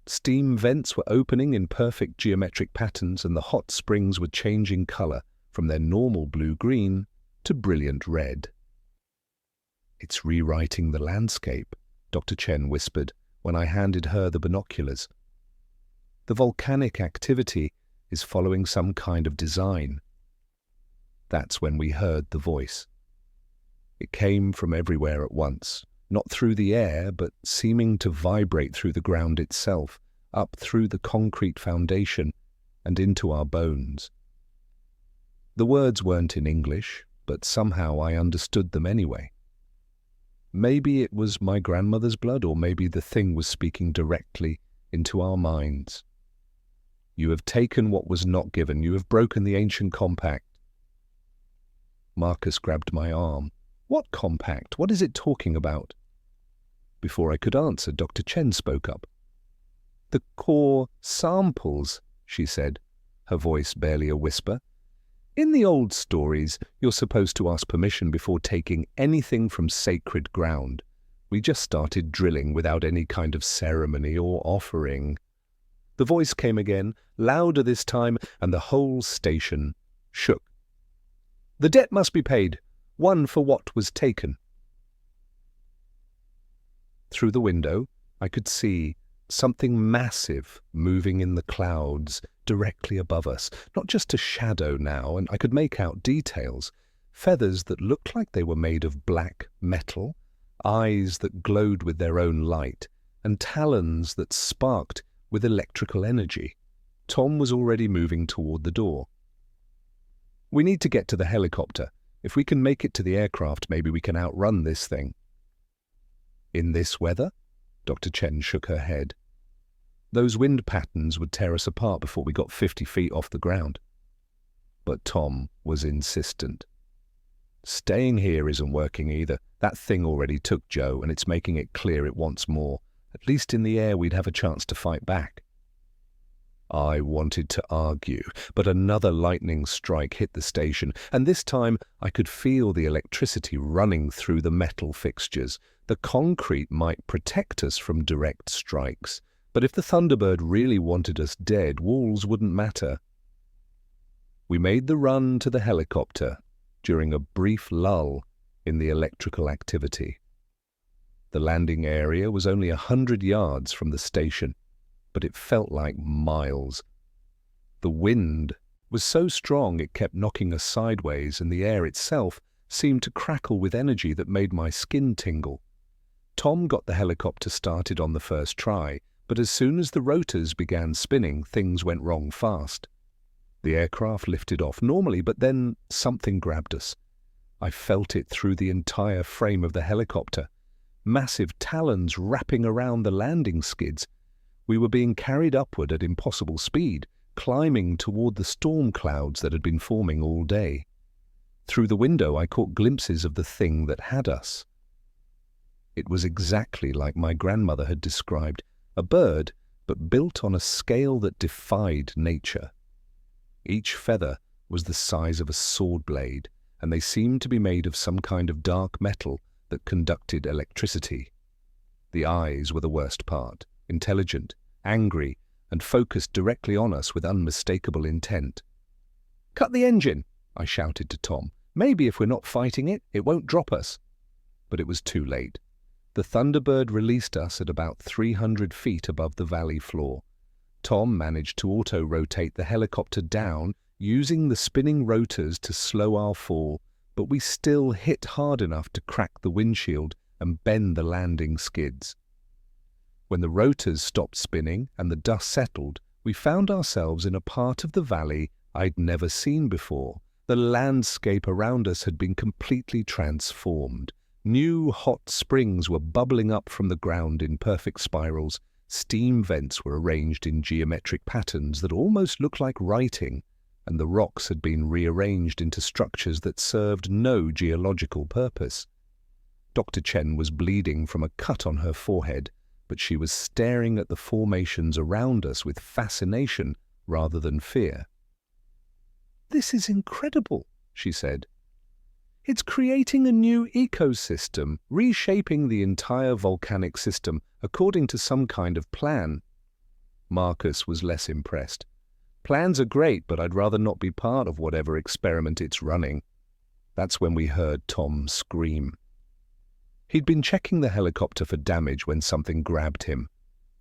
Steam vents were opening in perfect geometric patterns, and the hot springs were changing color from their normal blue-green to brilliant red. "It's rewriting the landscape," Dr. Chen whispered when I handed her the binoculars. "The volcanic activity is following some kind of design." That's when we heard the voice. It came from everywhere at once, not through the air, but seeming to vibrate through the ground itself, up through the concrete foundation and into our bones. The words weren't in English, but somehow I understood them anyway. Maybe it was my grandmother's blood, or maybe the thing was speaking directly into our minds. You have taken what was not given. You have broken the ancient compact. Marcus grabbed my arm. What compact? What is it talking about? Before I could answer, Dr. Chen spoke up. The core samples, she said, her voice barely a whisper. In the old stories, you're supposed to ask permission before taking anything from sacred ground. We just started drilling without any kind of ceremony or offering. The voice came again, louder this time, and the whole station shook. The debt must be paid, one for what was taken. Through the window, I could see something massive moving in the clouds directly above us, not just a shadow now, and I could make out details, feathers that looked like they were made of black metal, eyes that glowed with their own light, and talons that sparked with electrical energy. Tom was already moving toward the door. We need to get to the helicopter. If we can make it to the aircraft, maybe we can outrun this thing. In this weather? Dr. Chen shook her head. Those wind patterns would tear us apart before we got 50 feet off the ground. But Tom was insistent. Staying here isn't working either. That thing already took Joe, and it's making it clear it wants more. At least in the air we'd have a chance to fight back. I wanted to argue, but another lightning strike hit the station, and this time I could feel the electricity running through the metal fixtures. The concrete might protect us from direct strikes, but if the Thunderbird really wanted us dead, walls wouldn't matter. We made the run to the helicopter during a brief lull in the electrical activity. The landing area was only 100 yards from the station, but it felt like miles. The wind was so strong it kept knocking us sideways, and the air itself seemed to crackle with energy that made my skin tingle. Tom got the helicopter started on the first try, but as soon as the rotors began spinning, things went wrong fast. The aircraft lifted off normally, but then something grabbed us. I felt it through the entire frame of the helicopter. Massive talons wrapping around the landing skids. We were being carried upward at impossible speed, climbing toward the storm clouds that had been forming all day. Through the window I caught glimpses of the thing that had us. It was exactly like my grandmother had described, a bird, but built on a scale that defied nature. Each feather was the size of a sword blade, and they seemed to be made of some kind of dark metal that conducted electricity. The eyes were the worst part, intelligent, angry, and focused directly on us with unmistakable intent. "Cut the engine!" I shouted to Tom. "Maybe if we're not fighting it, it won't drop us." But it was too late. The Thunderbird released us at about 300 feet above the valley floor. Tom managed to auto-rotate the helicopter down, using the spinning rotors to slow our fall, but we still hit hard enough to crack the windshield and bend the landing skids. When the rotors stopped spinning and the dust settled, we found ourselves in a part of the valley I'd never seen before. The landscape around us had been completely transformed. New hot springs were bubbling up from the ground in perfect spirals. Steam vents were arranged in geometric patterns that almost looked like writing, and the rocks had been rearranged into structures that served no geological purpose. Dr. Chen was bleeding from a cut on her forehead, but she was staring at the formations around us with fascination rather than fear. "This is incredible," she said. "It's creating a new ecosystem, reshaping the entire volcanic system according to some kind of plan." Marcus was less impressed. "Plans are great, but I'd rather not be part of whatever experiment it's running." That's when we heard Tom scream. He'd been checking the helicopter for damage when something grabbed him.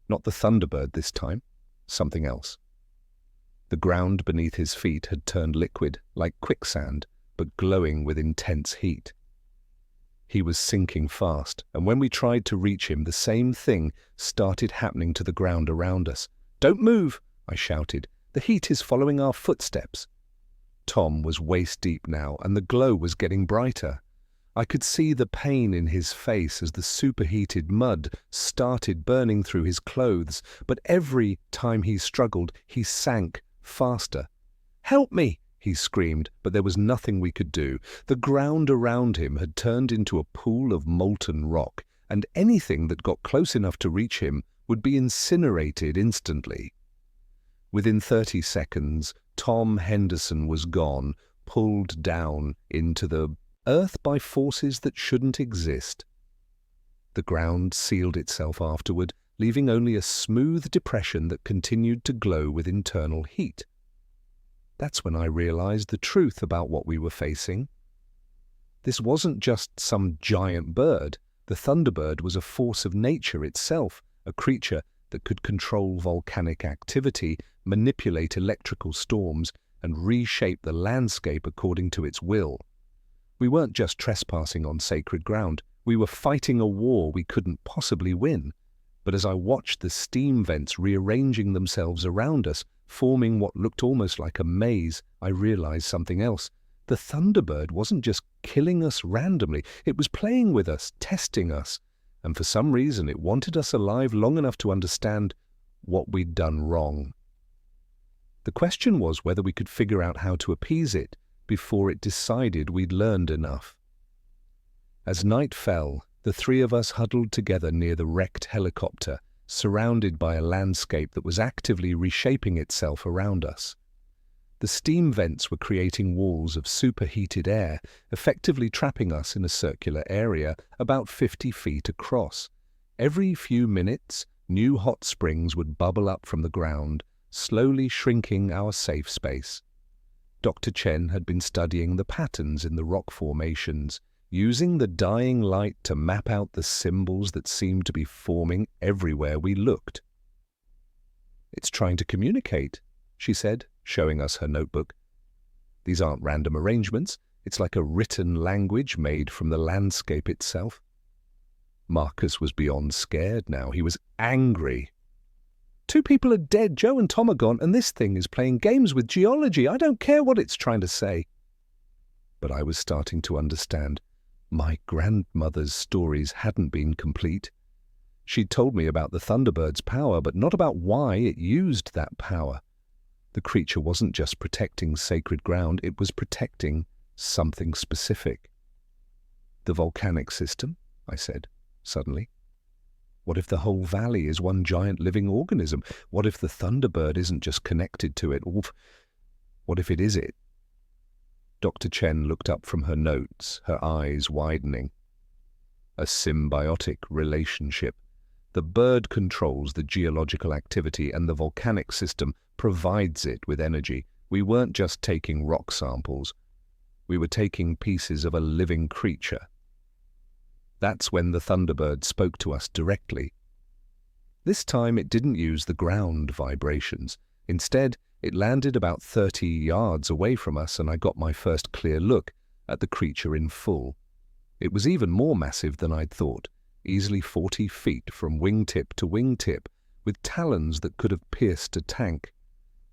Not the Thunderbird this time, something else. The ground beneath his feet had turned liquid, like quicksand, but glowing with intense heat. He was sinking fast, and when we tried to reach him, the same thing started happening to the ground around us. "Don't move!" I shouted. "The heat is following our footsteps." Tom was waist deep now, and the glow was getting brighter. I could see the pain in his face as the superheated mud started burning through his clothes, but every time he struggled, he sank faster. "Help me!" he screamed, but there was nothing we could do. The ground around him had turned into a pool of molten rock, and anything that got close enough to reach him would be incinerated instantly. Within 30 seconds, Tom Henderson was gone, pulled down into the earth by forces that shouldn't exist. The ground sealed itself afterward, leaving only a smooth depression that continued to glow with internal heat. That's when I realized the truth about what we were facing. This wasn't just some giant bird. The Thunderbird was a force of nature itself, a creature that could control volcanic activity, manipulate electrical storms, and reshape the landscape according to its will. We weren't just trespassing on sacred ground. We were fighting a war we couldn't possibly win. But as I watched the steam vents rearranging themselves around us, forming what looked almost like a maze, I realized something else. The Thunderbird wasn't just killing us randomly. It was playing with us, testing us. And for some reason, it wanted us alive long enough to understand what we'd done wrong. The question was whether we could figure out how to appease it before it decided we'd learned enough. As night fell, the three of us huddled together near the wrecked helicopter, surrounded by a landscape that was actively reshaping itself around us. The steam vents were creating walls of superheated air, effectively trapping us in a circular area about 50 feet across. Every few minutes, new hot springs would bubble up from the ground, slowly shrinking our safe space. Dr. Chen had been studying the patterns in the rock formations, using the dying light to map out the symbols that seemed to be forming everywhere we looked. "It's trying to communicate," she said, showing us her notebook. "These aren't random arrangements. It's like a written language made from the landscape itself." Marcus was beyond scared now. He was angry. "Two people are dead. Joe and Tom are gone, and this thing is playing games with geology. I don't care what it's trying to say." But I was starting to understand. My grandmother's stories hadn't been complete. She'd told me about the Thunderbird's power, but not about why it used that power. The creature wasn't just protecting sacred ground, it was protecting something specific. "The volcanic system," I said, suddenly. "What if the whole valley is one giant living organism? What if the Thunderbird isn't just connected to it? Or what if it is it?" Dr. Chen looked up from her notes, her eyes widening. "A symbiotic relationship. The bird controls the geological activity and the volcanic system provides it with energy. We weren't just taking rock samples. We were taking pieces of a living creature." That's when the Thunderbird spoke to us directly. This time it didn't use the ground vibrations. Instead, it landed about 30 yards away from us, and I got my first clear look at the creature in full. It was even more massive than I'd thought, easily 40 feet from wingtip to wingtip, with talons that could have pierced a tank.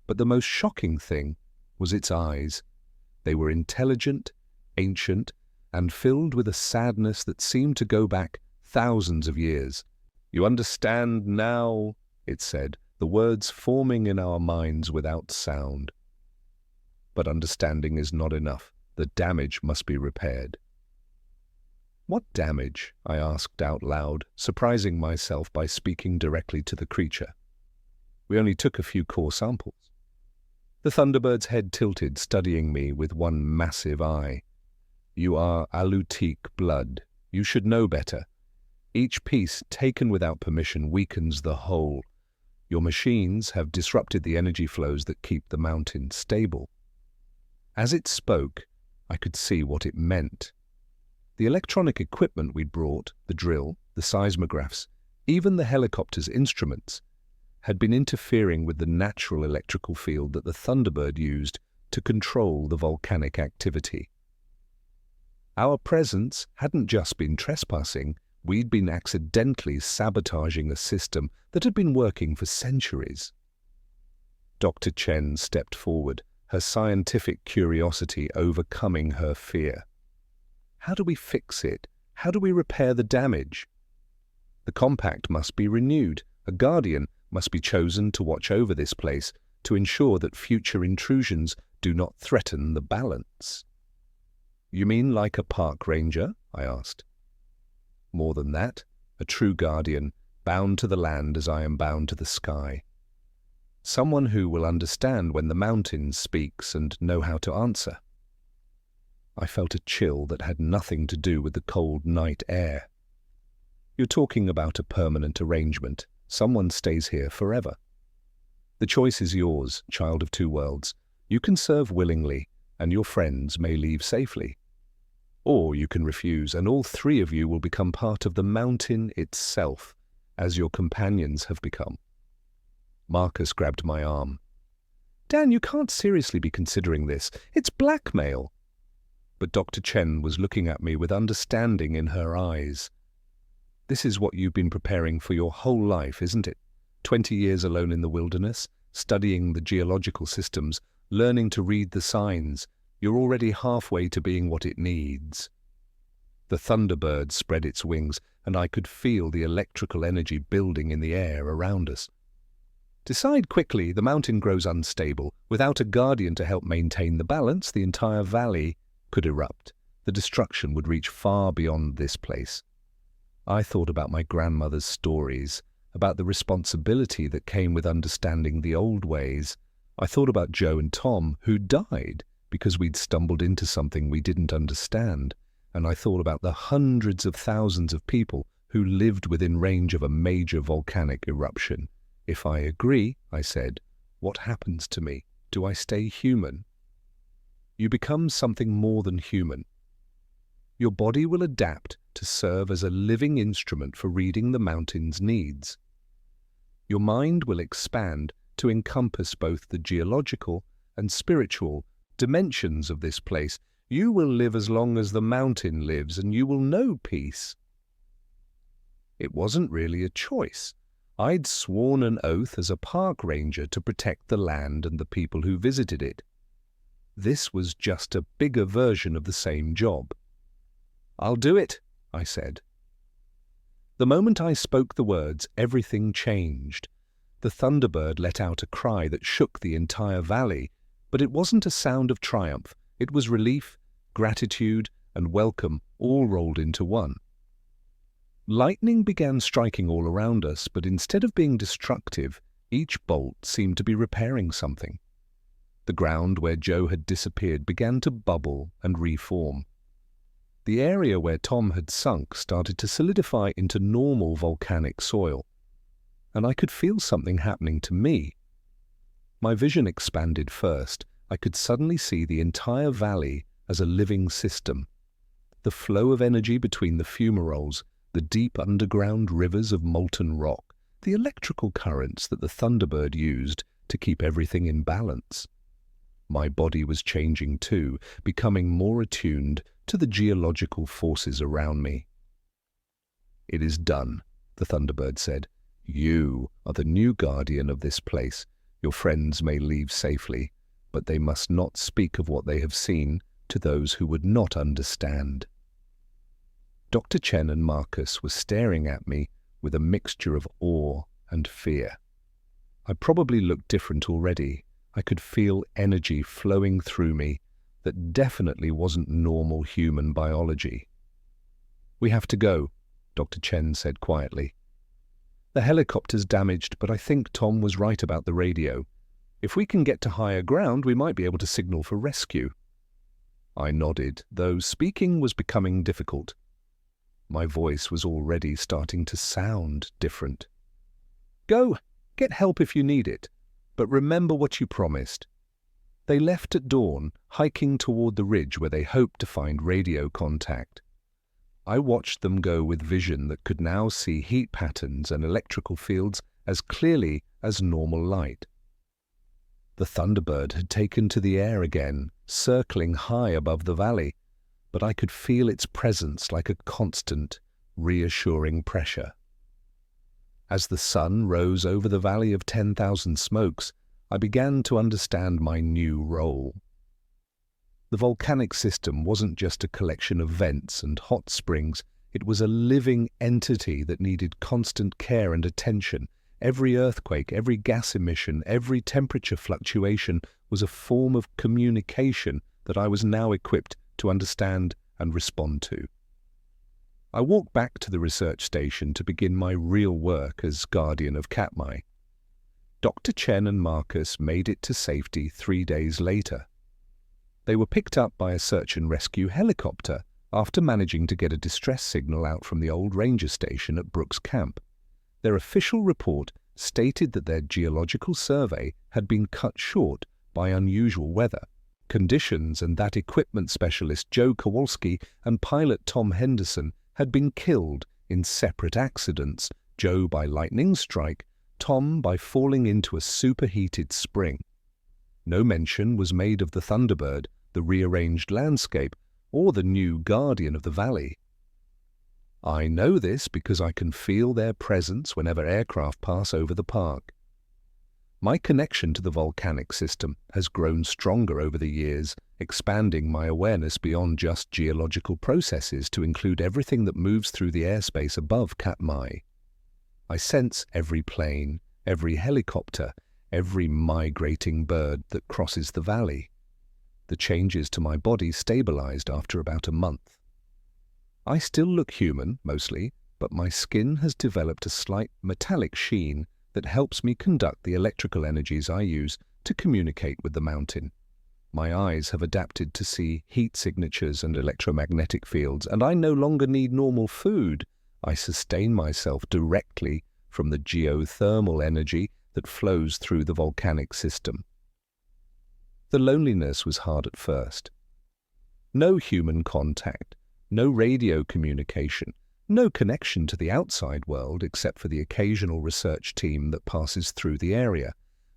But the most shocking thing was its eyes. They were intelligent, ancient, and filled with a sadness that seemed to go back thousands of years. "You understand now," it said, the words forming in our minds without sound. But understanding is not enough. The damage must be repaired. "What damage?" I asked out loud, surprising myself by speaking directly to the creature. We only took a few core samples. The Thunderbird's head tilted, studying me with one massive eye. "You are Alutiiq blood. You should know better. Each piece taken without permission weakens the whole. Your machines have disrupted the energy flows that keep the mountain stable." As it spoke, I could see what it meant. The electronic equipment we'd brought, the drill, the seismographs, even the helicopter's instruments, had been interfering with the natural electrical field that the Thunderbird used to control the volcanic activity. Our presence hadn't just been trespassing, we'd been accidentally sabotaging a system that had been working for centuries. Dr. Chen stepped forward, her scientific curiosity overcoming her fear. How do we fix it? How do we repair the damage? The compact must be renewed. A guardian must be chosen to watch over this place to ensure that future intrusions do not threaten the balance. You mean like a park ranger? I asked. More than that, a true guardian, bound to the land as I am bound to the sky. Someone who will understand when the mountain speaks and know how to answer. I felt a chill that had nothing to do with the cold night air. You're talking about a permanent arrangement. Someone stays here forever. The choice is yours, child of two worlds. You can serve willingly, and your friends may leave safely. Or you can refuse, and all three of you will become part of the mountain itself, as your companions have become. Marcus grabbed my arm. Dan, you can't seriously be considering this. It's blackmail. But Dr. Chen was looking at me with understanding in her eyes. This is what you've been preparing for your whole life, isn't it? 20 years alone in the wilderness, studying the geological systems, learning to read the signs. You're already halfway to being what it needs. The Thunderbird spread its wings, and I could feel the electrical energy building in the air around us. Decide quickly, the mountain grows unstable. Without a guardian to help maintain the balance, the entire valley could erupt. The destruction would reach far beyond this place. I thought about my grandmother's stories, about the responsibility that came with understanding the old ways. I thought about Joe and Tom, who died because we'd stumbled into something we didn't understand. And I thought about the hundreds of thousands of people who lived within range of a major volcanic eruption. If I agree, I said, what happens to me? Do I stay human? You become something more than human. Your body will adapt to serve as a living instrument for reading the mountain's needs. Your mind will expand to encompass both the geological and spiritual dimensions of this place. You will live as long as the mountain lives, and you will know peace. It wasn't really a choice. I'd sworn an oath as a park ranger to protect the land and the people who visited it. This was just a bigger version of the same job. I'll do it, I said. The moment I spoke the words, everything changed. The Thunderbird let out a cry that shook the entire valley, but it wasn't a sound of triumph. It was relief, gratitude, and welcome all rolled into one. Lightning began striking all around us, but instead of being destructive, each bolt seemed to be repairing something. The ground where Joe had disappeared began to bubble and reform. The area where Tom had sunk started to solidify into normal volcanic soil, and I could feel something happening to me. My vision expanded first. I could suddenly see the entire valley as a living system. The flow of energy between the fumaroles, the deep underground rivers of molten rock, the electrical currents that the Thunderbird used to keep everything in balance. My body was changing too, becoming more attuned to the geological forces around me. It is done, the Thunderbird said. You are the new guardian of this place. Your friends may leave safely, but they must not speak of what they have seen to those who would not understand. Dr. Chen and Marcus were staring at me with a mixture of awe and fear. I probably looked different already. I could feel energy flowing through me that definitely wasn't normal human biology. We have to go, Dr. Chen said quietly. The helicopter's damaged, but I think Tom was right about the radio. If we can get to higher ground, we might be able to signal for rescue. I nodded, though speaking was becoming difficult. My voice was already starting to sound different. Go, get help if you need it, but remember what you promised. They left at dawn, hiking toward the ridge where they hoped to find radio contact. I watched them go with vision that could now see heat patterns and electrical fields as clearly as normal light. The Thunderbird had taken to the air again, circling high above the valley, but I could feel its presence like a constant, reassuring pressure. As the sun rose over the Valley of 10,000 Smokes, I began to understand my new role. The volcanic system wasn't just a collection of vents and hot springs. It was a living entity that needed constant care and attention. Every earthquake, every gas emission, every temperature fluctuation was a form of communication that I was now equipped to understand and respond to. I walked back to the research station to begin my real work as guardian of Katmai. Dr. Chen and Marcus made it to safety 3 days later. They were picked up by a search and rescue helicopter after managing to get a distress signal out from the old ranger station at Brooks Camp. Their official report stated that their geological survey had been cut short by unusual weather conditions and that equipment specialist Joe Kowalski and pilot Tom Henderson had been killed in separate accidents, Joe by lightning strike, Tom by falling into a superheated spring. No mention was made of the Thunderbird, the rearranged landscape, or the new guardian of the valley. I know this because I can feel their presence whenever aircraft pass over the park. My connection to the volcanic system has grown stronger over the years, expanding my awareness beyond just geological processes to include everything that moves through the airspace above Katmai. I sense every plane, every helicopter, every migrating bird that crosses the valley. The changes to my body stabilized after about a month. I still look human, mostly, but my skin has developed a slight metallic sheen that helps me conduct the electrical energies I use to communicate with the mountain. My eyes have adapted to see heat signatures and electromagnetic fields, and I no longer need normal food. I sustain myself directly from the geothermal energy that flows through the volcanic system. The loneliness was hard at first. No human contact, no radio communication, no connection to the outside world except for the occasional research team that passes through the area.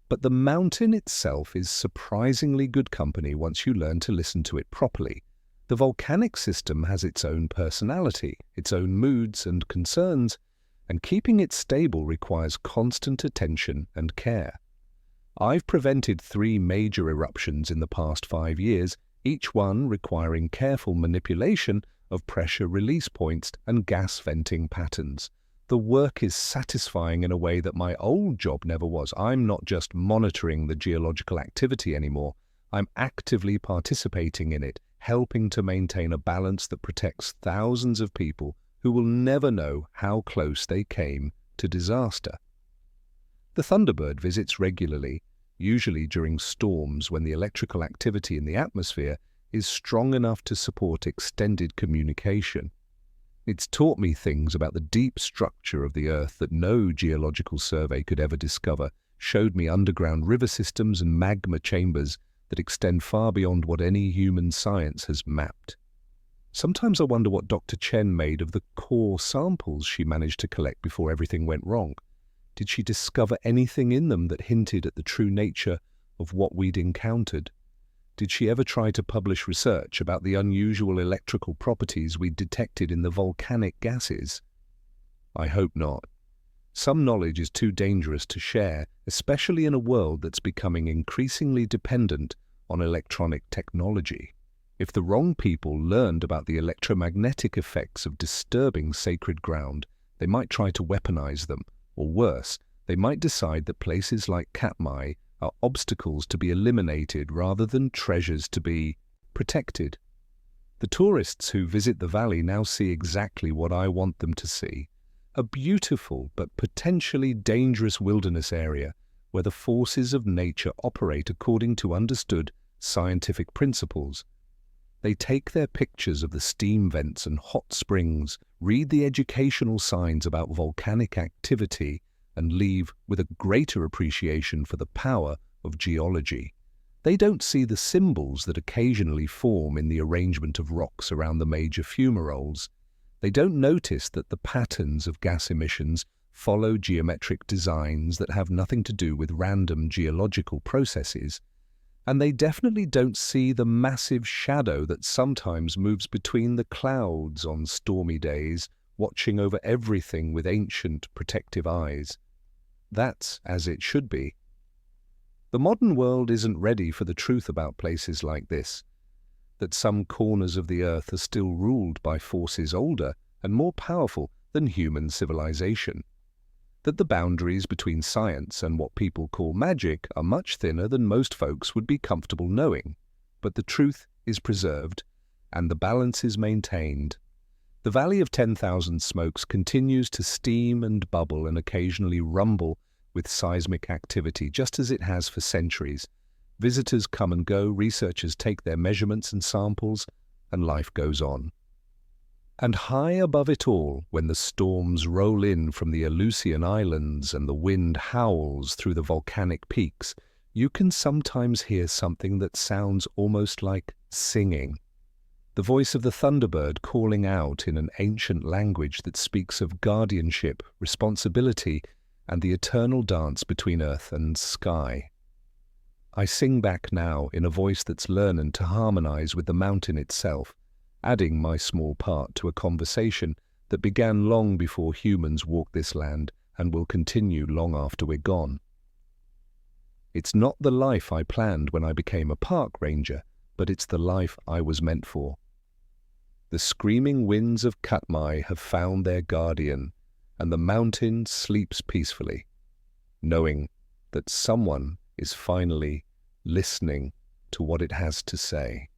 But the mountain itself is surprisingly good company once you learn to listen to it properly. The volcanic system has its own personality, its own moods and concerns, and keeping it stable requires constant attention and care. I've prevented 3 major eruptions in the past 5 years, each one requiring careful manipulation of pressure release points and gas venting patterns. The work is satisfying in a way that my old job never was. I'm not just monitoring the geological activity anymore. I'm actively participating in it, helping to maintain a balance that protects thousands of people who will never know how close they came to disaster. The Thunderbird visits regularly, usually during storms when the electrical activity in the atmosphere is strong enough to support extended communication. It's taught me things about the deep structure of the Earth that no geological survey could ever discover, showed me underground river systems and magma chambers that extend far beyond what any human science has mapped. Sometimes I wonder what Dr. Chen made of the core samples she managed to collect before everything went wrong. Did she discover anything in them that hinted at the true nature of what we'd encountered? Did she ever try to publish research about the unusual electrical properties we detected in the volcanic gases? I hope not. Some knowledge is too dangerous to share, especially in a world that's becoming increasingly dependent on electronic technology. If the wrong people learned about the electromagnetic effects of disturbing sacred ground, they might try to weaponize them, or worse, they might decide that places like Katmai are obstacles to be eliminated rather than treasures to be protected. The tourists who visit the valley now see exactly what I want them to see: a beautiful but potentially dangerous wilderness area where the forces of nature operate according to understood scientific principles. They take their pictures of the steam vents and hot springs, read the educational signs about volcanic activity, and leave with a greater appreciation for the power of geology. They don't see the symbols that occasionally form in the arrangement of rocks around the major fumaroles. They don't notice that the patterns of gas emissions follow geometric designs that have nothing to do with random geological processes. And they definitely don't see the massive shadow that sometimes moves between the clouds on stormy days, watching over everything with ancient protective eyes. That's as it should be. The modern world isn't ready for the truth about places like this. that some corners of the earth are still ruled by forces older and more powerful than human civilization, that the boundaries between science and what people call magic are much thinner than most folks would be comfortable knowing, but the truth is preserved and the balance is maintained. The Valley of 10,000 Smokes continues to steam and bubble and occasionally rumble with seismic activity, just as it has for centuries. Visitors come and go, researchers take their measurements and samples, and life goes on. And high above it all, when the storms roll in from the Aleutian Islands and the wind howls through the volcanic peaks, you can sometimes hear something that sounds almost like singing. The voice of the thunderbird calling out in an ancient language that speaks of guardianship, responsibility, and the eternal dance between earth and sky. I sing back now in a voice that's learned to harmonize with the mountain itself, adding my small part to a conversation that began long before humans walked this land and will continue long after we're gone. It's not the life I planned when I became a park ranger, but it's the life I was meant for. The screaming winds of Katmai have found their guardian, and the mountain sleeps peacefully, knowing that someone is finally listening to what it has to say.